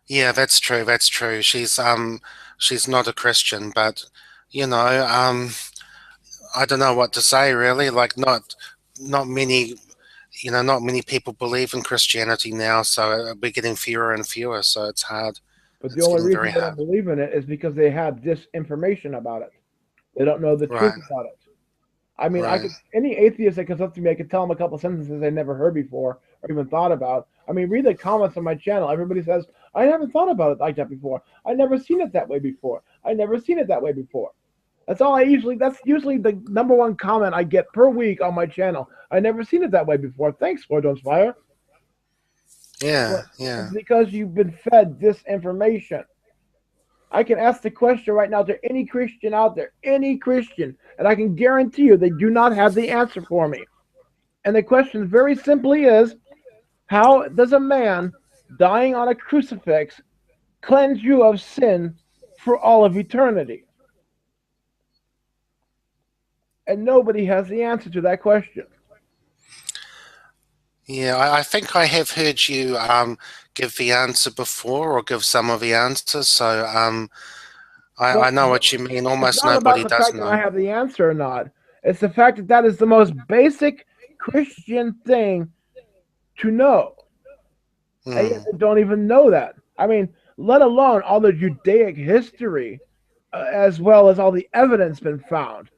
Yeah, that's true. That's true. She's not a Christian, but you know, um, I don't know what to say really. Like not many, not many people believe in Christianity now, so we're getting fewer and fewer. So it's hard. But the It's only getting very reason they don't hard. believe in it is because they have disinformation about it. They don't know the truth Right, about it. I mean, I right. could any atheist that comes up to me, I could tell them a couple sentences they never heard before or even thought about. I mean, read the comments on my channel. Everybody says, "I haven't thought about it like that before. I never seen it that way before. I never seen it that way before." That's all I usually. That's usually the number one comment I get per week on my channel. I never seen it that way before. Thanks, Lord Don't Fire. Yeah, But it's yeah, because you've been fed disinformation. I can ask the question right now to any Christian out there, any Christian, and I can guarantee you they do not have the answer for me. And the question very simply is, how does a man dying on a crucifix cleanse you of sin for all of eternity? And nobody has the answer to that question. Yeah, I think I have heard you give the answer before or give some of the answers, so I Well, know what you mean. it's Almost not about nobody the does fact that I know. have the answer or not. It's the fact that that is the most basic Christian thing to know, and yet Hmm. they don't even know that. I mean, let alone all the Judaic history, as well as all the evidence been found,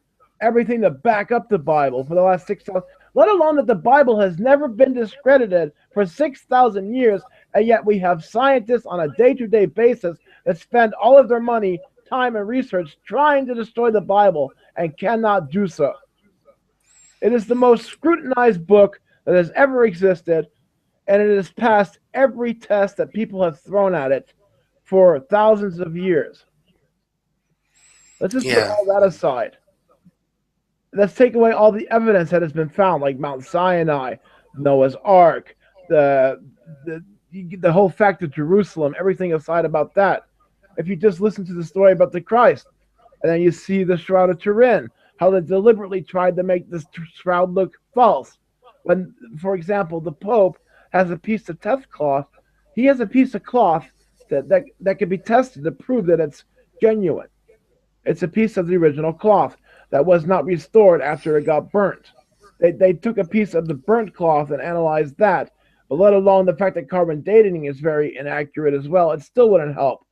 everything to back up the Bible for the last 6,000. Let alone that the Bible has never been discredited for 6,000 years, and yet we have scientists on a day-to-day basis that spend all of their money, time, and research trying to destroy the Bible and cannot do so. It is the most scrutinized book that has ever existed, and it has passed every test that people have thrown at it for thousands of years. Let's just put Yeah, all that aside. Let's take away all the evidence that has been found, like Mount Sinai, Noah's Ark, the the the whole fact of Jerusalem, everything aside about that. If you just listen to the story about the Christ, and then you see the Shroud of Turin, how they deliberately tried to make this shroud look false. When, for example, the Pope has a piece of test cloth, he has a piece of cloth that can be tested to prove that it's genuine. It's a piece of the original cloth that was not restored after it got burnt. They took a piece of the burnt cloth and analyzed that, but let alone the fact that carbon dating is very inaccurate as well, it still wouldn't help.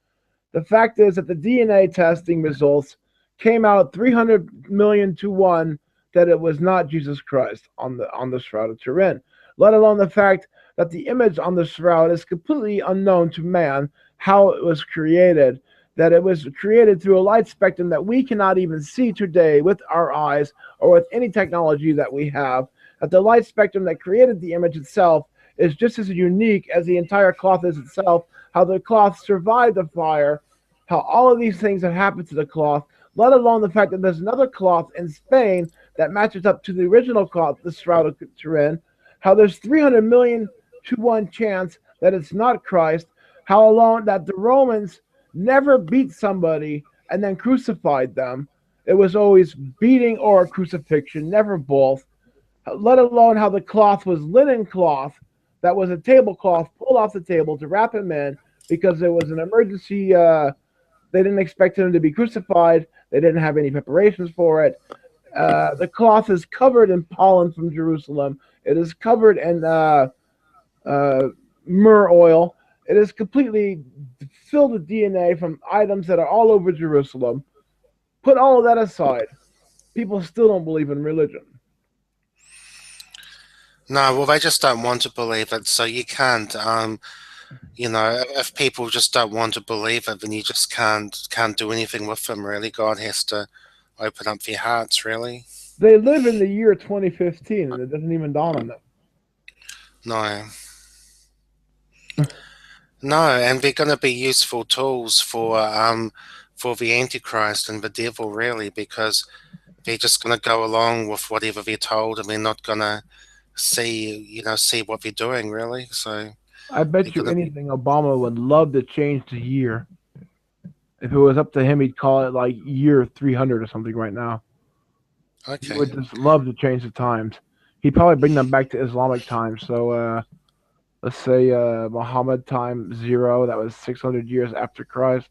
The fact is that the DNA testing results came out 300 million to 1 that it was not Jesus Christ on the Shroud of Turin. Let alone the fact that the image on the shroud is completely unknown to man, how it was created, that it was created through a light spectrum that we cannot even see today with our eyes or with any technology that we have, that the light spectrum that created the image itself is just as unique as the entire cloth is itself, how the cloth survived the fire, how all of these things have happened to the cloth, let alone the fact that there's another cloth in Spain that matches up to the original cloth, the Shroud of Turin, how there's 300 million to 1 chance that it's not Christ, how alone that the Romans never beat somebody and then crucified them. It was always beating or crucifixion, never both. Let alone how the cloth was linen cloth that was a tablecloth pulled off the table to wrap him in because there was an emergency. They didn't expect him to be crucified. They didn't have any preparations for it. The cloth is covered in pollen from Jerusalem. It is covered in uh, myrrh oil. It is completely filled with DNA from items that are all over Jerusalem. Put all of that aside. People still don't believe in religion. no, well, they just don't want to believe it, so you can't. If people just don't want to believe it, then you just can't do anything with them. Really, God has to open up their hearts. Really, They live in the year 2015, and it doesn't even dawn on no, no, and they're going to be useful tools for the Antichrist and the devil, really, because they're just going to go along with whatever they're told, and they're not going to see what they're doing, really. So I they're bet you going to be anything Obama would love to change the year. If it was up to him, he'd call it like year 300 or something right now. He okay. would just love to change the times. He'd probably bring them back to Islamic times. So let's say Muhammad time 0, that was 600 years after Christ.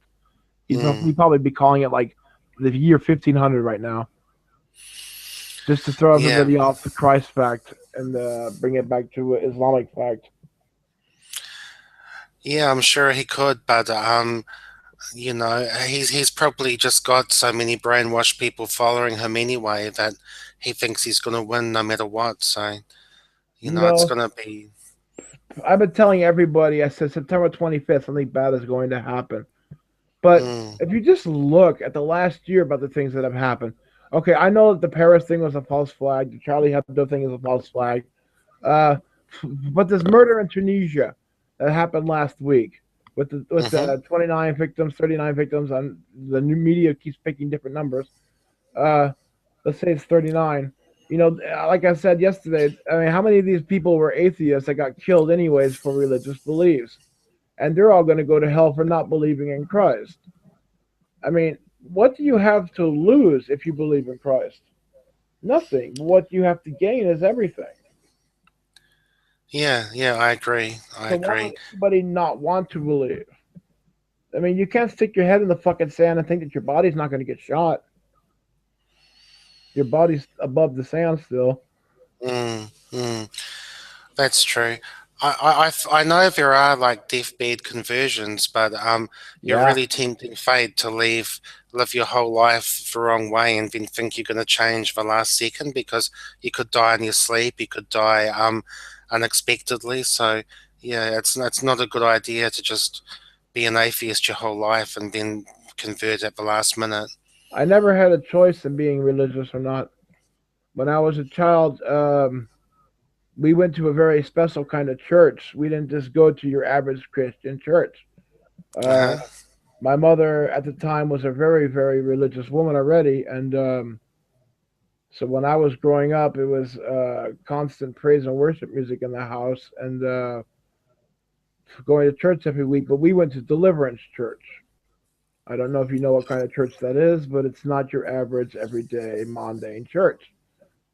Mm, He'd probably be calling it like the year 1500 right now, just to throw yeah, everybody off the Christ fact and bring it back to Islamic fact. yeah, I'm sure he could, but he's probably just got so many brainwashed people following him anyway that he thinks he's going to win no matter what. So, it's No, going to be. I've been telling everybody. I said September 25th, something bad is going to happen. But Mm, if you just look at the last year about the things that have happened, okay, I know that the Paris thing was a false flag. The Charlie Hebdo thing is a false flag. Uh, but this murder in Tunisia that happened last week with hmm. the 29 victims, 39 victims, and the new media keeps picking different numbers. Uh, let's say it's 39. Like I said yesterday, I mean, how many of these people were atheists that got killed anyways for religious beliefs? And they're all going to go to hell for not believing in Christ. I mean, what do you have to lose if you believe in Christ? Nothing. What you have to gain is everything. Yeah, yeah, I agree. I So why agree. would anybody not want to believe? I mean, you can't stick your head in the fucking sand and think that your body's not going to get shot. Your body's above the sand still. Mm, mm. That's true. I know there are like deathbed conversions, but you're Yeah, really tempting fate to live your whole life the wrong way and then think you're going to change the last second because you could die in your sleep, you could die unexpectedly. So yeah, it's not a good idea to just be an atheist your whole life and then convert at the last minute. I never had a choice in being religious or not. When I was a child, we went to a very special kind of church. We didn't just go to your average Christian church. Uh, Uh-huh. my mother at the time was a very, very religious woman already, and so when I was growing up, it was constant praise and worship music in the house, and going to church every week. But we went to Deliverance Church. I don't know if you know what kind of church that is, but it's not your average, everyday, mundane church.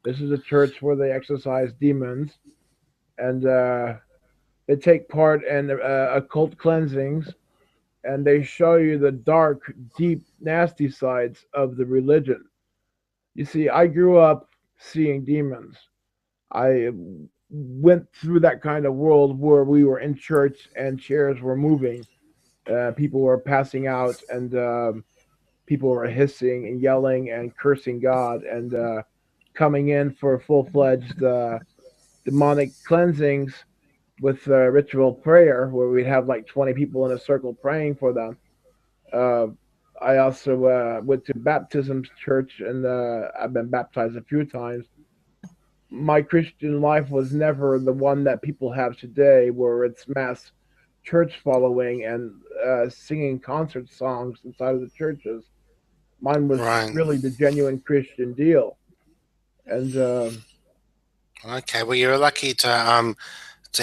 This is a church where they exorcise demons and they take part in occult cleansings and they show you the dark, deep, nasty sides of the religion. You see, I grew up seeing demons. I went through that kind of world where we were in church and chairs were moving, people were passing out, and people were hissing and yelling and cursing God and coming in for full fledged demonic cleansings with ritual prayer where we'd have like 20 people in a circle praying for them. Uh, I also went to baptisms church and I've been baptized a few times. My Christian life was never the one that people have today, where it's mass church following and singing concert songs inside of the churches. Mine was Right. really the genuine Christian deal. And Okay. Well, you're lucky to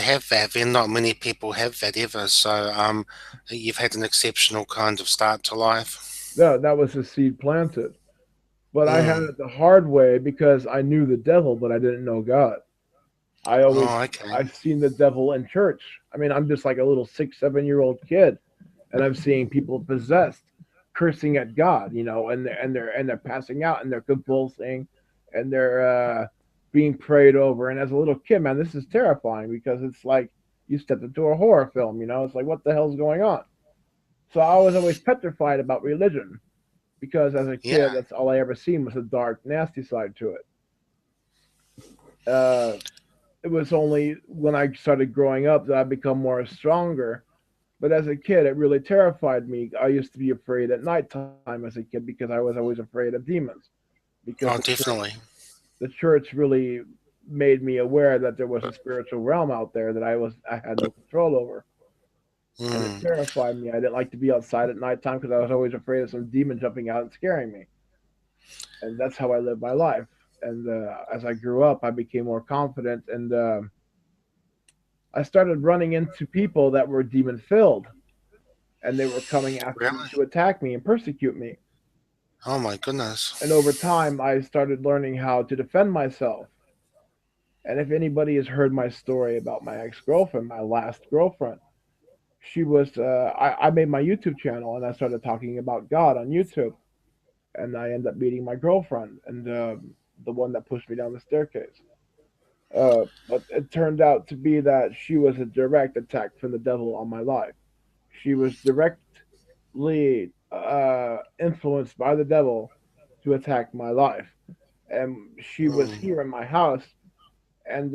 have that. Then not many people have that ever. So you've had an exceptional kind of start to life. no, that was the seed planted. But I had Mm. it the hard way because I knew the devil, but I didn't know God. I always Oh, okay. I've seen the devil in church. I mean, I'm just like a little 6, 7 year old kid, and I'm seeing people possessed, cursing at God, and they're passing out and they're convulsing, and they're being prayed over. And as a little kid, man, this is terrifying because it's like you stepped into a horror film. It's like what the hell's going on? So I was always petrified about religion because as a Yeah. kid, that's all I ever seen was a dark, nasty side to it. Uh, it was only when I started growing up that I become more stronger. But as a kid, it really terrified me. I used to be afraid at nighttime as a kid because I was always afraid of demons. Because Oh, definitely. the church really made me aware that there was a spiritual realm out there that I had no control over, and it Mm. terrified me. I didn't like to be outside at nighttime because I was always afraid of some demon jumping out and scaring me. And that's how I lived my life. And as I grew up, I became more confident, and I started running into people that were demon filled, and they were coming after me Really? to attack me and persecute me. Oh my goodness. And over time, I started learning how to defend myself. And if anybody has heard my story about my ex girlfriend, my last girlfriend, she was, I made my YouTube channel and I started talking about God on YouTube. And I ended up meeting my girlfriend and the one that pushed me down the staircase. But it turned out to be that she was a direct attack from the devil on my life. She was directly influenced by the devil to attack my life. And she was Mm. here in my house. And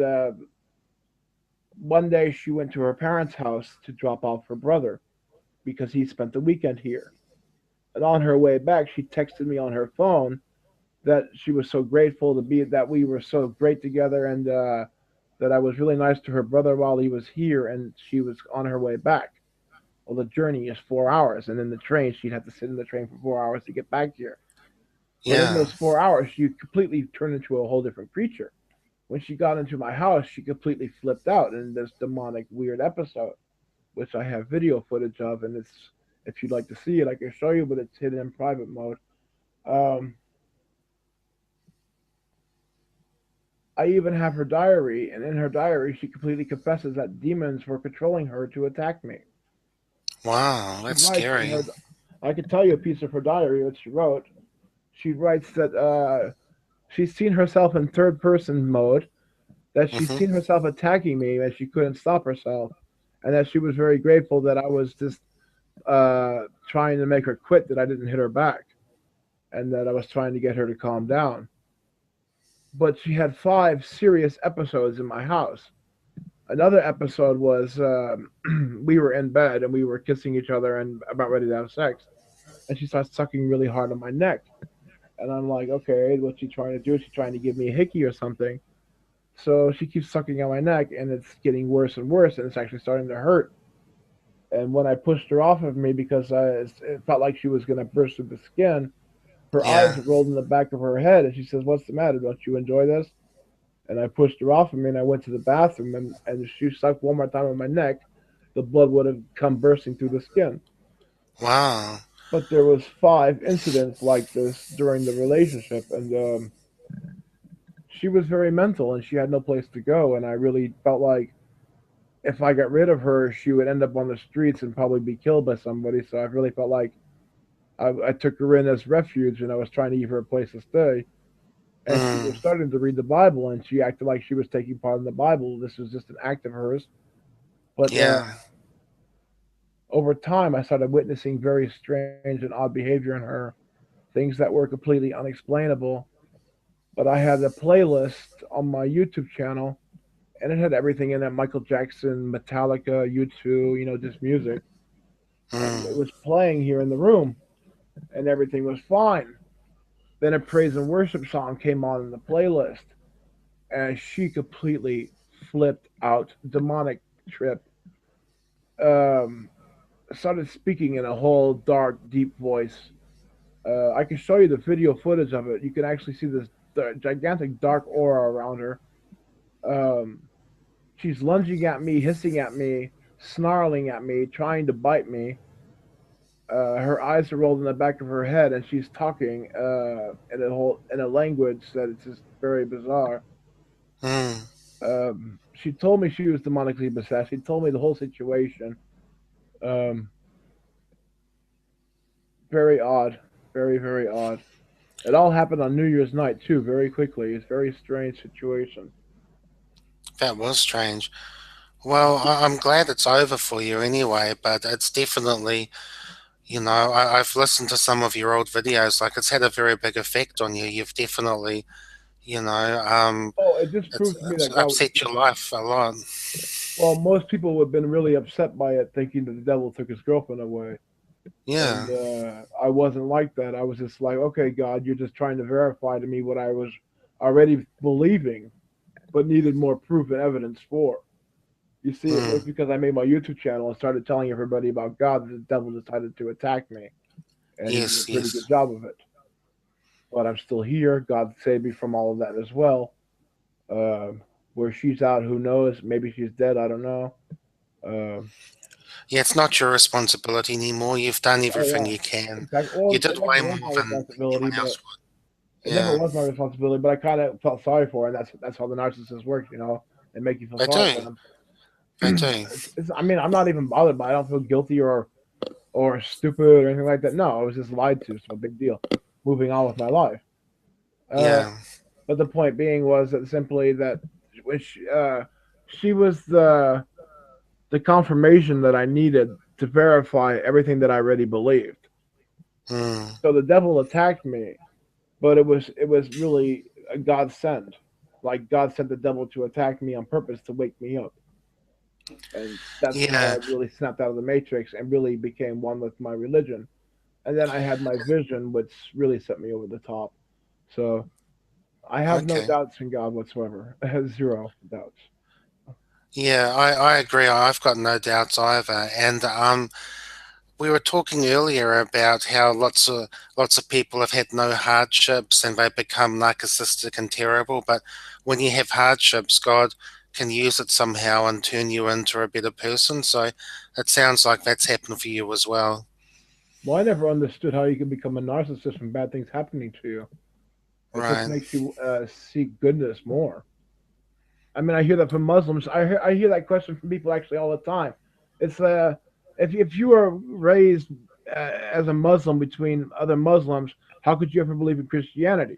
one day she went to her parents' house to drop off her brother because he spent the weekend here. And on her way back, she texted me on her phone that she was so grateful to be that we were so great together and that I was really nice to her brother while he was here and she was on her way back. Well, the journey is 4 hours, and in the train, she'd have to sit in the train for 4 hours to get back here. But in Yeah. those 4 hours, she completely turned into a whole different creature. When she got into my house, she completely flipped out in this demonic, weird episode, which I have video footage of, and it's if you'd like to see it, I can show you, but it's hidden in private mode. Um, I even have her diary, and in her diary, she completely confesses that demons were controlling her to attack me. Wow, She that's writes in scary. her, I could tell you a piece of her diary what she wrote. She writes that she's seen herself in third person mode, that she's Hmm. seen herself attacking me, and she couldn't stop herself, and that she was very grateful that I was just trying to make her quit, that I didn't hit her back, and that I was trying to get her to calm down. But she had 5 serious episodes in my house. Another episode was we were in bed and we were kissing each other and about ready to have sex, and she starts sucking really hard on my neck, and I'm like, okay, what's she trying to do? Is she trying to give me a hickey or something? So she keeps sucking on my neck, and it's getting worse and worse, and it's actually starting to hurt. And when I pushed her off of me because it felt like she was going to burst through the skin, her eyes Yeah. rolled in the back of her head, and she says, "What's the matter? Don't you enjoy this?" And I pushed her off of me, and I went to the bathroom, and if she sucked one more time on my neck, the blood would have come bursting through the skin. Wow. But there was 5 incidents like this during the relationship, and she was very mental, and she had no place to go, and I really felt like if I got rid of her, she would end up on the streets and probably be killed by somebody. So I really felt like I took her in as refuge, and I was trying to give her a place to stay. And she was Mm. starting to read the Bible, and she acted like she was taking part in the Bible. This was just an act of hers. But Yeah. over time, I started witnessing very strange and odd behavior in her, things that were completely unexplainable. But I had a playlist on my YouTube channel, and it had everything in it: Michael Jackson, Metallica, U2, just music. And it Mm. was playing here in the room, and everything was fine. Then a praise and worship song came on in the playlist, and she completely flipped out, demonic trip. Um, Started speaking in a whole dark, deep voice. I can show you the video footage of it. You can actually see this gigantic dark aura around her. Um, she's lunging at me, hissing at me, snarling at me, trying to bite me. Her eyes are rolled in the back of her head, and she's talking in a language that is just very bizarre. Mm. She told me she was demonically possessed. She told me the whole situation. Um, Very odd, very odd. It all happened on New Year's night too, very quickly. It's a very strange situation. That was strange. Well, I'm glad it's over for you anyway, but it's definitely, I've listened to some of your old videos. Like, it's had a very big effect on you. You've definitely, you know, um, Oh, it just it's, proved to me it's that God was upset your life a lot. well. Most people would have been really upset by it, thinking that the devil took his girlfriend away. And Yeah. I wasn't like that. I was just like, okay, God, you're just trying to verify to me what I was already believing, but needed more proof and evidence for. You see, it was Mm. because I made my YouTube channel and started telling everybody about God that the devil decided to attack me, and he did a Yes, pretty good yes. job of it. But I'm still here. God saved me from all of that as well. Um, where she's out, who knows? Maybe she's dead. I don't know. Um, Yeah, it's not your responsibility anymore. You've done oh everything yeah, you can. exactly. You Well, did it never way was more my than responsibility, anyone but else would. it never Yeah, was my responsibility. But I kind of felt sorry for her, and that's how the narcissist works. They make you feel they sorry for do. them. They do. I mean, I'm not even bothered by it. I don't feel guilty or stupid or anything like that. No, I was just lied to, so big deal. Moving on with my life. Uh, Yeah. but the point being was that simply that when she was the confirmation that I needed to verify everything that I already believed. Mm. So the devil attacked me, but it was really a God sent. Like God sent the devil to attack me on purpose to wake me up. And that's how I Yeah. really snapped out of the matrix and really became one with my religion. And then I had my vision, which really set me over the top. So I have no Okay. doubts in God whatsoever. I have zero doubts. Yeah, I agree. I've got no doubts either. And we were talking earlier about how lots of people have had no hardships and they become narcissistic and terrible. But when you have hardships, God can use it somehow and turn you into a better person. So it sounds like that's happened for you as well. Well, I never understood how you can become a narcissist from bad things happening to you. It just Right. makes you seek goodness more. I mean, I hear that from Muslims. I hear that question from people actually all the time. It's if you were raised as a Muslim between other Muslims, how could you ever believe in Christianity?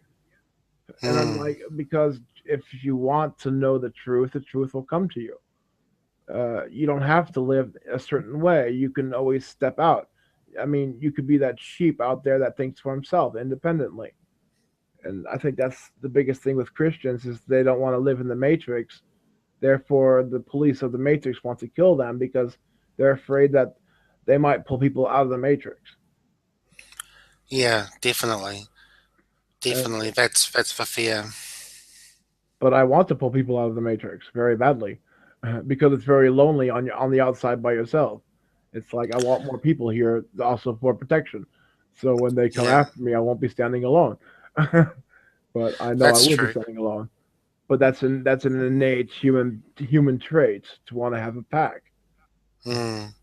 And I'm Mm, like, because if you want to know the truth will come to you. You don't have to live a certain way. You can always step out. I mean, you could be that sheep out there that thinks for himself independently. And I think that's the biggest thing with Christians is they don't want to live in the matrix. Therefore, the police of the matrix want to kill them because they're afraid that they might pull people out of the matrix. yeah, definitely, And, definitely. That's the fear. but I want to pull people out of the matrix very badly because it's very lonely on the outside by yourself. It's like I want more people here also for protection. So when they come Yeah, after me, I won't be standing alone. But I know I that's will be true. standing alone. But that's an innate human trait to want to have a pack. Mm.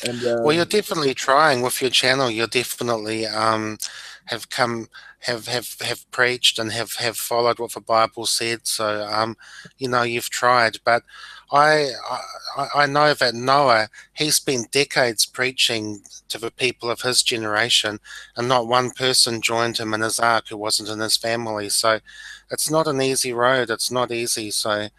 And Well, you're definitely trying with your channel. You're definitely have come have preached and have followed what the Bible said. So you know you've tried. But I know that Noah he spent decades preaching to the people of his generation, and not one person joined him in his ark who wasn't in his family. So it's not an easy road. It's not easy. So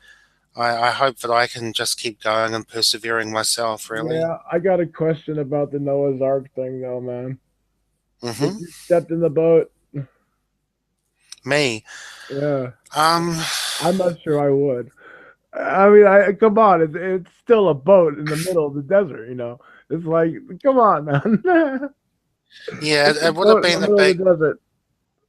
I hope that I can just keep going and persevering myself. Really. yeah, I got a question about the Noah's Ark thing, though, man. If Hmm. you stepped in the boat, Me. yeah, Um, I'm not sure I would. I mean, I come on, it's still a boat in the middle of the desert, you know. It's like, come on, man. yeah, It's a boat in the middle of the desert.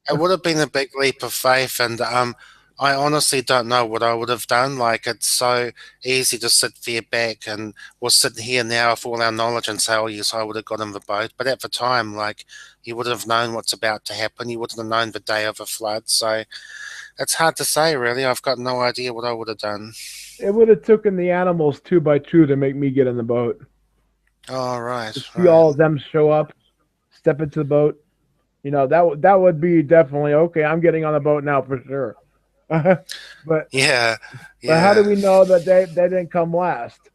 it would have been a big leap of faith, and I honestly don't know what I would have done. Like, it's so easy to sit there back, and we're sitting here now with all our knowledge and say, "Oh, yes, I would have got in the boat." But at the time, like, you would have known what's about to happen. You wouldn't have known the day of a flood. So it's hard to say, really. I've got no idea what I would have done. It would have taken the animals two by two to make me get in the boat. Oh, right, To see right. all of them show up, step into the boat, you know, that would be definitely okay. I'm getting on the boat now for sure. but Yeah, but how do yeah. we know that they didn't come last?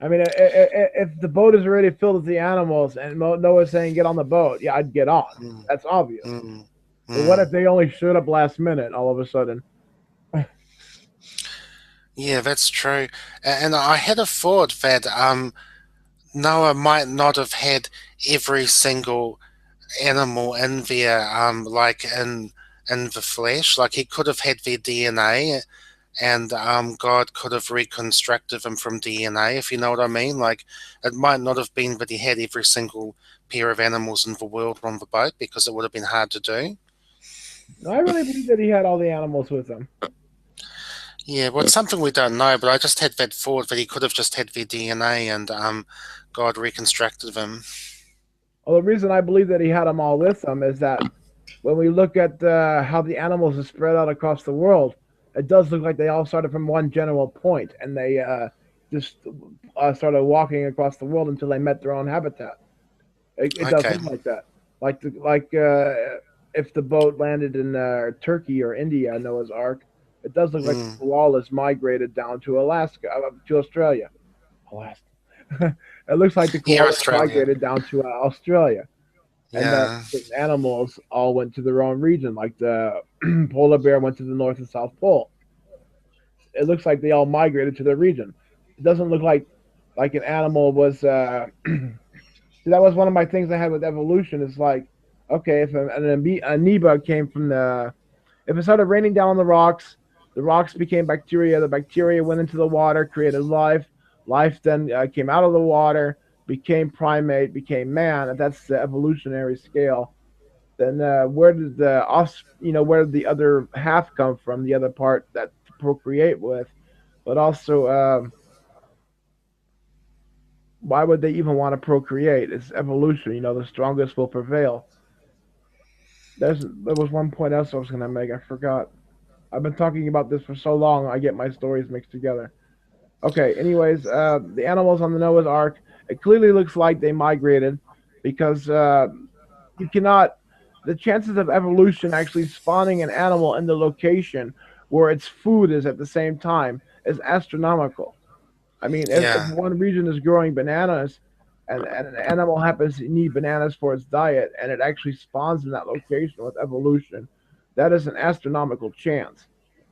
I mean, if the boat is already filled with the animals and Noah's saying get on the boat, yeah, I'd get on. Mm, That's obvious. mm, But what mm. if they only showed up last minute all of a sudden? Yeah, that's true. And I had a thought that Noah might not have had every single animal in there, like in the flesh. Like he could have had their DNA, and God could have reconstructed them from DNA, if you know what I mean. Like it might not have been that he had every single pair of animals in the world on the boat because it would have been hard to do. I really believe that he had all the animals with him. Yeah, well, it's something we don't know, but I just had that thought that he could have just had their DNA and God reconstructed them. Well, the reason I believe that he had them all with him is that when we look at how the animals are spread out across the world, it does look like they all started from one general point and they just started walking across the world until they met their own habitat. It does Okay. look like that. Like if the boat landed in Turkey or India, Noah's Ark, it does look like the Mm. koalas migrated down to Alaska, to Australia. Alaska. It looks like the Yeah, koalas Australia. migrated down to Australia, and that Yeah. certain animals all went to their own region. Like the polar bear went to the North and South Pole. It looks like they all migrated to their region. It doesn't look like an animal was. That was one of my things I had with evolution. Is like, okay, if an amoeba came from the, if it started raining down on the rocks became bacteria. The bacteria went into the water, created life. Life then came out of the water, became primate, became man. And that's the evolutionary scale. Then where did where did the other half come from? The other part that to procreate with, but also why would they even want to procreate? It's evolution. You know, the strongest will prevail. There was one point else I was gonna make. I forgot. I've been talking about this for so long. I get my stories mixed together. Okay. Anyways, the animals on the Noah's Ark. It clearly looks like they migrated because you cannot. The chances of evolution actually spawning an animal in the location where its food is at the same time is astronomical. I mean, if Yeah. one region is growing bananas and an animal happens to need bananas for its diet and it actually spawns in that location with evolution, that is an astronomical chance.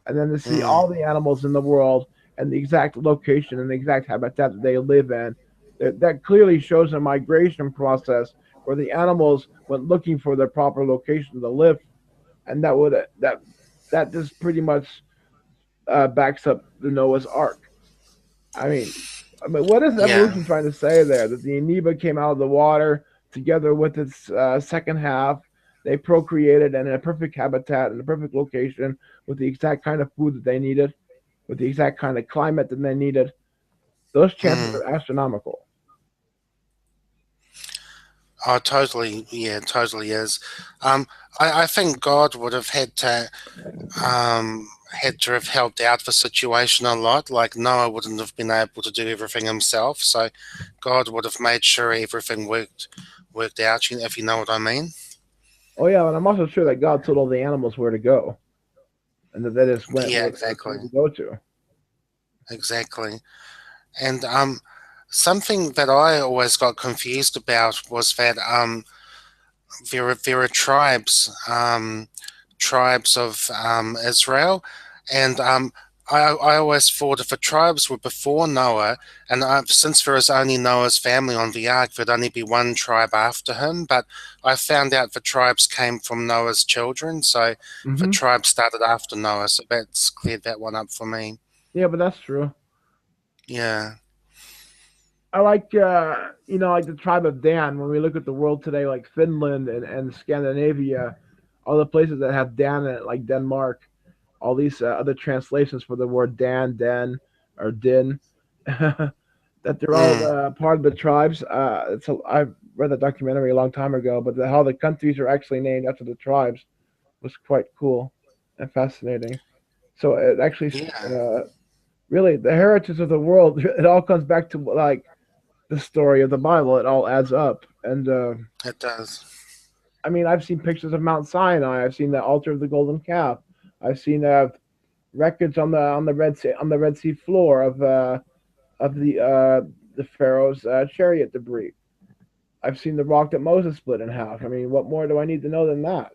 And then to see all Mm. the animals in the world and the exact location and the exact habitat that they live in, that clearly shows a migration process where the animals went looking for their proper location to live, and that just pretty much backs up the Noah's Ark. I mean, what is Yeah. evolution trying to say there? That the amoeba came out of the water together with its second half. They procreated in a perfect habitat in a perfect location with the exact kind of food that they needed, with the exact kind of climate that they needed. Those chances Mm. are astronomical. Oh, totally. Yeah, totally is. Um, I think God would have had to have helped out the situation a lot. Like Noah wouldn't have been able to do everything himself, so God would have made sure everything worked out. If you know what I mean. Oh yeah, and I'm also sure that God told all the animals where to go, and that they just went Yeah, where they were exactly, told to go to. exactly. And something that I always got confused about was that there are tribes of Israel, and I always thought if the tribes were before Noah, and since there is only Noah's family on the ark, there'd only be one tribe after him. But I found out the tribes came from Noah's children, so the Hmm. tribe started after Noah. So that's cleared that one up for me. Yeah, but that's true. Yeah. I like like the tribe of Dan. When we look at the world today, like Finland and Scandinavia, all the places that have Dan in it, like Denmark, all these other translations for the word Dan, Den, or Din, that they're all Mm. part of the tribes. I read that documentary a long time ago, but how the countries are actually named after the tribes was quite cool and fascinating. So it actually, Yeah, really, the heritage of the world. It all comes back to like the story of the Bible. It all adds up. And it does. I mean, I've seen pictures of Mount Sinai. I've seen the altar of the golden calf. I've seen records on the Red Sea floor of the Pharaoh's chariot debris. I've seen the rock that Moses split in half. I mean, what more do I need to know than that?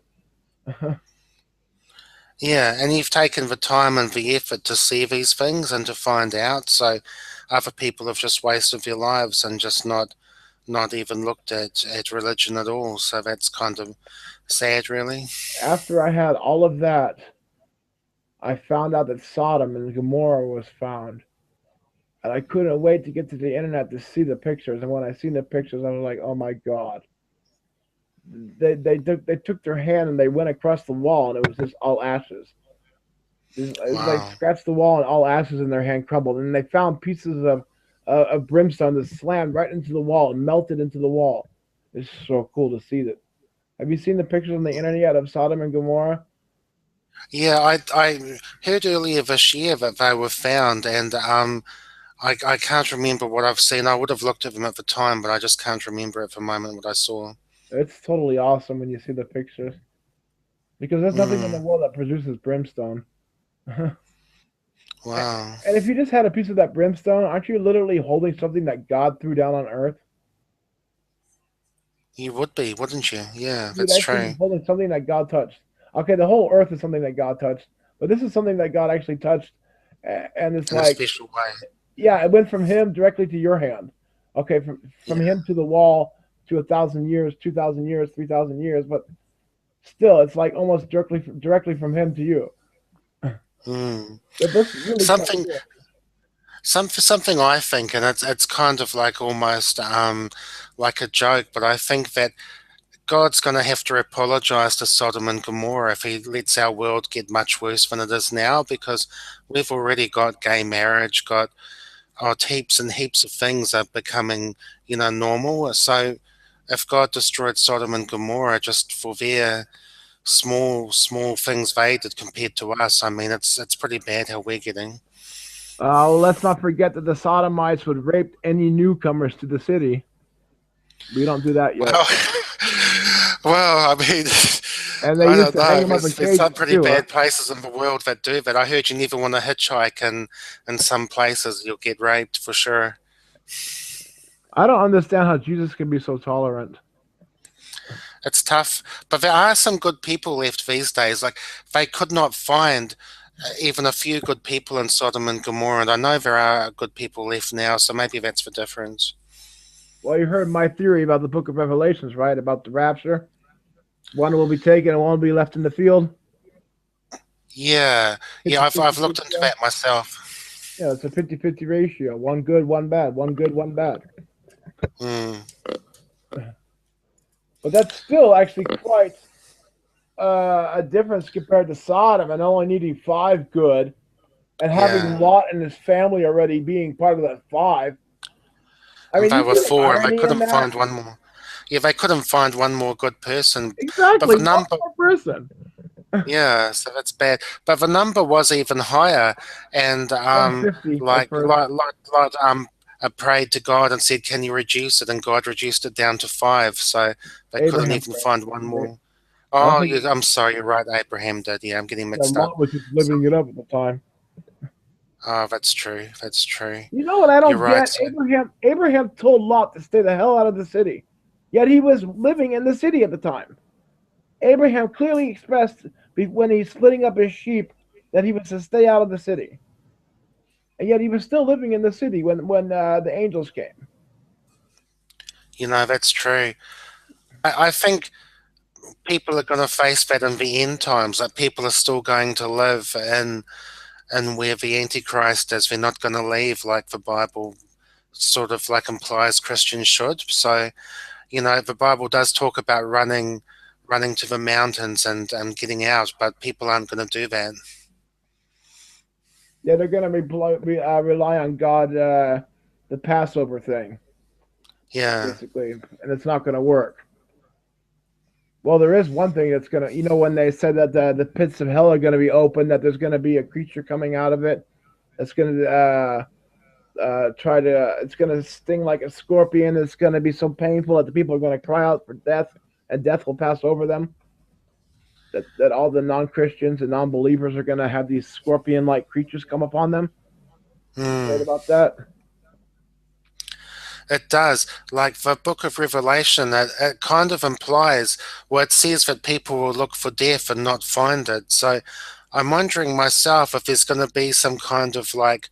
Yeah, and you've taken the time and the effort to see these things and to find out. So other people have just wasted their lives and just not even looked at religion at all. So that's kind of sad, really. After I had all of that, I found out that Sodom and Gomorrah was found. And I couldn't wait to get to the internet to see the pictures. And when I seen the pictures, I was like, "Oh my god!" They took their hand and they went across the wall, and it was just all ashes. They Wow. scratched the wall, and all ashes in their hand crumbled. And they found pieces of brimstone that slammed right into the wall and melted into the wall. It's so cool to see that. Have you seen the pictures on the internet of Sodom and Gomorrah? Yeah, I heard earlier this year that they were found, and I can't remember what I've seen. I would have looked at them at the time, but I just can't remember at the moment what I saw. It's totally awesome when you see the pictures because there's nothing in the Mm, world that produces brimstone. And wow. if you just had a piece of that brimstone, aren't you literally holding something that God threw down on earth? You would be, wouldn't you? Yeah, You'd that's actually be true. holding something that God touched. Okay, the whole earth is something that God touched, but this is something that God actually touched, and it's In a like, special way. yeah, it went from Him directly to your hand. Okay, from Yeah. Him to the wall to 1,000 years, 2,000 years, 3,000 years, but still, it's like almost directly from Him to you. Mm. That's really quite Something cool. something I think, and it's kind of like almost like a joke, but I think that God's going to have to apologize to Sodom and Gomorrah if he lets our world get much worse than it is now, because we've already got gay marriage, got heaps and heaps of things are becoming, normal. So if God destroyed Sodom and Gomorrah just for their small things they did compared to us, I mean, it's pretty bad how we're getting. Let's not forget that the Sodomites would rape any newcomers to the city. We don't do that yet. Well, well, I mean, and they I used don't to hang know. them up in There's some cages pretty too. Huh? bad places in the world that do that. I heard you never want to hitchhike, and in some places you'll get raped for sure. I don't understand how Jesus can be so tolerant. It's tough, but there are some good people left these days. Like they could not find even a few good people in Sodom and Gomorrah, and I know there are good people left now, so maybe that's the difference. Well, you heard my theory about the Book of Revelations, right? About the rapture. One will be taken and one will be left in the field. Yeah, yeah, 50 I've 50 looked into ratio. that myself. Yeah, it's a 50-50 ratio. One good, one bad. One good, one bad. Mm, But that's still actually quite a difference compared to Sodom and only needing five good and having yeah, Lot and his family already being part of that five. I and mean, they you were see the four, and they irony in couldn't that? find one more. Yeah, they couldn't find one more good person, but Exactly, the one number. more person. Yeah, so that's bad. But the number was even higher, and 150 at first. I prayed to God and said, "Can you reduce it?" And God reduced it down to five, so they couldn't Abraham even prayed. find one more. I don't Oh, think I'm sorry, you're right. Abraham did. Yeah, I'm getting mixed up. Lot was just So, living it up at the time. oh, that's true. That's true. You know what I You're don't right. get? So, Abraham told Lot to stay the hell out of the city. Yet he was living in the city at the time. Abraham clearly expressed when he's splitting up his sheep that he was to stay out of the city. And yet he was still living in the city when the angels came. that's true. I think people are going to face that in the end times. Like people are still going to live in where the Antichrist is. They're not going to leave like the Bible sort of like implies Christians should. So, the Bible does talk about running to the mountains and getting out, but people aren't going to do that. Yeah, they're going to rely on God, the Passover thing, Yeah. basically, and it's not going to work. Well, there is one thing that's going to, when they said that the pits of hell are going to be open, that there's going to be a creature coming out of it that's going to it's going to sting like a scorpion. It's going to be so painful that the people are going to cry out for death, and death will pass over them. That all the non Christians and non believers are going to have these scorpion like creatures come upon them. Hmm. Right about that? It does. Like the book of Revelation, it kind of implies, well, it says that people will look for death and not find it. So I'm wondering myself if there's going to be some kind of like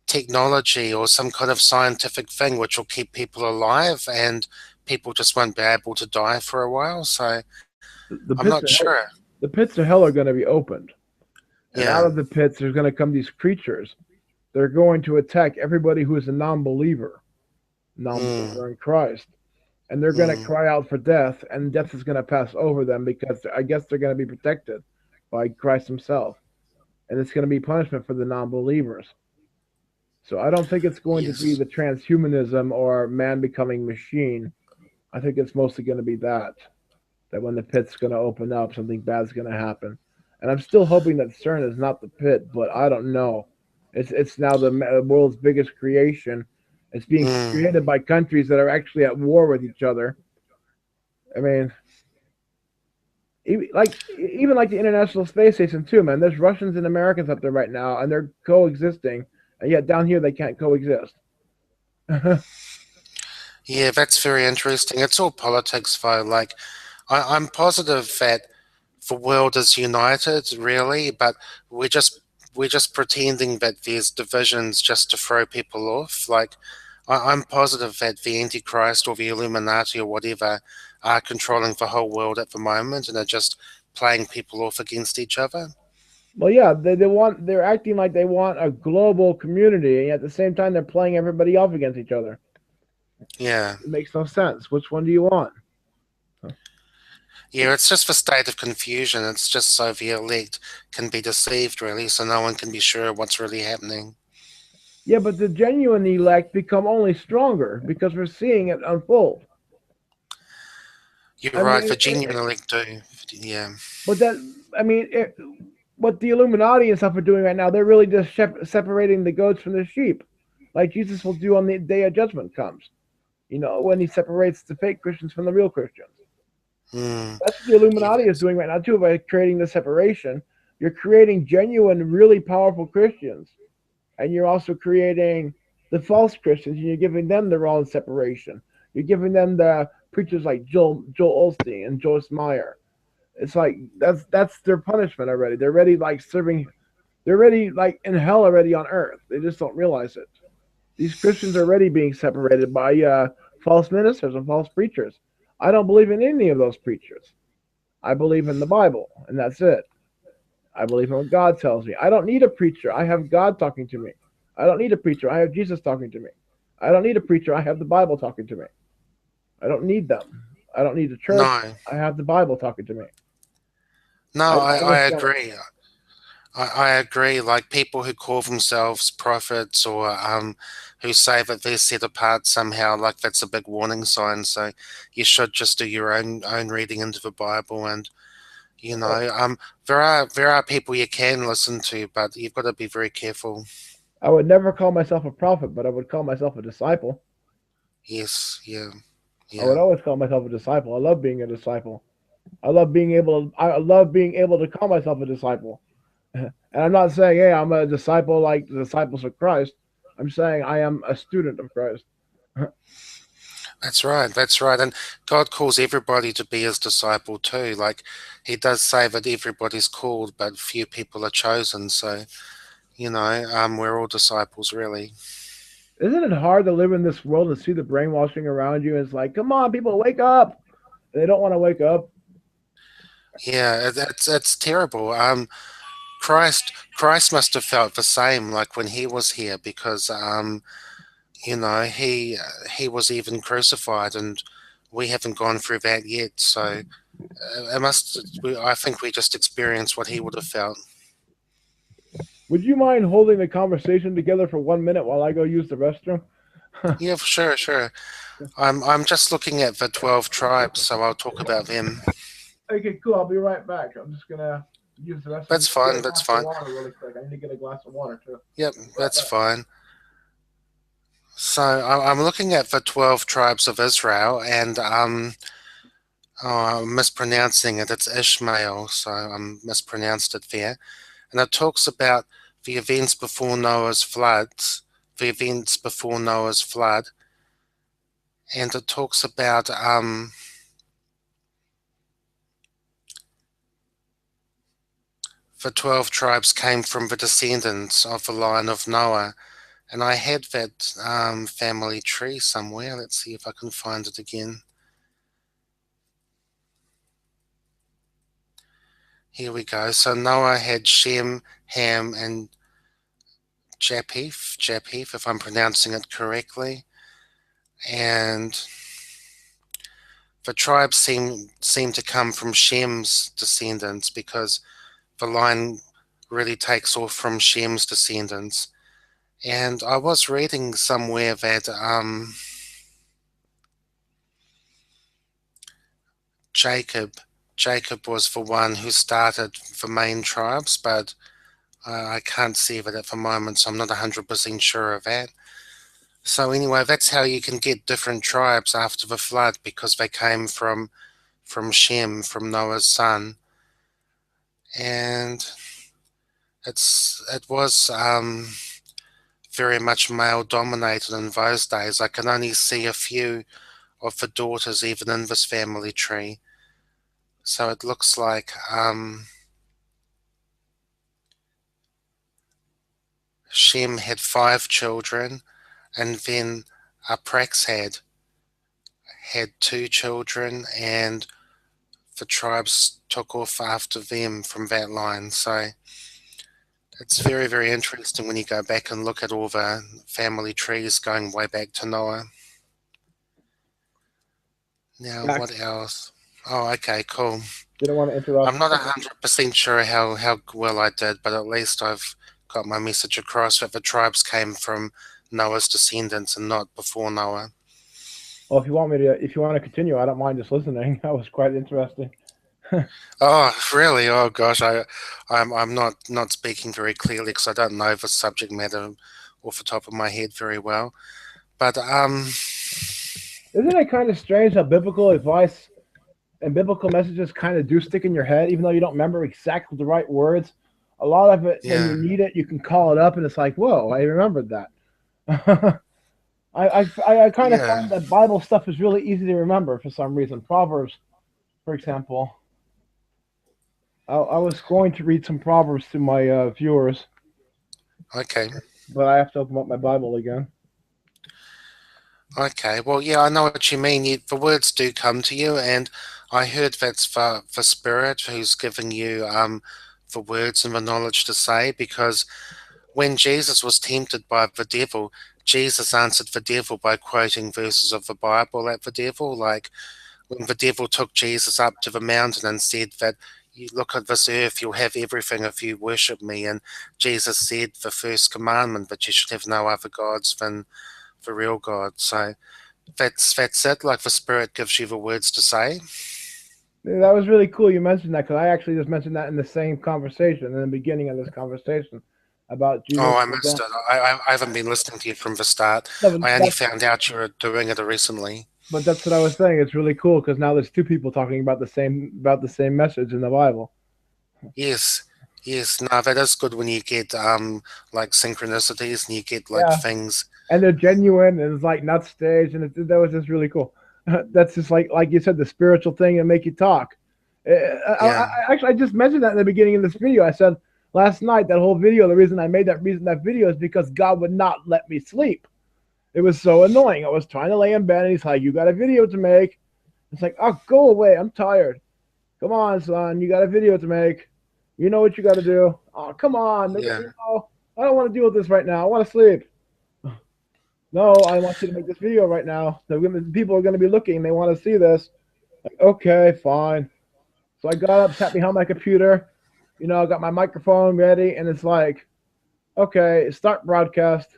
technology or some kind of scientific thing which will keep people alive and people just won't be able to die for a while. So The I'm pits not of hell, sure. the pits of hell are going to be opened, and out Yeah. of the pits there's going to come these creatures. They're going to attack everybody who is a Mm, non-believer in Christ, and they're going to mm, cry out for death, and death is going to pass over them because I guess they're going to be protected by Christ Himself, and it's going to be punishment for the non-believers. So I don't think it's going to be yes. the transhumanism or man becoming machine. I think it's mostly going to be that when the pit's going to open up, something bad's going to happen. And I'm still hoping that CERN is not the pit, but I don't know. It's now the world's biggest creation. It's being Mm, created by countries that are actually at war with each other. I mean, even like the International Space Station too, man. There's Russians and Americans up there right now, and they're coexisting, and yet down here they can't coexist. yeah, that's very interesting. It's all politics, though. Like, I'm positive that the world is united, really, but we're just we're just pretending that there's divisions just to throw people off. Like, I'm positive that the Antichrist or the Illuminati or whatever are controlling the whole world at the moment and are just playing people off against each other. Well, yeah, they're acting like they want a global community, and at the same time they're playing everybody off against each other. Yeah. It makes no sense. Which one do you want? Yeah, it's just the state of confusion. It's just so the elite can be deceived, really, so no one can be sure what's really happening. Yeah, but the genuine elect become only stronger because we're seeing it unfold. You're I right, mean, the genuine elite do. Yeah. but that I mean, what the Illuminati and stuff are doing right now, they're really just separating the goats from the sheep, like Jesus will do on the day of judgment comes. When he separates the fake Christians from the real Christians. Mm. That's what the Yeah, Illuminati is doing right now too by creating the separation. You're creating genuine, really powerful Christians, and you're also creating the false Christians, and you're giving them their own separation. You're giving them the preachers like Joel Osteen and Joyce Meyer. It's like that's their punishment already. They're already like serving. They're already like in hell already on earth. They just don't realize it. These Christians are already being separated by false ministers and false preachers. I don't believe in any of those preachers. I believe in the Bible, and that's it. I believe in what God tells me. I don't need a preacher. I have God talking to me. I don't need a preacher. I have Jesus talking to me. I don't need a preacher. I have the Bible talking to me. I don't need them. I don't need a church. no, I have the Bible talking to me. no, I I understand. agree. I agree. Like people who call themselves prophets or who say that they're set apart somehow, like that's a big warning sign. So you should just do your own reading into the Bible, and you know, there are people you can listen to, but you've got to be very careful. I would never call myself a prophet, but I would call myself a disciple. Yes, yeah, I would yeah. always call myself a disciple. I love being a disciple. I love being able to call myself a disciple. And I'm not saying, hey, I'm a disciple like the disciples of Christ. I'm saying I am a student of Christ. That's right. That's right. And God calls everybody to be his disciple too. Like he does say that everybody's called, but few people are chosen. So, we're all disciples really. Isn't it hard to live in this world and see the brainwashing around you? It's like, come on, people, wake up. They don't want to wake up. Yeah, it's terrible. Christ must have felt the same like when he was here because he was even crucified and we haven't gone through that yet. So I think we just experienced what he would have felt. Would you mind holding the conversation together for 1 minute while I go use the restroom? Yeah, for sure, sure. I'm just looking at the 12 tribes, so I'll talk about them. Okay, cool. I'll be right back. I'm just gonna use the restroom. That's Get fine, a that's glass of fine. water really quick. I need to get a glass of water too. Yep, Right that's back. fine. So I'm looking at the 12 tribes of Israel, and I'm mispronouncing it. It's Ishmael, so I mispronounced it there. And it talks about the events before Noah's floods, the events before Noah's flood, and it talks about the 12 tribes came from the descendants of the line of Noah. And I had that family tree somewhere. Let's see if I can find it again. Here we go. So Noah had Shem, Ham, and Japheth, if I'm pronouncing it correctly. And the tribes seem to come from Shem's descendants because the line really takes off from Shem's descendants. And I was reading somewhere that Jacob Jacob was the one who started the main tribes, but I can't see that at the moment, so I'm not 100% sure of that. So anyway, that's how you can get different tribes after the flood because they came from Shem, from Noah's son, and it was very much male dominated in those days. I can only see a few of the daughters even in this family tree. So it looks like Shem had 5 children, and then Aprax had 2 children, and the tribes took off after them from that line. So it's very, very interesting when you go back and look at all the family trees going way back to Noah. Now, Yeah, what else? Oh, okay, cool. didn't want to I'm interrupt. not 100% sure how well I did, but at least I've got my message across that the tribes came from Noah's descendants and not before Noah. Well, if you want to continue, I don't mind just listening. That was quite interesting. Oh, really? Oh gosh, I'm not speaking very clearly because I don't know the subject matter off the top of my head very well. But Isn't it kind of strange how biblical advice and biblical messages kind of do stick in your head, even though you don't remember exactly the right words. A lot of it, when you Yeah, need it, you can call it up, and it's like, whoa, I remembered that. I kind of yeah. find that Bible stuff is really easy to remember for some reason. Proverbs, for example. I was going to read some Proverbs to my viewers, Okay. but I have to open up my Bible again. Okay. Well, yeah, I know what you mean. The words do come to you, and I heard that's for Spirit who's giving you the words and the knowledge to say. Because when Jesus was tempted by the devil, Jesus answered the devil by quoting verses of the Bible at the devil, like when the devil took Jesus up to the mountain and said that, you look at this earth, you'll have everything if you worship me. And Jesus said the first commandment, that you should have no other gods than the real God. So that's it. Like the Spirit gives you the words to say. Yeah, that was really cool you mentioned that because I actually just mentioned that in the same conversation, in the beginning of this conversation about Oh, Jesus. I missed it. I haven't been listening to you from the start. No, but I only that's found out you were doing it recently. what I was saying. It's really cool because now there's two people talking about the same message in the Bible. Yes, yes. No, that is good when you get like synchronicities and you get like Yeah, things. and they're genuine and it's like not staged, and that was just really cool. That's just like you said, the spiritual thing and make you talk. Yeah, I just mentioned that in the beginning of this video. I said last night that whole video. The reason I made that video is because God would not let me sleep. It was so annoying. I was trying to lay in bed, and he's like, "You got a video to make." It's like, "Oh, go away. I'm tired. Come on, son. You got a video to make. You know what you got to do. Oh, come on. yeah, I don't want to deal with this right now. I want to sleep. No, I want you to make this video right now. People are going to be looking. They want to see this. Like, okay, fine. So I got up, sat behind my computer. I got my microphone ready, and it's like, okay, start broadcast.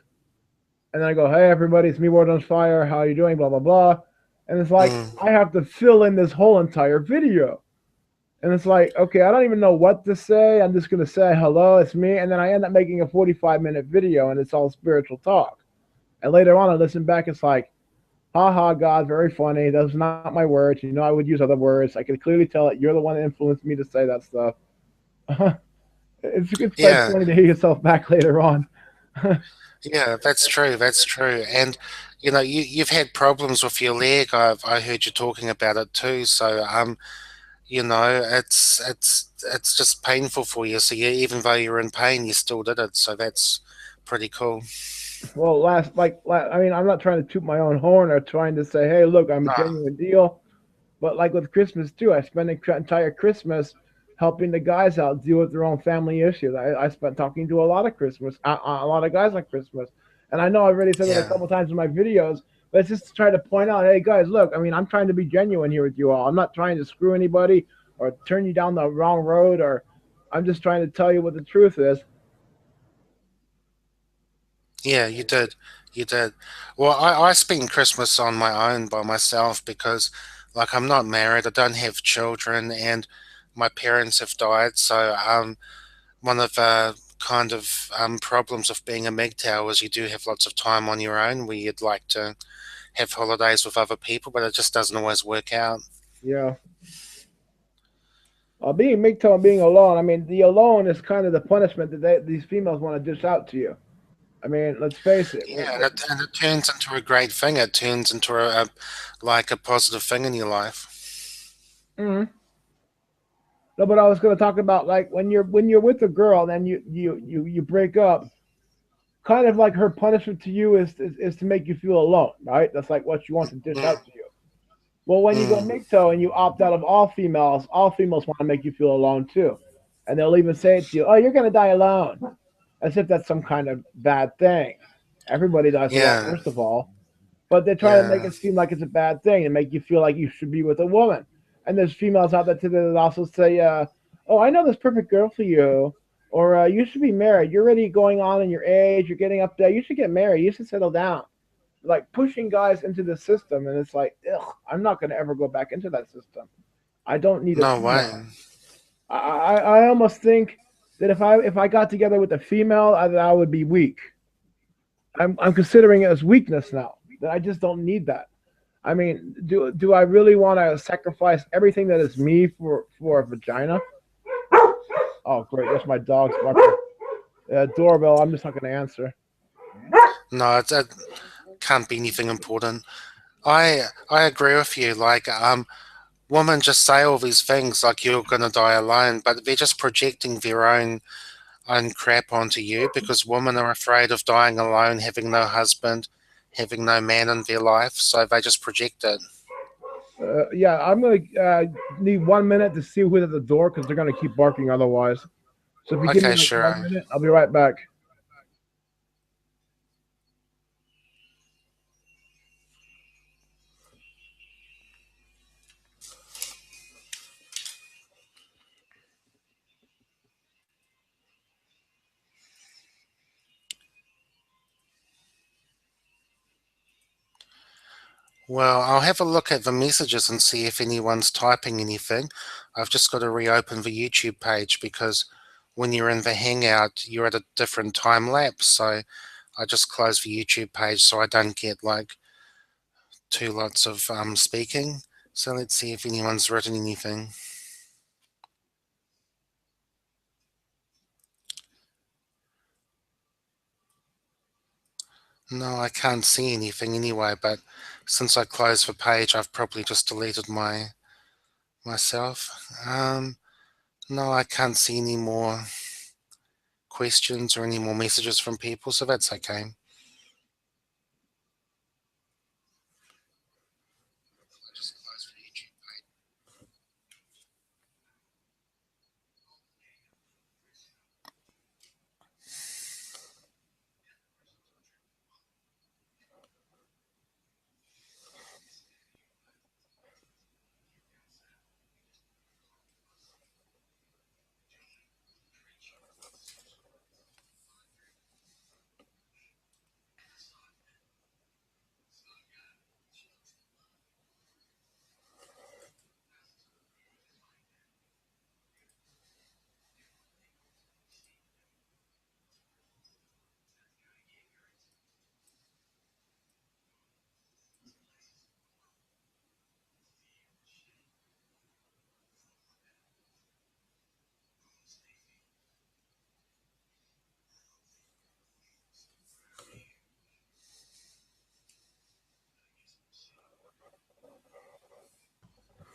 And then I go, hey, everybody, it's me, Ward on Fire. How are you doing? Blah, blah, blah. And it's like, mm, I have to fill in this whole entire video. And it's like, okay, I don't even know what to say. I'm just going to say, hello, it's me. And then I end up making a 45-minute video, and it's all spiritual talk. And later on, I listen back, it's like, haha, God, very funny. Those are not my words. I would use other words. I could clearly tell that you're the one that influenced me to say that stuff. It's like yeah, funny to hear yourself back later on. yeah. That's true. That's true. And you've had problems with your leg. I heard you talking about it too. So it's just painful for you. So even though you're in pain, you still did it. So that's pretty cool. Well, I mean, I'm not trying to toot my own horn or trying to say, hey, look, I'm a No, genuine deal. But like with Christmas too, I spent an entire Christmas helping the guys out deal with their own family issues. I spent talking to a lot of guys on Christmas, and I know I've already said that a yeah, couple times in my videos, but it's just to try to point out, hey guys, look, I mean, I'm trying to be genuine here with you all. I'm not trying to screw anybody or turn you down the wrong road, or I'm just trying to tell you what the truth is. yeah. You did. You did. Well, I spent Christmas on my own by myself because, like, I'm not married. I don't have children, and my parents have died. So one of the kind of problems of being a MGTOW is you do have lots of time on your own where you'd like to have holidays with other people, but it just doesn't always work out. Yeah. Being MGTOW and being alone, I mean, the alone is kind of the punishment that these females want to dish out to you. I mean, let's face it. Yeah, and it turns into a great thing. It turns into like a positive thing in your life. Mhm. No, but I was going to talk about like when you're with a girl, and then you break up. Kind of like her punishment to you is to make you feel alone, right? That's like what you want to dish Mm, out to you. Well, when you go mm, MGTOW and you opt out of all females want to make you feel alone too, and they'll even say it to you, "Oh, you're going to die alone," as if that's some kind of bad thing. Everybody dies alone, yeah, first of all, but they try to make yeah, it seem like it's a bad thing and make you feel like you should be with a woman. And there's females out there today that also say, "Oh, I know this perfect girl for you," or "You should be married. You're already going on in your age. You're getting up there. You should get married. You should settle down." Like pushing guys into the system, and it's like, ugh, I'm not going to ever go back into that system. I don't need a no way. female. I almost think that if I got together with a female, that I would be weak. I'm considering it as weakness now. That I just don't need that. I mean, do I really want to sacrifice everything that is me for a vagina? Oh, great! That's my dog's barking. Doorbell. I'm just not going to answer. No, it can't be anything important. I agree with you. Like, women just say all these things like you're gonna die alone, but they're just projecting their own crap onto you because women are afraid of dying alone, having no husband, having no man in their life, so they just project it. Yeah, I'm going to need 1 minute to see who's at the door because they're going to keep barking otherwise. So if you give me Okay, like one sure. minute, I'll be right back. Well, I'll have a look at the messages and see if anyone's typing anything. I've just got to reopen the YouTube page because when you're in the Hangout, you're at a different time lapse. So I just close the YouTube page so I don't get like two lots of speaking. So let's see if anyone's written anything. No, I can't see anything anyway, but since I closed the page, I've probably just deleted myself. No, I can't see any more questions or any more messages from people, so that's okay.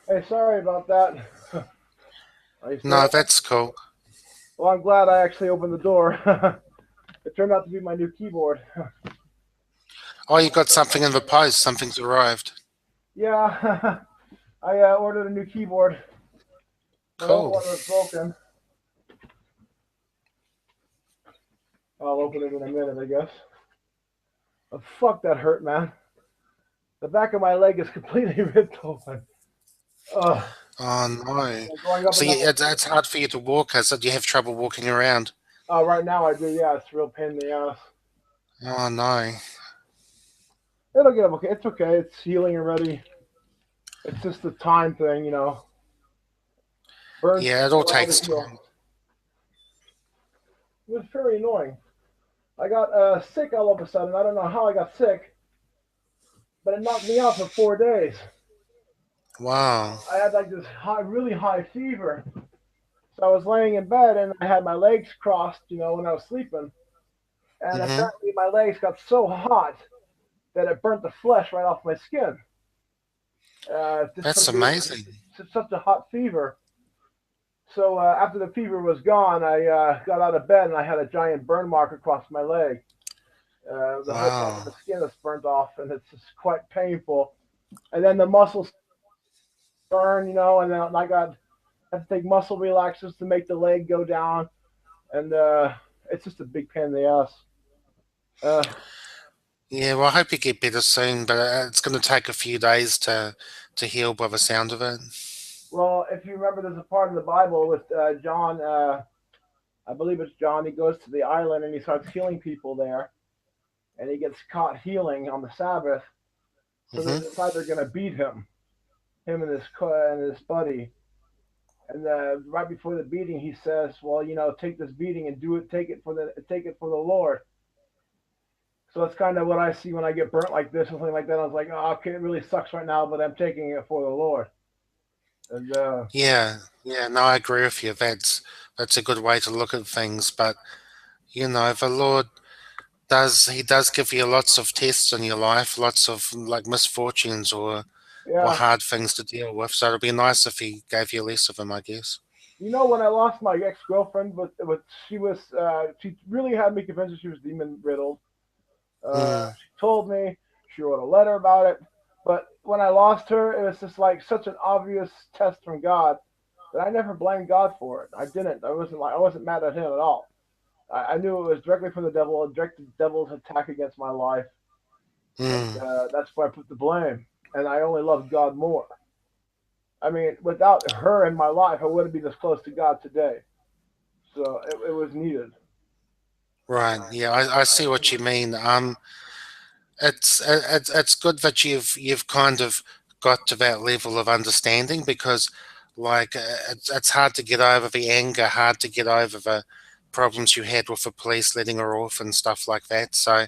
Hey, sorry about that. Are you still No, there? that's cool. Well, I'm glad I actually opened the door. It turned out to be my new keyboard. Oh, you got something in the post. Something's arrived. Yeah, I ordered a new keyboard. My old Cool. one was broken. I'll open it in a minute, I guess. Oh, fuck, that hurt, man. The back of my leg is completely ripped open. Ugh. Oh no. Going up So and down. it's hard for you to walk, is it? You have trouble walking around. Right now I do. Yeah, it's a real pain in the ass. Oh no. It'll get okay. It's okay. It's healing already. It's just a time thing, you know. Burns Yeah, it take all a while to takes heal. time. It was very annoying. I got sick all of a sudden. I don't know how I got sick, but it knocked me out for 4 days. Wow. I had like this high, really high fever. So I was laying in bed and I had my legs crossed, you know, when I was sleeping. And Mhm. apparently my legs got so hot that it burnt the flesh right off my skin. Just That's from being amazing. such a hot fever. So after the fever was gone, I got out of bed and I had a giant burn mark across my leg. The whole top of Wow. the skin is burnt off, and it's just quite painful. And then the muscles burn, you know, and then I have to take muscle relaxers to make the leg go down, and it's just a big pain in the ass. Uh, Yeah, well, I hope you get better soon, but it's going to take a few days to heal by the sound of it. well, if you remember, there's a part in the Bible with John. I believe it's John. He goes to the island and he starts healing people there, and he gets caught healing on the Sabbath. So they Mhm. decide they're going to beat him and his buddy. And right before the beating, he says, "Well, you know, take this beating and do it. Take it for the Lord." So that's kind of what I see when I get burnt like this or something like that. I was like, oh, okay, it really sucks right now, but I'm taking it for the Lord. And Yeah, yeah, no, I agree with you. That's a good way to look at things. But the Lord does give you lots of tests in your life, lots of like misfortunes or yeah, hard things to deal with. So it'd be nice if He gave you less of them, I guess. when I lost my ex girlfriend, but she really had me convinced that she was demon riddled. Mm, She told me, she wrote a letter about it. But when I lost her, it was just like such an obvious test from God that I never blamed God for it. I didn't. I wasn't mad at him at all. I knew it was directly from the devil, a direct devil's attack against my life, and mm, that's where I put the blame. And I only loved God more. I mean, without her in my life, I wouldn't be this close to God today. So it was needed. right. Yeah, I see what you mean. It's good that you've kind of got to that level of understanding because, like, it's hard to get over the anger, hard to get over the problems you had with the police letting her off and stuff like that. So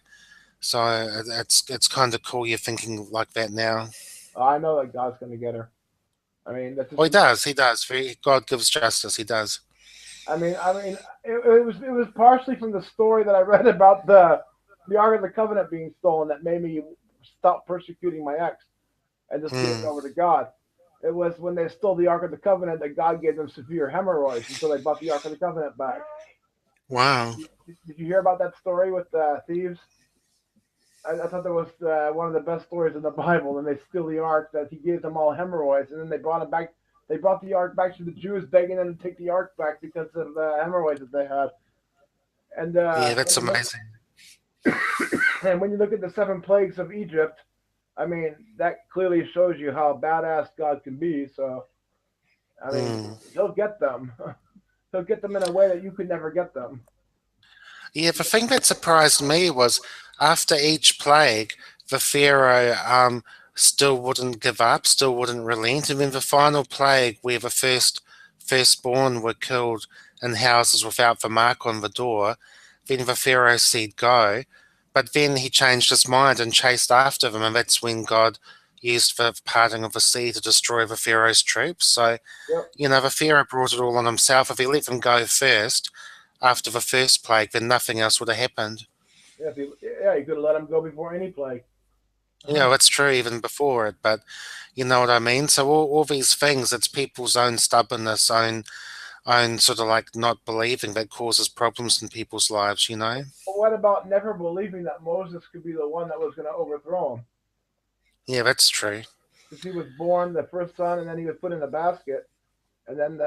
it's kind of cool you're thinking like that now. I know that God's going to get her. I mean, that's Oh, just. he does. He does. God gives justice. He does. I mean, it was partially from the story that I read about the Ark of the Covenant being stolen that made me stop persecuting my ex and just give it Mm, over to God. It was when they stole the Ark of the Covenant that God gave them severe hemorrhoids until they brought the Ark of the Covenant back. wow. Did you hear about that story with the thieves? I thought that was one of the best stories in the Bible. And they steal the Ark that he gave them all hemorrhoids, and then they brought it back. They brought the Ark back to the Jews, begging them to take the Ark back because of the hemorrhoids that they had. And Yeah, that's amazing. and when you look at the seven plagues of Egypt, I mean that clearly shows you how badass God can be. So I mean, Mm. he'll get them. He'll get them in a way that you could never get them. Yeah, the thing that surprised me was after each plague, the Pharaoh still wouldn't give up, still wouldn't relent. And then the final plague, where the firstborn were killed in houses without the mark on the door, then the Pharaoh said go. But then he changed his mind and chased after them, and that's when God used the parting of the sea to destroy the Pharaoh's troops. So Yep. the Pharaoh brought it all on himself. If he let them go first, after the first plague, then nothing else would have happened. Yeah, you could have let them go before any plague. It's true even before it, but you know what I mean? So all these things, it's people's own stubbornness, own sort of like not believing that causes problems in people's lives. But what about never believing that Moses could be the one that was going to overthrow him? Yeah, that's true. Because he was born the first son, and then he was put in a basket, and then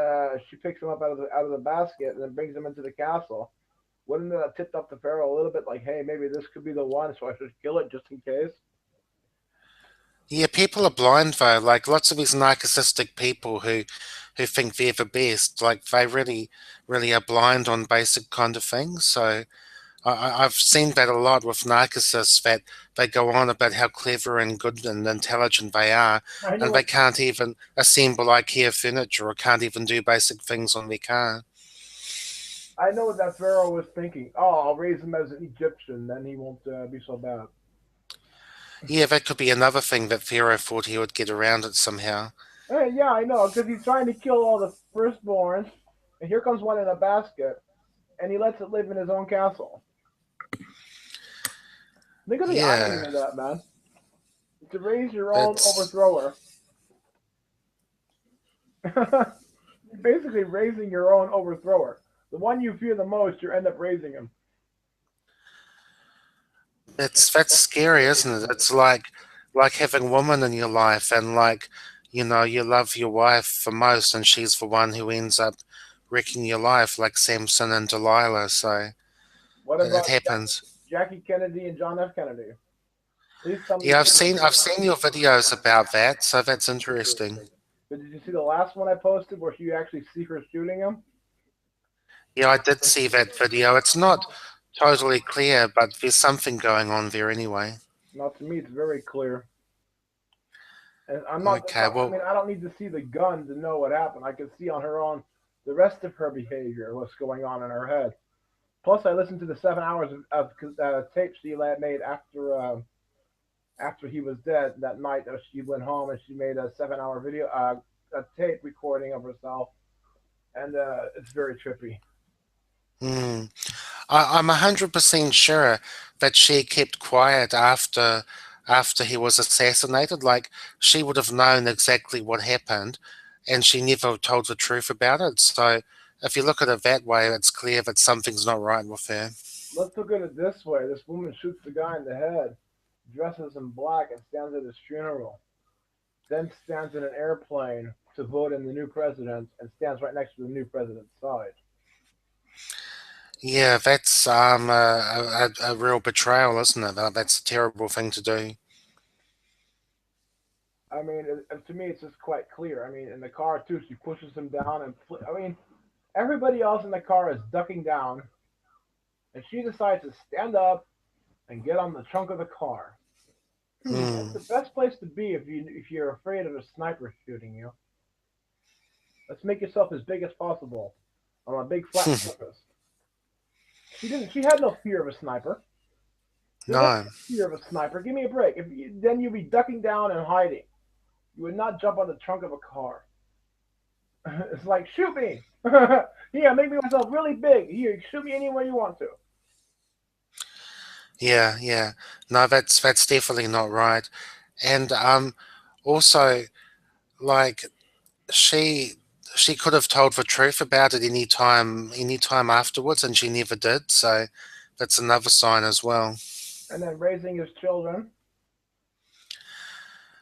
she picks him up out of the basket and then brings him into the castle. Wouldn't that have tipped up the Pharaoh a little bit, like, hey, maybe this could be the one, so I should kill it just in case? Yeah, people are blind though. Like lots of these narcissistic people who think they're the best, like they really are blind on basic kind of things. So I've seen that a lot with narcissists that they go on about how clever and good and intelligent they are, I know and they what can't even assemble IKEA furniture or can't even do basic things on their car. I know what that Pharaoh was thinking. Oh, I'll raise him as an Egyptian, then he won't be so bad. Yeah, that could be another thing that Pharaoh thought he would get around it somehow. Hey, yeah, I know, because he's trying to kill all the firstborns, and here comes one in a basket, and he lets it live in his own castle. Think of the irony Yeah, of that, man. To raise your own it's overthrower. You're basically raising your own overthrower. The one you fear the most, you end up raising him. that's scary, isn't it? It's like having a woman in your life and like you love your wife the most and she's the one who ends up wrecking your life like Samson and Delilah. So What it about happens. Jackie Kennedy and John F. Kennedy? Please tell me you Yeah, I've didn't. seen your videos about that, so that's interesting. But did you see the last one I posted where you actually see her shooting him? Yeah, I did see that video. It's not totally clear, but there's something going on there anyway. Not to me, it's very clear. And I'm not. Okay, I well, mean, I don't need to see the gun to know what happened. I can see on her own the rest of her behavior, what's going on in her head. Plus, I listened to the 7 hours of tapes she made after he was dead that night. She went home and she made a 7 hour video, a tape recording of herself, and it's very trippy. Mm. I'm 100% sure that she kept quiet after he was assassinated. Like she would have known exactly what happened, and she never told the truth about it. So if you look at it that way, it's clear that something's not right with her. Let's look at it this way: this woman shoots the guy in the head, dresses in black, and stands at his funeral. Then stands in an airplane to vote in the new president, and stands right next to the new president's side. Yeah, that's a real betrayal, isn't it? That's a terrible thing to do. I mean, to me, it's just quite clear. I mean, in the car too, she pushes him down, and I mean, everybody else in the car is ducking down, and she decides to stand up and get on the trunk of the car. That's Mm. the best place to be if you're afraid of a sniper shooting you. Let's make yourself as big as possible on a big flat surface. She didn't. She had no fear of a sniper. There was No. no fear of a sniper. Give me a break. Then you'd be ducking down and hiding. You would not jump on the trunk of a car. It's like shoot me. Here, make me myself really big. Here, shoot me anywhere you want to. Yeah, yeah. No, that's definitely not right. And also like she she could have told the truth about it any time afterwards, and she never did. So that's another sign as well. And then raising his children.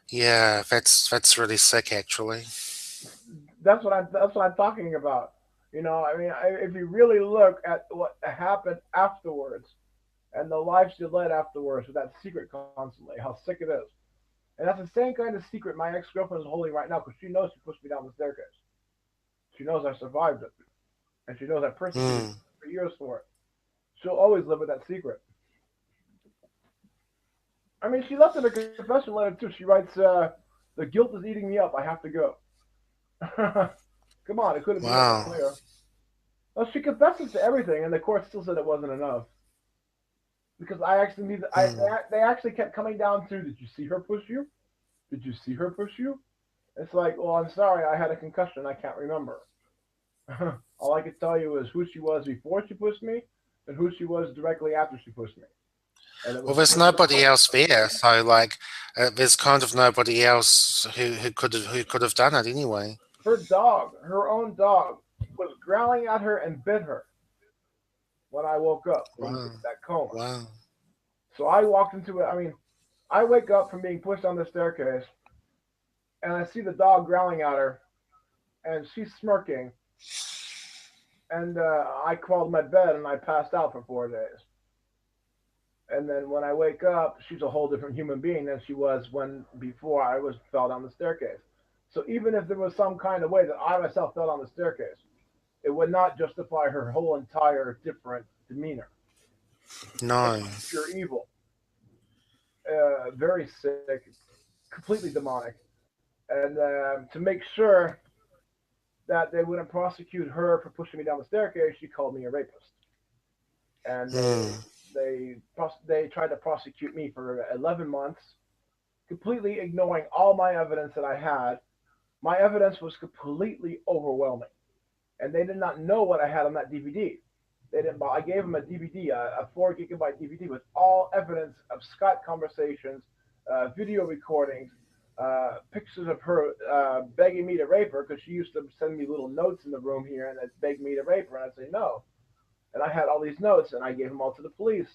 Yeah, that's really sick actually. That's what I'm talking about. I mean, if you really look at what happened afterwards and the life she led afterwards with that secret constantly, how sick it is. And that's the same kind of secret my ex girlfriend is holding right now because she knows she pushed me down the staircase. She knows I survived it, and she knows I persecuted Mm. her for years for it. She'll always live with that secret. I mean, she left in her confession letter too. She writes, "The guilt is eating me up. I have to go." Come on, it couldn't be more Wow. clear. Well, she confesses to everything, and the court still said it wasn't enough because I actually need. Mm. They actually kept coming down to, "Did you see her push you? Did you see her push you?" It's like, well, I'm sorry, I had a concussion. I can't remember. All I could tell you is who she was before she pushed me, and who she was directly after she pushed me, and it Well, was there's clear as a nobody bell. else there, so like, there's kind of nobody else who could have done it anyway. Her dog, her own dog, was growling at her and bit her when I woke up from Wow. that coma. Wow. So I walked into it. I mean, I wake up from being pushed on the staircase, and I see the dog growling at her, and she's smirking. And I crawled my bed and I passed out for 4 days. And then when I wake up, she's a whole different human being than she was when before I was fell down the staircase. So even if there was some kind of way that I myself fell down the staircase, it would not justify her whole entire different demeanor. It No. was pure evil, very sick, completely demonic. And to make sure that they wouldn't prosecute her for pushing me down the staircase, she called me a rapist. And Hmm. they tried to prosecute me for 11 months, completely ignoring all my evidence that I had. My evidence was completely overwhelming, and they did not know what I had on that DVD. They didn't. I gave them a DVD, a 4 gigabyte DVD with all evidence of Skype conversations, video recordings, pictures of her begging me to rape her because she used to send me little notes in the room here and beg me to rape her, and I'd say no. And I had all these notes, and I gave them all to the police.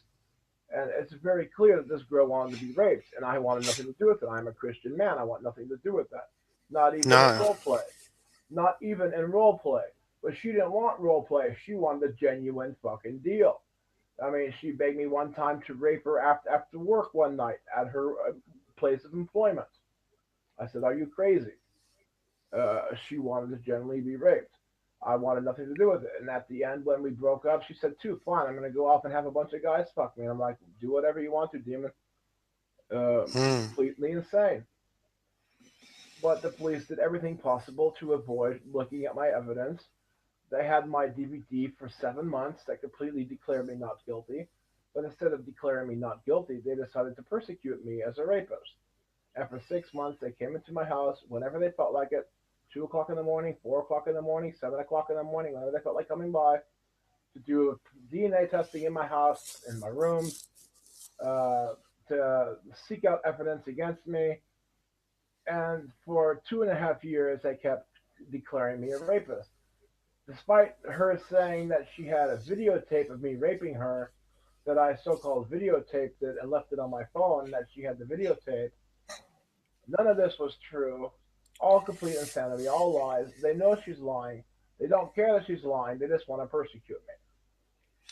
And it's very clear that this girl wanted to be raped, and I wanted nothing to do with it. I'm a Christian man. I want nothing to do with that. Not even in No. role play. Not even in role play. But she didn't want role play. She wanted a genuine fucking deal. I mean, she begged me one time to rape her after work one night at her place of employment. I said, "Are you crazy?" She wanted to genuinely be raped. I wanted nothing to do with it. And at the end, when we broke up, she said, "Too fine. I'm gonna go off and have a bunch of guys fuck me." And I'm like, "Do whatever you want to, demon." Hmm. Completely insane. But the police did everything possible to avoid looking at my evidence. They had my DVD for 7 months. That completely declared me not guilty. But instead of declaring me not guilty, they decided to persecute me as a rapist. And for 6 months, they came into my house whenever they felt like it, 2 o'clock in the morning, 4 o'clock in the morning, 7 o'clock in the morning, whenever they felt like coming by to do DNA testing in my house, in my rooms, uh, to seek out evidence against me. And for 2.5 years, they kept declaring me a rapist. Despite her saying that she had a videotape of me raping her, that I so called videotaped it and left it on my phone, that she had the videotape, none of this was true. All complete insanity, all lies. They know she's lying. They don't care that she's lying. They just want to persecute me.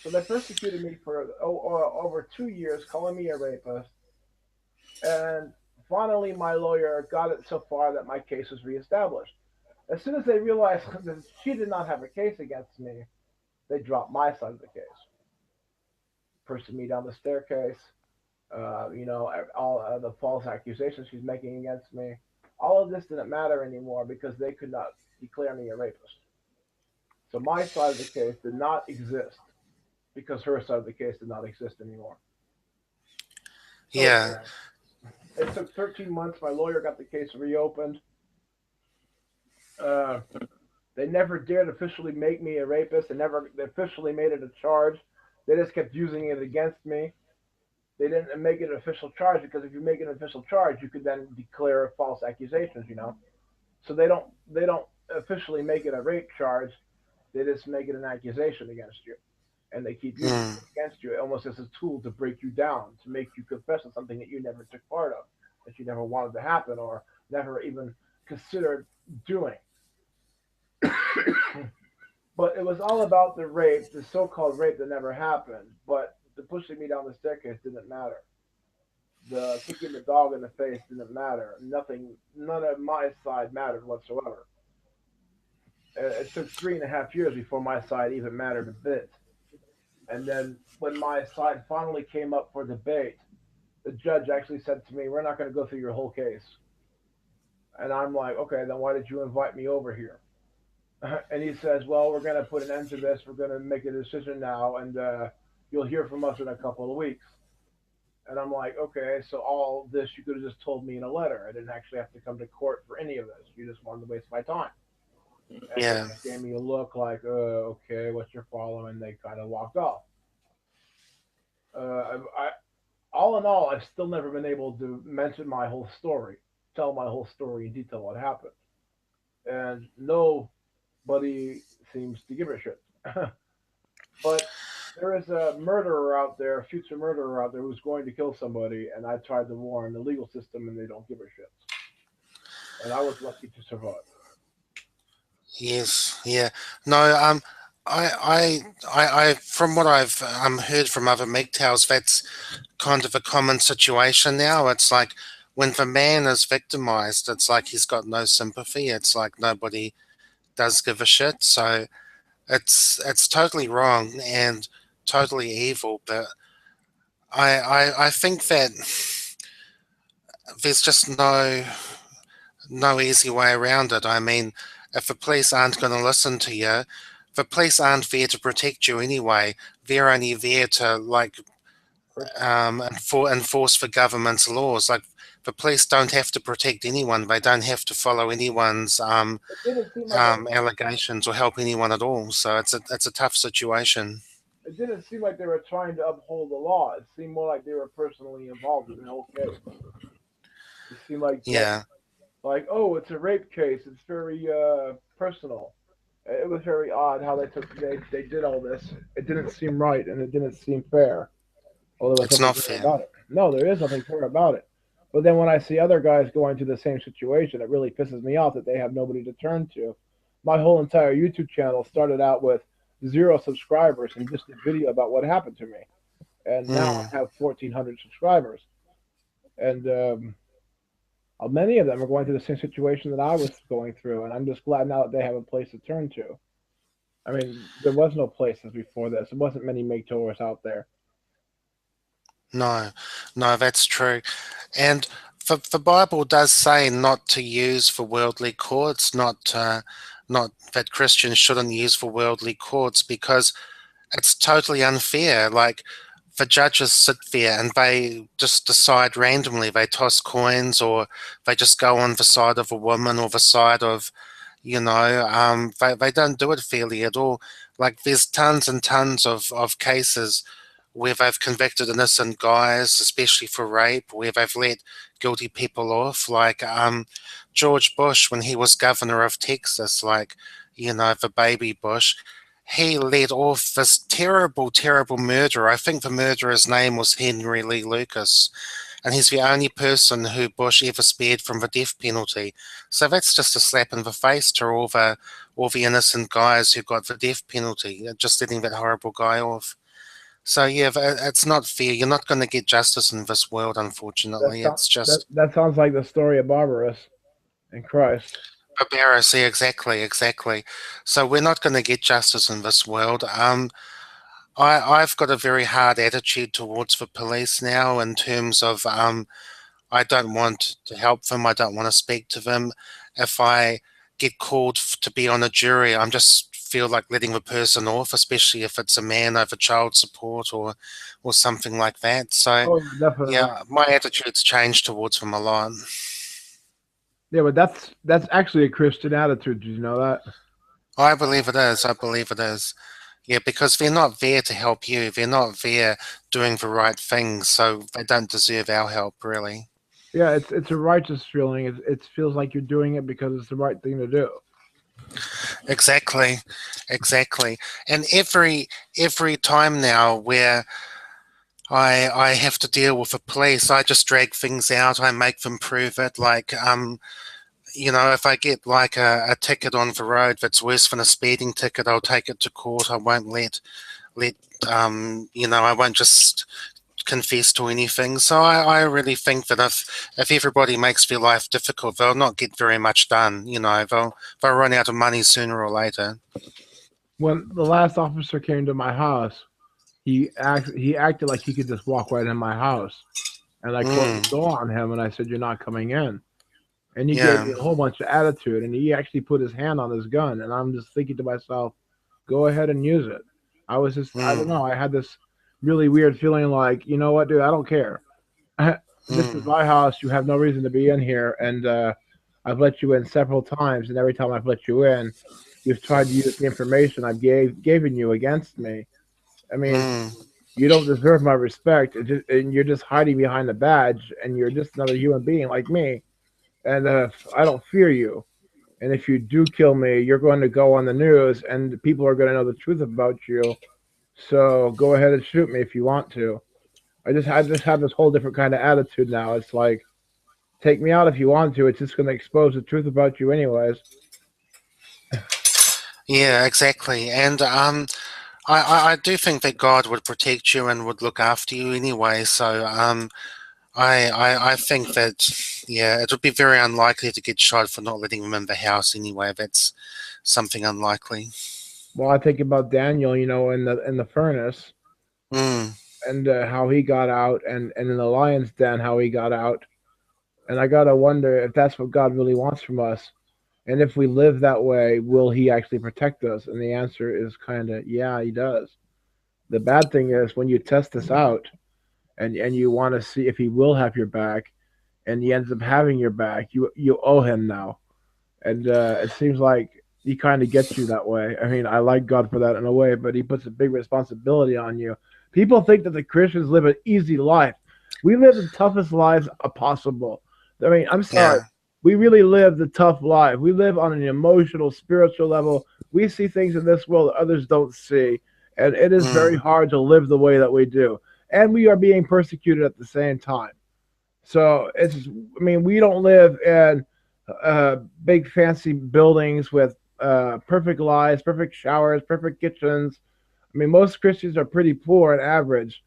So they persecuted me for over 2 years, calling me a rapist. And finally, my lawyer got it so far that my case was reestablished. As soon as they realized that she did not have a case against me, they dropped my side of the case, pushing me down the staircase. All the false accusations she's making against me. All of this didn't matter anymore because they could not declare me a rapist. So my side of the case did not exist because her side of the case did not exist anymore. So Yeah. it took 13 months. My lawyer got the case reopened. Uh, they never dared officially make me a rapist. They officially made it a charge. They just kept using it against me. They didn't make it an official charge because if you make it an official charge, you could then declare false accusations. So they don't officially make it a rape charge. They just make it an accusation against you, and they keep using Mm. it against you almost as a tool to break you down, to make you confess to something that you never took part of, that you never wanted to happen or never even considered doing. But it was all about the rape, the so-called rape that never happened. But the pushing me down the staircase didn't matter. The kicking the dog in the face didn't matter. Nothing, none of my side mattered whatsoever. It took 3.5 years before my side even mattered a bit. And then when my side finally came up for debate, the judge actually said to me, "We're not going to go through your whole case." And I'm like, "Okay, then why did you invite me over here?" And he says, "Well, we're going to put an end to this. We're going to make a decision now, and you'll hear from us in a couple of weeks." And I'm like, "Okay, so all this you could have just told me in a letter. I didn't actually have to come to court for any of this. You just wanted to waste my time." And they Yeah. just gave me a look like, "Okay, what's your problem?" And they kind of walked off. All in all, I've still never been able to mention my whole story, tell my whole story in detail what happened, and nobody seems to give a shit. But there is a murderer out there, a future murderer out there who's going to kill somebody, and I tried to warn the legal system, and they don't give a shit. And I was lucky to survive. Yes. Yeah. No. From what I've heard from other MGTOWs, that's kind of a common situation now. It's like when the man is victimized, it's like he's got no sympathy. It's like nobody does give a shit. So it's totally wrong and totally evil. But I think that there's just no easy way around it. I mean, if the police aren't going to listen to you, the police aren't there to protect you anyway. They're only there to like enforce the government's laws. Like the police don't have to protect anyone. They don't have to follow anyone's It didn't seem like allegations or help anyone at all. So it's a tough situation. it didn't seem like they were trying to uphold the law. It seemed more like they were personally involved in the whole case. It seemed Yeah, like, oh, it's a rape case. It's very personal. It was very odd how they did all this. It didn't seem right and it didn't seem fair. Well, there was it's nothing not fair fair. about it. No, there is nothing fair about it. But then when I see other guys going through the same situation, it really pisses me off that they have nobody to turn to. My whole entire YouTube channel started out with 0 subscribers and just a video about what happened to me, and now Mm, I have 1,400 subscribers. And many of them are going through the same situation that I was going through, and I'm just glad now that they have a place to turn to. I mean, there was no places before this. There wasn't many make tours out there. no, no, that's true. And the Bible does say not to use for worldly courts, not not that Christians shouldn't use for worldly courts, because it's totally unfair. Like, the judges sit there and they just decide randomly. They toss coins, or they just go on the side of a woman or the side of, they don't do it fairly at all. Like, there's tons and tons of cases where they've convicted innocent guys, especially for rape, where they've let guilty people off. Like, George Bush, when he was governor of Texas, like, the baby Bush, he let off this terrible, terrible murderer. I think the murderer's name was Henry Lee Lucas, and he's the only person who Bush ever spared from the death penalty. So that's just a slap in the face to all the innocent guys who got the death penalty, just letting that horrible guy off. So yeah, it's not fair. You're not going to get justice in this world, That unfortunately. sounds It's that just that sounds like the story of Barbarous and Christ. barbarous. Yeah, exactly, exactly. So we're not going to get justice in this world. I've got a very hard attitude towards the police now, in terms of I don't want to help them. I don't want to speak to them. If I get called to be on a jury, I'm just feel like letting the person off, especially if it's a man over child support, or something like that. So Oh yeah, definitely. yeah, my attitude's changed towards them a lot. Yeah, but that's actually a Christian attitude. Did you know that? I believe it is. I believe it is. Yeah, because they're not there to help you. They're not there doing the right things, so they don't deserve our help, really. Yeah, it's a righteous feeling. It feels like you're doing it because it's the right thing to do. Exactly, exactly. And every time now where I have to deal with the police, I just drag things out. I make them prove it. Like, if I get like a ticket on the road that's worse than a speeding ticket, I'll take it to court. I won't let I won't just confess to anything. So I really think that if everybody makes their life difficult, they'll not get very much done. They'll run out of money sooner or later. When the last officer came to my house, he acted like he could just walk right in my house, and I closed Mm, the door on him and I said, "You're not coming in." And he gave yeah. me a whole bunch of attitude, and he actually put his hand on his gun, and I'm just thinking to myself, "Go ahead and use it." I don't Mm, know, I had this really weird feeling like, you know what, dude, I don't care. This is mm, my house. You have no reason to be in here, and I've let you in several times, and every time I've let you in, you've tried to use the information I've given you against me. I mean, mm, you don't deserve my respect, and you're just hiding behind the badge, and you're just another human being like me, and I don't fear you. And if you do kill me, you're going to go on the news, and people are going to know the truth about you. So go ahead and shoot me if you want to. I just have this whole different kind of attitude now. It's like, take me out if you want to. It's just going to expose the truth about you anyways. yeah, exactly. And I do think that God would protect you and would look after you anyway. So I think that, yeah, it would be very unlikely to get shot for not letting them in the house anyway. That's something unlikely. Well, I think about Daniel, in the furnace, Mm, and how he got out, and in the lion's den how he got out. And I gotta wonder if that's what God really wants from us. And if we live that way, will He actually protect us? And the answer is kind of, yeah, He does. The bad thing is when you test this out, and you want to see if He will have your back, and He ends up having your back, you owe Him now. And it seems like He kind of gets you that way. I mean, I like God for that in a way, but He puts a big responsibility on you. People think that the Christians live an easy life. We live the toughest lives possible. I mean, I'm sorry. yeah. We really live the tough life. We live on an emotional, spiritual level. We see things in this world that others don't see. And it is very Mm, hard to live the way that we do. And we are being persecuted at the same time. So I mean, we don't live in big fancy buildings with perfect lights, perfect showers, perfect kitchens. I mean, most Christians are pretty poor and average,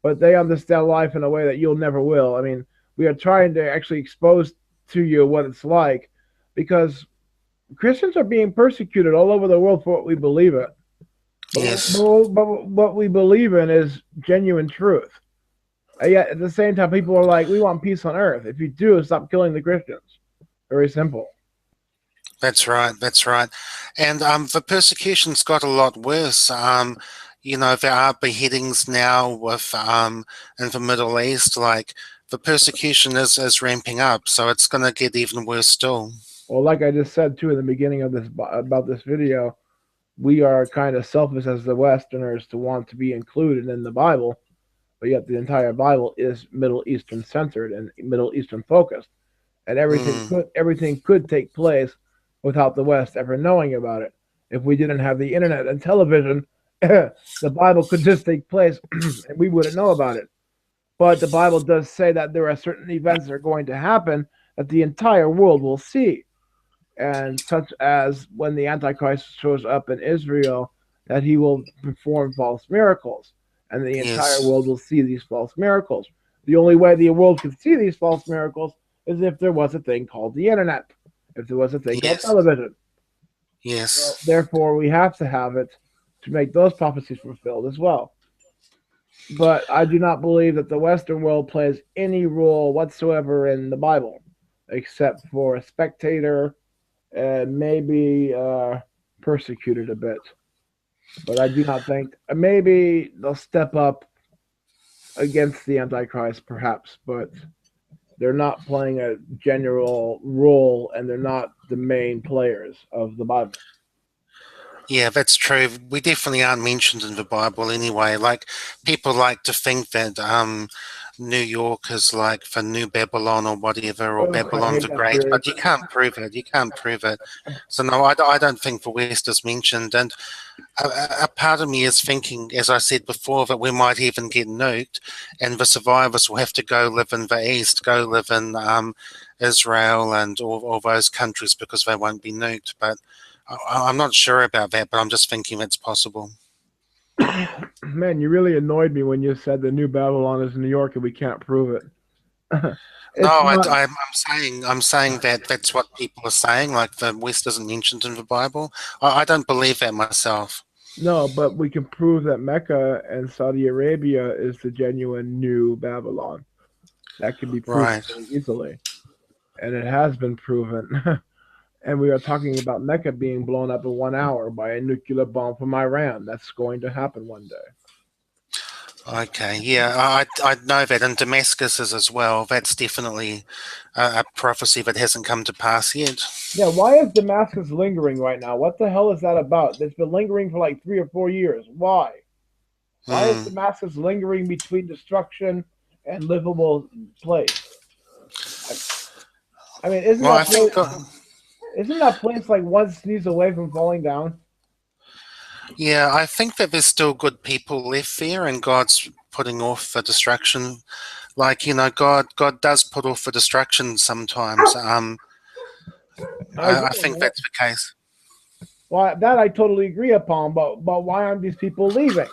but they understand life in a way that you'll never will. I mean, we are trying to actually expose to you what it's like because Christians are being persecuted all over the world for what we believe in. yes. But what we believe in is genuine truth. And yet, at the same time, people are like, we want peace on earth. If you do, stop killing the Christians. Very simple. That's right. That's right. And the persecution's got a lot worse. There are beheadings now with in the Middle East. Like the persecution is ramping up, so it's going to get even worse still. Well, like I just said too in the beginning of this about this video, we are kind of selfish as the Westerners to want to be included in the Bible, but yet the entire Bible is Middle Eastern centered and Middle Eastern focused, and Mm, everything could take place without the West ever knowing about it. If we didn't have the internet and television, the Bible could just take place and we wouldn't know about it. But the Bible does say that there are certain events that are going to happen that the entire world will see, and such as when the Antichrist shows up in Israel, that he will perform false miracles, and the entire yes. world will see these false miracles. The only way the world could see these false miracles is if there was a thing called the internet, if there was a thing called Yes. television. So, Yes. therefore, we have to have it to make those prophecies fulfilled as well. But I do not believe that the Western world plays any role whatsoever in the Bible, except for a spectator and maybe persecuted a bit. But I do not think maybe they'll step up against the Antichrist, perhaps, but they're not playing a general role and they're not the main players of the Bible. Yeah, that's true. We definitely aren't mentioned in the Bible anyway. Like people like to think that New York is like the new Babylon or whatever, or Oh, I Babylon hate the that Great, theory. but you can't prove it. You can't prove it. So no, I don't think the West is mentioned. And a part of me is thinking, as I said before, that we might even get nuked, and the survivors will have to go live in the East, go live in Israel and all those countries because they won't be nuked. But I'm not sure about that, but I'm just thinking it's possible. Man, you really annoyed me when you said the new Babylon is New York and we can't prove it. No, It's not. I'm saying that that's what people are saying. Like the West isn't mentioned in the Bible. I don't believe that myself. No, but we can prove that Mecca and Saudi Arabia is the genuine new Babylon. That can be proven Right. very easily. And it has been proven. And we are talking about Mecca being blown up in 1 hour by a nuclear bomb from Iran. That's going to happen one day. Okay. Yeah, I know that, and Damascus is as well. That's definitely a prophecy that hasn't come to pass yet. Yeah, why is Damascus lingering right now? What the hell is that about? It's been lingering for like 3 or 4 years. Why? Why is Hmm. Damascus lingering between destruction and livable place? I, I mean, Well, I think. isn't that place like one sneeze away from falling down? Yeah, I think that there's still good people left there, and God's putting off the destruction. Like God does put off the destruction sometimes. I agree I on think that. that's the case. Well, that I totally agree upon. But why aren't these people leaving?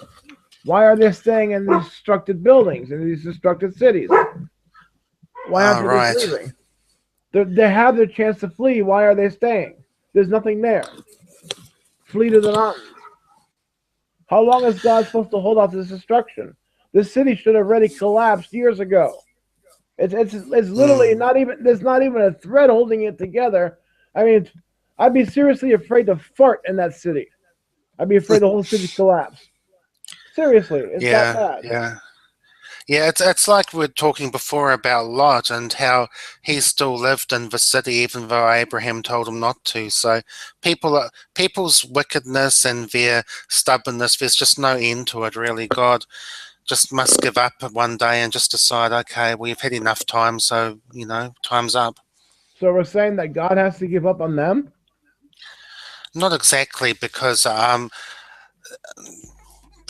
Why are they staying in these destructed buildings in these destructed cities? Why aren't Oh, they just right. leaving? They have their chance to flee. Why are they staying? There's nothing there. Flee to the mountains. How long is God supposed to hold off this destruction? This city should have already collapsed years ago. It's literally Hmm. not even there's not even a thread holding it together. I mean, I'd be seriously afraid to fart in that city. I'd be afraid the whole city collapse. Seriously, it's that Yeah, bad. yeah. Yeah, it's like we were talking before about Lot and how he still lived in the city even though Abraham told him not to. So people's wickedness and their stubbornness, there's just no end to it really. God just must give up one day and just decide, okay, we've had enough time, so time's up. So we're saying that God has to give up on them. Not exactly because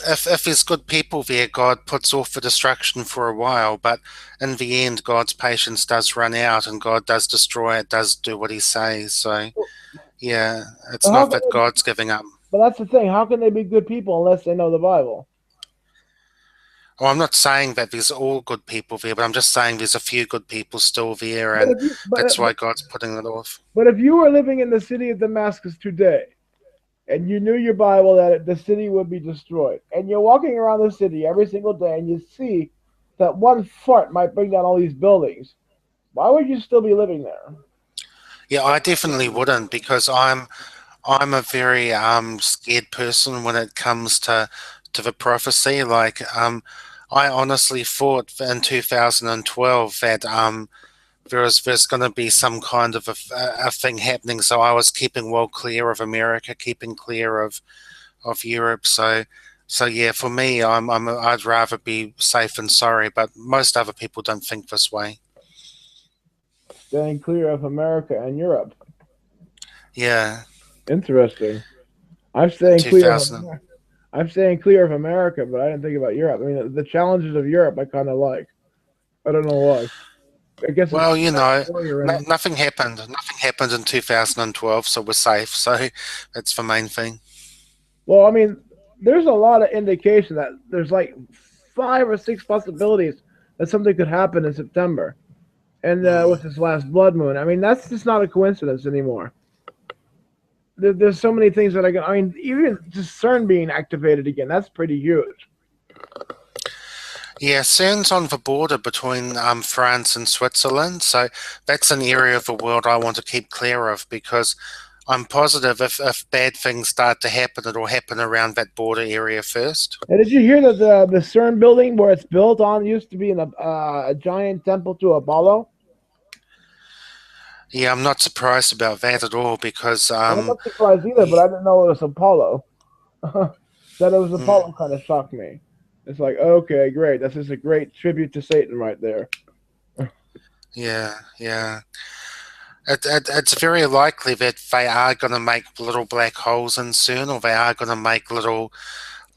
if there's good people there, God puts off the destruction for a while, but in the end, God's patience does run out, and God does destroy it, does do what He says. So yeah, But it's how not can that they, God's giving up. but that's the thing. How can they be good people unless they know the Bible? Well, I'm not saying that there's all good people there, but I'm just saying there's a few good people still there, But and if you that's why God's putting it off. but if you were living in the city of Damascus today, and you knew your Bible that the city would be destroyed, and you're walking around the city every single day, and you see that one fart might bring down all these buildings, why would you still be living there? Yeah, I definitely wouldn't because I'm a very scared person when it comes to the prophecy. Like I honestly thought in 2012 that there's going to be some kind of a thing happening. So I was keeping well clear of America, keeping clear of Europe. So yeah, for me, I'd rather be safe than sorry. But most other people don't think this way. Staying clear of America and Europe. Yeah, Interesting. I'm in staying clear of 2000. America. I'm staying clear of America, but I didn't think about Europe. I mean, the challenges of Europe I kind of like. I don't know why. I guess it's Well, the type of war you're in. nothing happened. Nothing happened in 2012, so we're safe. So that's the main thing. Well, I mean, there's a lot of indication that there's like 5 or 6 possibilities that something could happen in September, and with Mm. this last blood moon. I mean, that's just not a coincidence anymore. There's so many things that I can. I mean, even just CERN being activated again. That's pretty huge. Yeah, CERN's on the border between France and Switzerland, so that's an area of the world I want to keep clear of because I'm positive if bad things start to happen, it'll happen around that border area first. And did you hear that the CERN building where it's built on used to be a giant temple to Apollo? Yeah, I'm not surprised about that at all because Well, I'm not surprised either, but I didn't know it was Apollo. That it was mm, Apollo kind of shocked me. It's like, okay, great. That's just a great tribute to Satan right there. yeah. It's very likely that they are going to make little black holes in CERN, or they are going to make little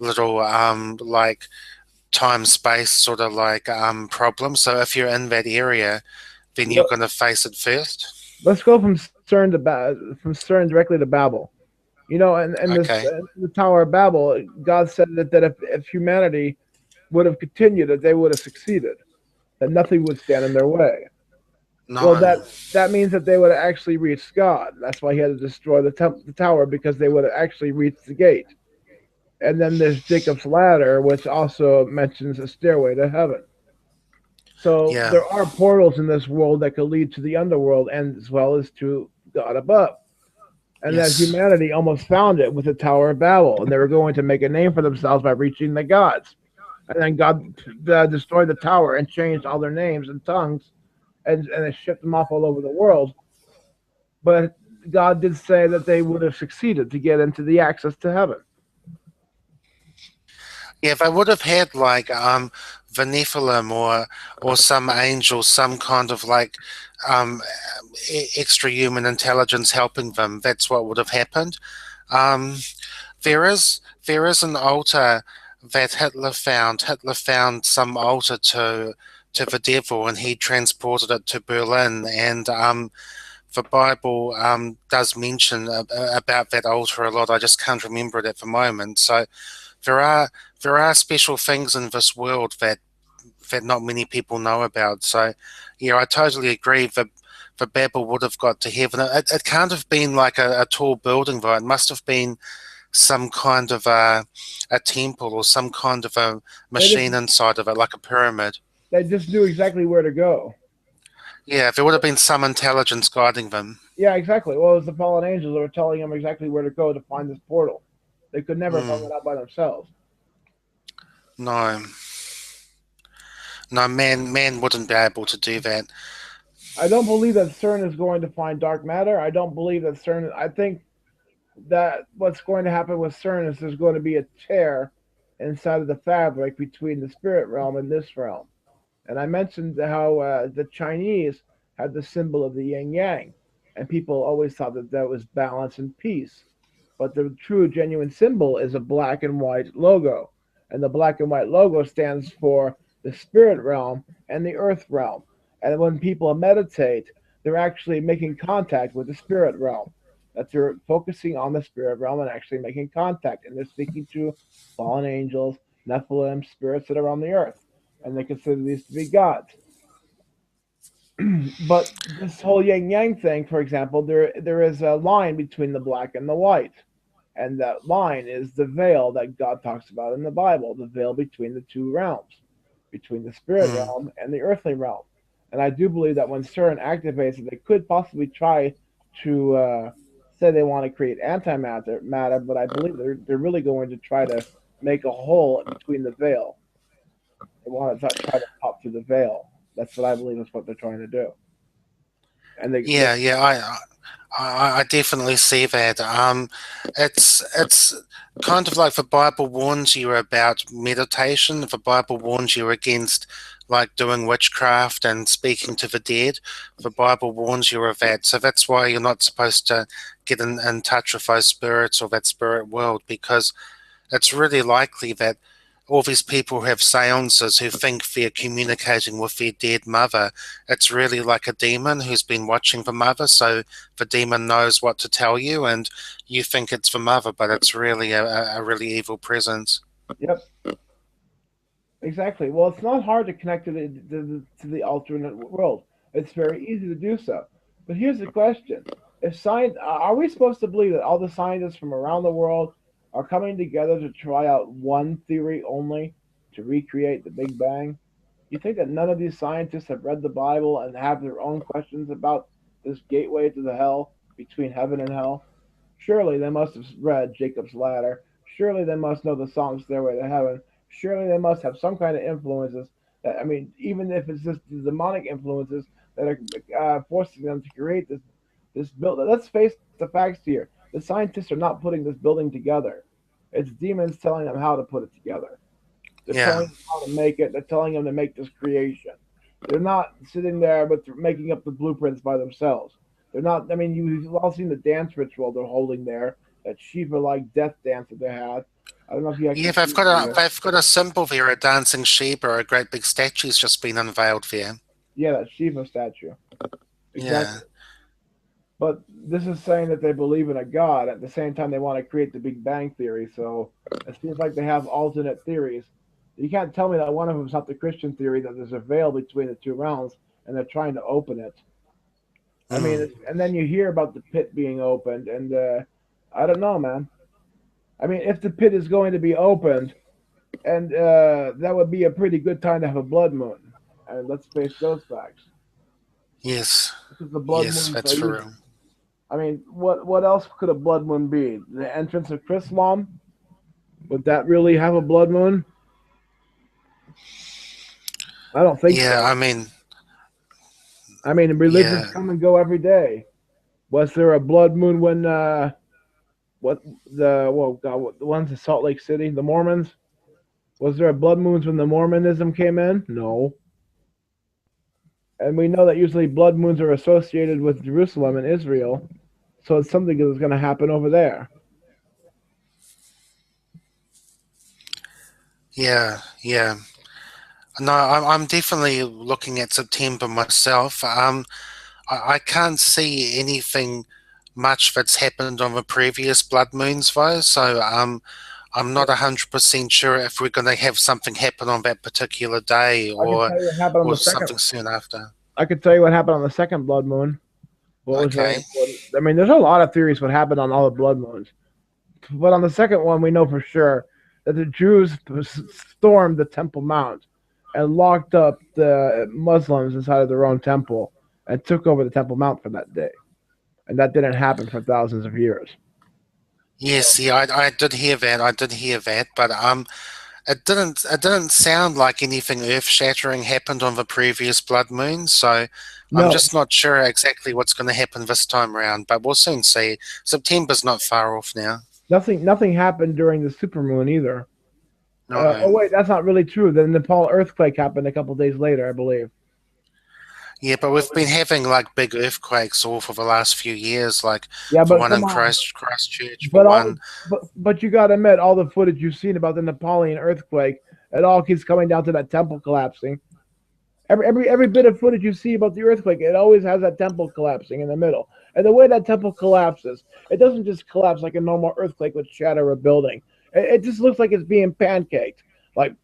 like time space sort of like problems. So if you're in that area, then you're Well, going to face it first. let's go from CERN from CERN directly to Babel. You know, and this Okay. the Tower of Babel, God said that if humanity would have continued, that they would have succeeded, that nothing would stand in their way. Well, No. that means that they would have actually reached God. That's why He had to destroy the tower because they would have actually reached the gate. And then there's Jacob's ladder, which also mentions a stairway to heaven. So Yeah. there are portals in this world that could lead to the underworld and as well as to God above. And that Yes. humanity almost found it with the Tower of Babel, and they were going to make a name for themselves by reaching the gods. And then God destroyed the tower and changed all their names and tongues, and it shipped them off all over the world. But God did say that they would have succeeded to get into the access to heaven. Yeah, they would have had like Nephilim or some angel, some kind of like um extra human intelligence helping them. That's what would have happened. Um, there is an altar that Hitler found. Hitler found some altar to the devil, and he transported it to Berlin. And the Bible does mention about that altar a lot. I just can't remember it at the moment. So there are there are special things in this world that not many people know about. So yeah, I totally agree. The Babel would have got to heaven. It can't have been like a tall building though. It must have been some kind of a temple or some kind of a They just machine inside of it, like a pyramid. they just knew exactly where to go. Yeah, there would have been some intelligence guiding them. Yeah, exactly. Well, it was the fallen angels that were telling them exactly where to go to find this portal. They could never have found Mm, it out by themselves. no, no, man wouldn't be able to do that. I don't believe that CERN is going to find dark matter. I don't believe that CERN. I think that what's going to happen with CERN is there's going to be a tear inside of the fabric between the spirit realm and this realm. And I mentioned how the Chinese had the symbol of the yin yang, and people always thought that that was balance and peace. But the true, genuine symbol is a black and white logo. And the black and white logo stands for the spirit realm and the earth realm. And when people meditate, they're actually making contact with the spirit realm. That they're focusing on the spirit realm and actually making contact. And they're speaking to fallen angels, Nephilim, spirits that are on the earth. And they consider these to be gods. But this whole yin yang thing, for example, there is a line between the black and the white. And that line is the veil that God talks about in the Bible, the veil between the two realms, between the spirit Mm, realm and the earthly realm. And I do believe that when CERN activates, they could possibly try. to say they want to create antimatter, but I believe they're really going to try to make a hole between the veil. They want to try to pop through the veil. That's what I believe is what they're trying to do. And they Yeah, yeah, I definitely see that. It's kind of like the Bible warns you about meditation. The Bible warns you against like doing witchcraft and speaking to the dead. The Bible warns you of that. So that's why you're not supposed to get in touch with those spirits or that spirit world, because it's really likely that all these people who have seances who think they're communicating with their dead mother. It's really like a demon who's been watching the mother, so the demon knows what to tell you, and you think it's the mother, but it's really a really evil presence. yep, exactly. Well, it's not hard to connect to the alternate world. It's very easy to do so. But here's the question: if science, are we supposed to believe that all the scientists from around the world are coming together to try out one theory only to recreate the Big Bang? You think that none of these scientists have read the Bible and have their own questions about this gateway to the hell between heaven and hell? Surely they must have read Jacob's Ladder. Surely they must know the song Stairway to Heaven. Surely they must have some kind of influences. That, I mean, even if it's just the demonic influences that are forcing them to create this building. Let's face the facts here. The scientists are not putting this building together. It's demons telling them how to put it together. They're Yeah. telling them how to make it. They're telling them to make this creation. They're not sitting there but making up the blueprints by themselves. They're not. I mean, you've all seen the dance ritual they're holding there. That Shiva-like death dance that they had. I don't know if you Yeah, actually see it there. they've got a symbol there, a dancing sheep or a great big statue's just been unveiled there. Yeah, that Shiva statue. Yeah. Exactly. But this is saying that they believe in a god. At the same time, they want to create the Big Bang theory. So it seems like they have alternate theories. You can't tell me that one of them is not the Christian theory that there's a veil between the two realms and they're trying to open it. I mean, Mm. and then you hear about the pit being opened, and I don't know, man. I mean, if the pit is going to be opened, and that would be a pretty good time to have a blood moon. And let's face those facts, Yes. because the blood Yes, moons that's are for used. real. I mean, what else could a blood moon be? The entrance of Chrislam? Would that really have a blood moon? I don't think Yeah, so. I mean, I mean, religions yeah. come and go every day. Was there a blood moon when what the ones in Salt Lake City, the Mormons? Was there a blood moons when the Mormonism came in? No. And we know that usually blood moons are associated with Jerusalem and Israel, so it's something that's going to happen over there. Yeah, yeah. No, I'm definitely looking at September myself. I can't see anything much that's happened on the previous blood moons though, so I'm not 100% sure if we're going to have something happen on that particular day I can tell you what happened on or the second. something soon after. I could tell you what happened on the second blood moon. What was very Okay. important. I mean, there's a lot of theories what happened on all the blood moons, but on the second one, we know for sure that the Jews stormed the Temple Mount and locked up the Muslims inside of their own temple and took over the Temple Mount for that day. And that didn't happen for thousands of years. So Yes, yeah, I did hear that. I did hear that, but it didn't sound like anything earth-shattering happened on the previous blood moon, so I'm no, just not sure exactly what's going to happen this time around, but we'll soon see. September's not far off now. nothing happened during the supermoon either. No. Oh wait, that's not really true. The Nepal earthquake happened a couple days later, I believe. Yeah, but we've been having like big earthquakes all for the last few years, like Yeah, the but one come in on. Christchurch, the But all one. but you got to admit, all the footage you've seen about the Nepalian earthquake, it all keeps coming down to that temple collapsing. Every bit of footage you see about the earthquake, it always has that temple collapsing in the middle. And the way that temple collapses, it doesn't just collapse like a normal earthquake would shatter a building. It just looks like it's being pancaked, like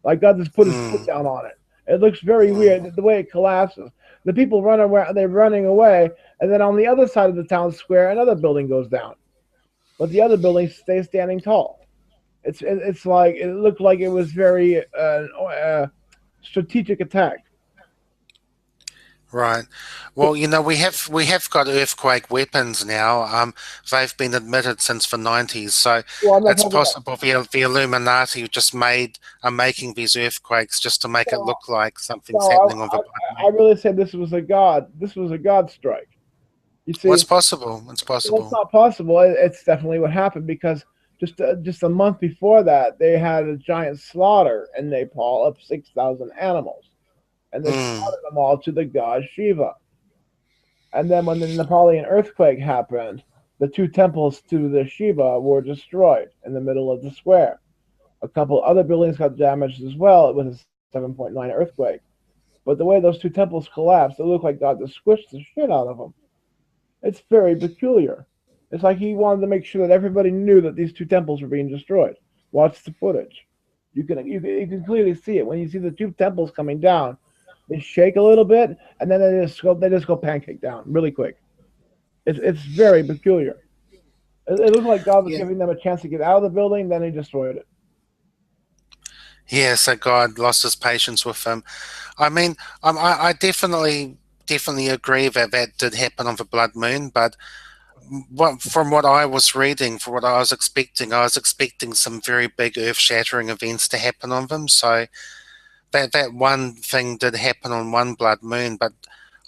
like God just put his foot Mm, down on it. It looks very mm, weird the way it collapses. The people run away, they're running away, and then on the other side of the town square, another building goes down, but the other building stays standing tall. It's like it looked like it was very strategic attack. Right. Well, we have got earthquake weapons now. They've been admitted since the 90s, so Well, I'm not it's talking about. possible the Illuminati just are making these earthquakes just to make it No, look like something's no, happening on the blood I moon. really said this was a god. This was a god strike. You Well, see, it's possible. It's well, it's possible. not possible. It's definitely what happened because just a month before that, they had a giant slaughter in Nepal of 6,000 animals, and they Mm. slaughtered them all to the god Shiva. And then when the Nepalian earthquake happened, the two temples to the Shiva were destroyed in the middle of the square. A couple other buildings got damaged as well. It was a 7.9 earthquake. But the way those two temples collapsed, it looked like God just squished the shit out of them. It's very peculiar. It's like he wanted to make sure that everybody knew that these two temples were being destroyed. Watch the footage. You can clearly see it when you see the two temples coming down. They shake a little bit, and then they just go pancake down really quick. It's very peculiar. It looked like God was Yeah. giving them a chance to get out of the building, then he destroyed it. Yeah. So God lost his patience with them. I mean, I definitely agree that that did happen on the blood moon, but from what I was reading, for what I was expecting some very big earth-shattering events to happen on them. So that one thing did happen on one blood moon, but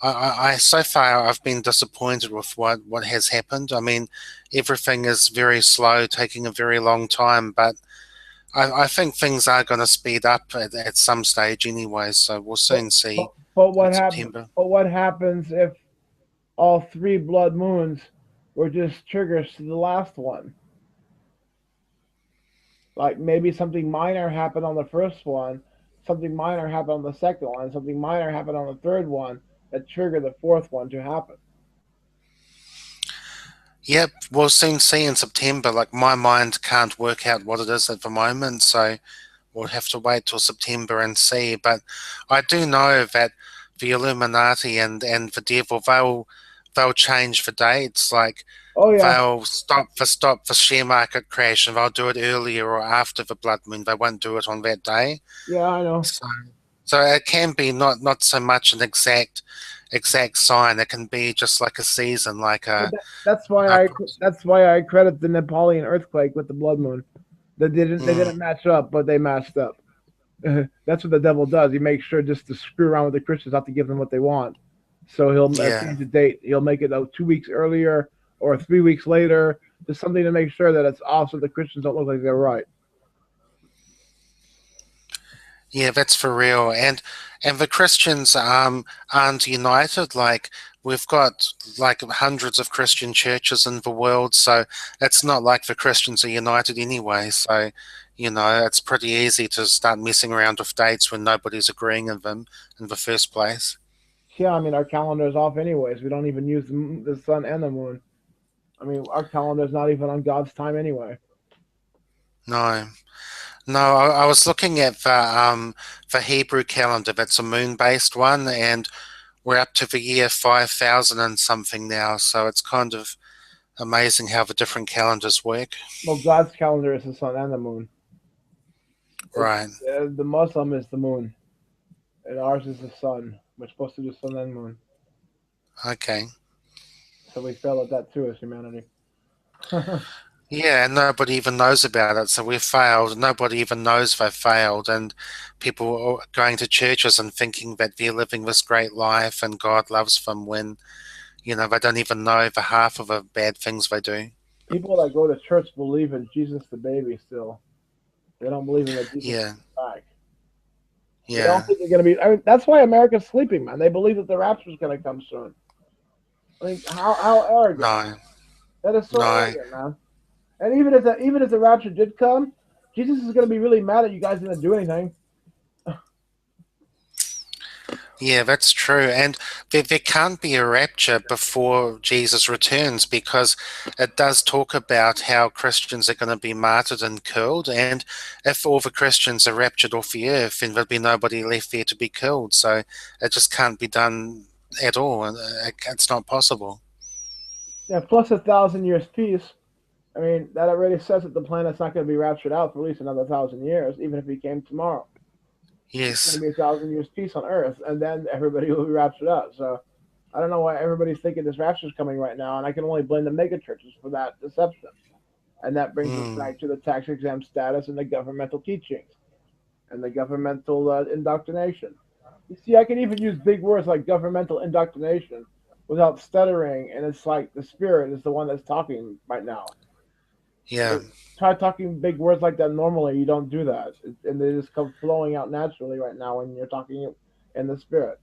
I so far I've been disappointed with what has happened. I mean, everything is very slow, taking a very long time, but I think things are going to speed up at some stage anyway. So we'll But soon see but, but in what happens? September. But what happens if all three blood moons were just triggers to the last one? Like maybe something minor happened on the first one, something minor happened on the second one, something minor happened on the third one that triggered the fourth one to happen. Yep, we'll soon see in September. Like my mind can't work out what it is at the moment, so we'll have to wait till September and see. But I do know that the Illuminati and the devil they'll change the dates. Like Oh yeah, they'll stop the share market crash and they'll do it earlier or after the blood moon. They won't do it on that day. yeah, I know. So so it can be not so much an exact sign. It can be just like a season, like But that's why a I credit the Nepalian earthquake with the blood moon. They didn't mm, match up, but they matched up. That's what the devil does. He makes sure just to screw around with the Christians, not to give them what they want. So he'll yeah. change the date. He'll make it 2 weeks earlier or 3 weeks later, just something to make sure that it's off, so the Christians don't look like they're right. Yeah, that's for real. And the Christians aren't united. Like we've got like hundreds of Christian churches in the world, so it's not like the Christians are united anyway. So, it's pretty easy to start messing around with dates when nobody's agreeing on them in the first place. Yeah, I mean our calendar is off anyways. We don't even use the sun and the moon. I mean our calendar is not even on God's time anyway. No. No, I was looking at the Hebrew calendar. That's a moon-based one, and we're up to the year 5000 and something now. So it's kind of amazing how the different calendars work. Well, God's calendar is the sun and the moon. It's Right. the Muslim is the moon, and ours is the sun. We're supposed to do sun and moon, Okay. so we fail at that too as humanity. Yeah, and nobody even knows about it. So we've failed. Nobody even knows they've failed. And people are going to churches and thinking that they're living this great life and God loves them when, they don't even know the half of the bad things they do. People that go to church believe in Jesus the baby still. They don't believe in that Jesus Yeah. is back. They don't Yeah. think they're going to be. I mean, that's why America's sleeping, man. They believe that the rapture is going to come soon. I mean, how arrogant? No. That is so No. arrogant, man. And even if the rapture did come, Jesus is going to be really mad that you guys didn't do anything. Yeah, that's true. And there can't be a rapture before Jesus returns because it does talk about how Christians are going to be martyred and killed. And if all the Christians are raptured off the earth, then there'll be nobody left there to be killed. So it just can't be done at all. It's not possible. Yeah, plus 1,000 years peace. I mean, that already says that the planet's not going to be raptured out for at least another 1,000 years, even if he came tomorrow. It's going to Yes. be 1,000 years peace on Earth, and then everybody will be raptured up. So I don't know why everybody's thinking this rapture is coming right now, and I can only blame the mega churches for that deception. And that brings us Mm. back to the tax exempt status and the governmental teachings and the governmental indoctrination. You see, I can even use big words like governmental indoctrination without stuttering, and it's like the spirit is the one that's talking right now. Yeah. Try talking big words like that normally. You don't do that, and they just come flowing out naturally right now when you're talking in the spirit.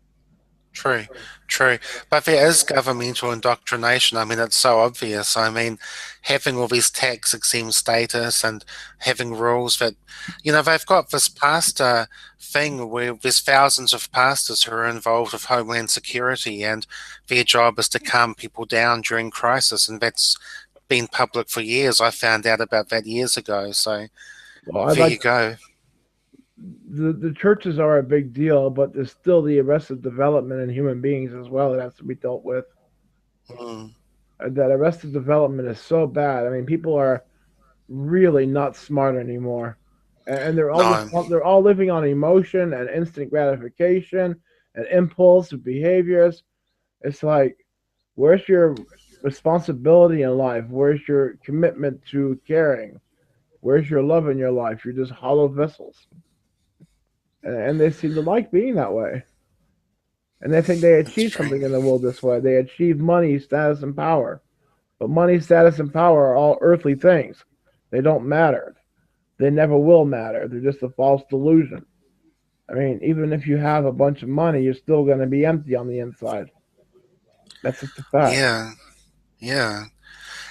True, true. But there is governmental indoctrination. I mean, it's so obvious. I mean, having all these tax exempt status and having rules that, they've got this pastor thing where there's thousands of pastors who are involved with Homeland Security and their job is to calm people down during crisis. And that's been public for years. I found out about that years ago. So Well, I'd there like you go. the churches are a big deal, but there's still the arrested development in human beings as well that has to be dealt with. Mm, That arrested development is so bad. I mean, people are really not smart anymore, and no. they're all living on emotion and instant gratification and impulsive behaviors. It's like, where's your responsibility in life? Where's your commitment to caring? Where's your love in your life? You're just hollow vessels, and they seem to like being that way. And they think they It's achieve true. something in the world this way. They achieve money, status, and power. But money, status, and power are all earthly things. They don't matter. They never will matter. They're just a false delusion. I mean, even if you have a bunch of money, you're still going to be empty on the inside. That's just a fact. Yeah, yeah.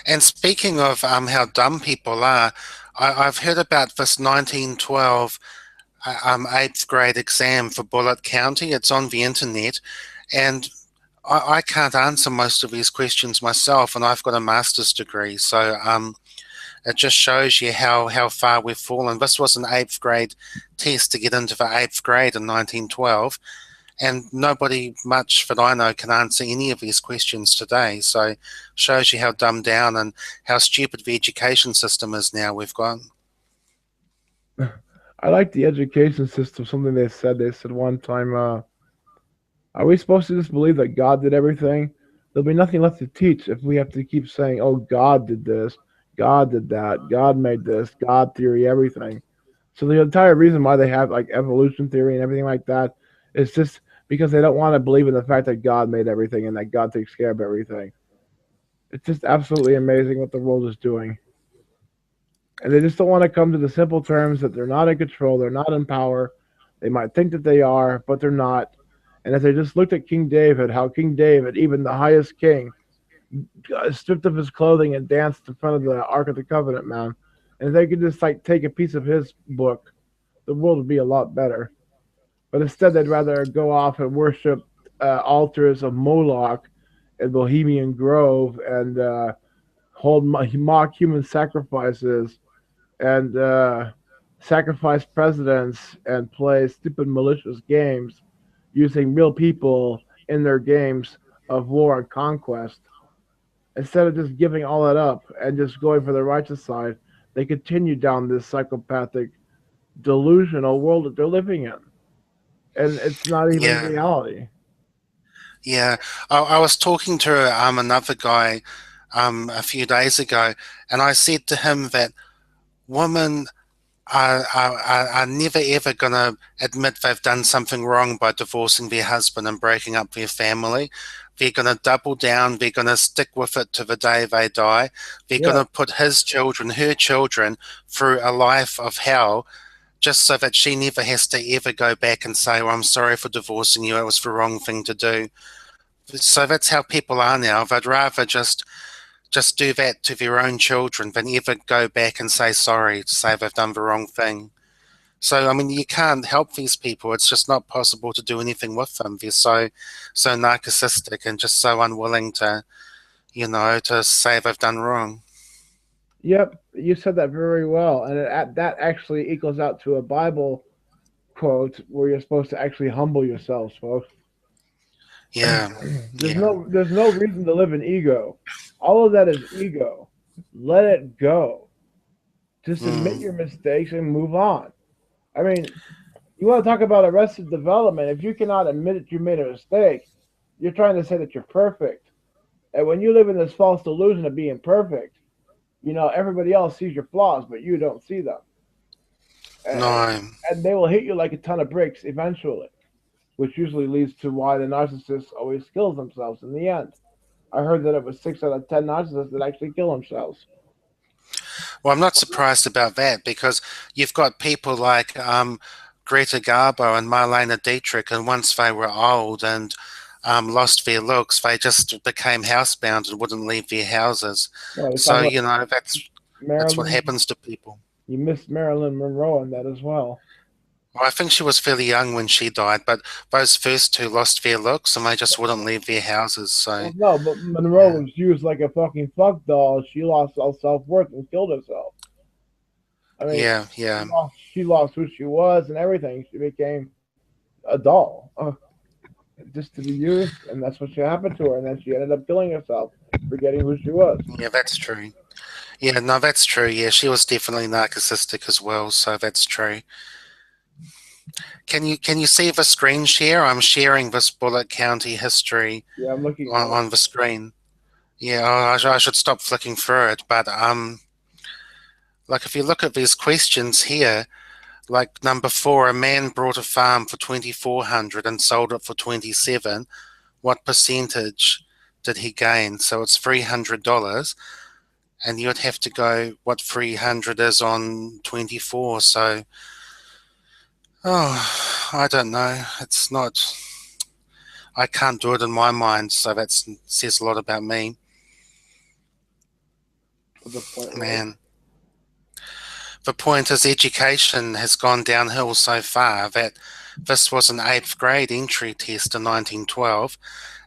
And speaking of how dumb people are, I've heard about this 1912 eighth grade exam for Bullitt County. It's on the internet, and I can't answer most of these questions myself, and I've got a master's degree, so it just shows you how far we've fallen. This was an eighth grade test to get into the eighth grade in 1912, and nobody much that I know can answer any of these questions today. So shows you how dumbed down and how stupid the education system is now we've got. I like the education system. Something they said. They said one time, "Are we supposed to just believe that God did everything? There'll be nothing left to teach if we have to keep saying, 'Oh, God did this, God did that, God made this, God theory, everything.'" So the entire reason why they have like evolution theory and everything like that is just because they don't want to believe in the fact that God made everything and that God takes care of everything. It's just absolutely amazing what the world is doing. And they just don't want to come to the simple terms that they're not in control, they're not in power. They might think that they are, but they're not. And if they just looked at King David, how King David, even the highest king, stripped of his clothing and danced in front of the Ark of the Covenant, man. And if they could just like take a piece of his book, the world would be a lot better. But instead, they'd rather go off and worship altars of Moloch in Bohemian Grove and hold mock human sacrifices and sacrifice presidents and play stupid malicious games using real people in their games of war and conquest. Instead of just giving all that up and just going for the righteous side, they continue down this psychopathic, delusional world that they're living in. And it's not even Yeah, reality. yeah. I was talking to another guy a few days ago, and I said to him that women are never ever going to admit they've done something wrong by divorcing their husband and breaking up their family. They're going to double down. They're going to stick with it to the day they die. They're going Yeah. to put his children, her children, through a life of hell just so that she never has to ever go back and say, well, I'm sorry for divorcing you. It was the wrong thing to do. So that's how people are now. They'd rather just do that to their own children than ever go back and say sorry, to say they've done the wrong thing. So I mean, you can't help these people. It's just not possible to do anything with them. They're so narcissistic and just so unwilling to say they've done wrong. Yep. You said that very well. And that actually equals out to a Bible quote where you're supposed to actually humble yourselves, folks. Yeah, yeah, There's no reason to live in ego. All of that is ego. Let it go. Just admit mm, your mistakes and move on. I mean, You want to talk about arrested development? If you cannot admit that you made a mistake, you're trying to say that you're perfect. And when you live in this false delusion of being perfect, everybody else sees your flaws, but you don't see them, and, No. and they will hit you like a ton of bricks eventually, which usually leads to why the narcissist always kills themselves in the end. I heard that it was 6 out of 10 narcissists that actually kill themselves. Well, I'm not surprised about that because you've got people like Greta Garbo and Marlene Dietrich, and once they were old and lost their looks, they just became housebound and wouldn't leave their houses. Well, you talk So, about that's what Marilyn. happens to people. You missed Marilyn Monroe in that as well. Well, I think she was fairly young when she died, but those first two lost their looks and they just wouldn't leave their houses. So, Well, no, but Monroe yeah, was used like a fucking fuck doll. She lost all self worth and killed herself. I mean, yeah, yeah. she lost who she was and everything. She became a doll, just to be used, and that's what happened to her. And then she ended up killing herself, forgetting who she was. Yeah, that's true. Yeah, no, that's true. Yeah, she was definitely narcissistic as well, so that's true. Can you see the screen share? I'm sharing this Bullock County history Yeah, I'm looking at it. on the screen. Yeah, I should stop flicking through it, but like if you look at these questions here, like number four, a man brought a farm for 2,400 and sold it for 27. What percentage did he gain? So it's $300, and you'd have to go what 300 is on 24. So, oh, I don't know. It's not. I can't do it in my mind, so that says a lot about me, What the point was. man. The point is, education has gone downhill so far that this was an eighth grade entry test in 1912,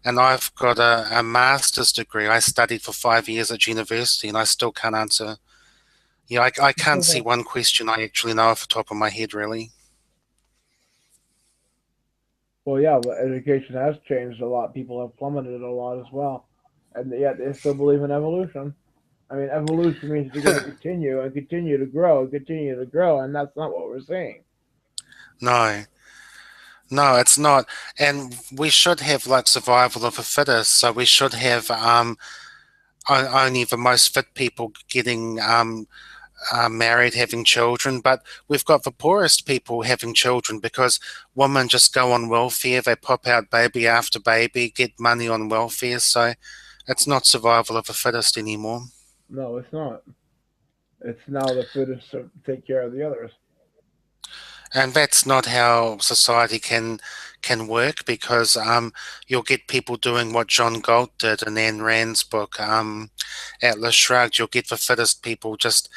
and I've got a master's degree. I studied for 5 years at university, and I still can't answer. Yeah, I can't see one question I actually know off the top of my head, really. Well, yeah, but education has changed a lot. People have plummeted a lot as well, and yet they still believe in evolution. I mean, evolution means you're going to continue and continue to grow and continue to grow, and that's not what we're seeing. No, no, it's not. And we should have like survival of the fittest. So we should have only the most fit people getting married, having children, but we've got the poorest people having children because women just go on welfare. They pop out baby after baby, get money on welfare. So it's not survival of the fittest anymore. No, it's not. It's now the fittest to take care of the others. And that's not how society can work because you'll get people doing what John Galt did in Ayn Rand's book, Atlas Shrugged. You'll get the fittest people just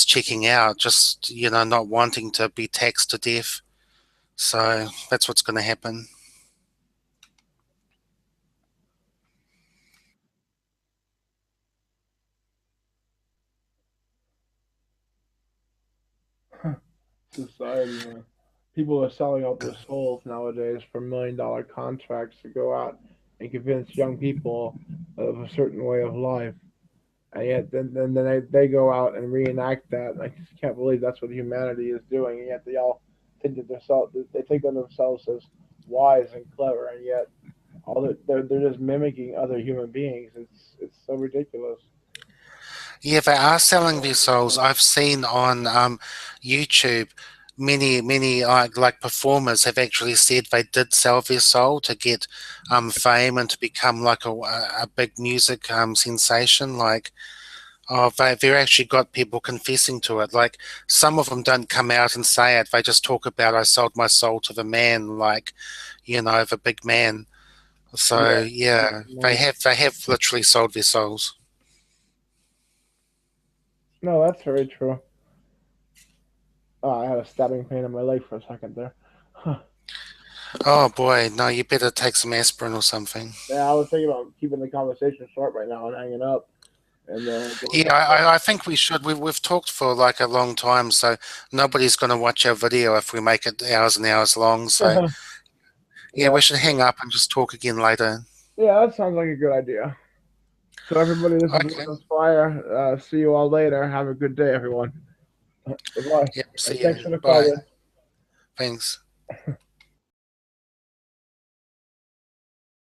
checking out, just not wanting to be taxed to death. So that's what's going to happen. Society, man. People are selling out their souls nowadays for $1 million contracts to go out and convince young people of a certain way of life. And yet, then they go out and reenact that. And I just can't believe that's what humanity is doing. And yet, they all think that they think of themselves as wise and clever, and yet they're just mimicking other human beings. It's so ridiculous. Yeah, they are selling their souls. I've seen on YouTube many like performers have actually said they did sell their soul to get fame and to become like a big music sensation. Like, oh, they've actually got people confessing to it. Like, some of them don't come out and say it. They just talk about, I sold my soul to the man, like, the big man. So Yeah, yeah, they no, have literally sold their souls. no, that's very true. Oh, I had a stabbing pain in my leg for a second there. Oh boy, no, you better take some aspirin or something. Yeah, I was thinking about keeping the conversation short right now and hanging up and going Yeah, to bed. I think we should. We've talked for like a long time, so nobody's going to watch our video if we make it hours and hours long. So yeah, Yeah, we should hang up and just talk again later. yeah, that sounds like a good idea. So everybody, this is Okay. Witness Fire. See you all later. Have a good day, everyone. Goodbye. Yep. And See thanks you. for the call, Bye. Win. Thanks.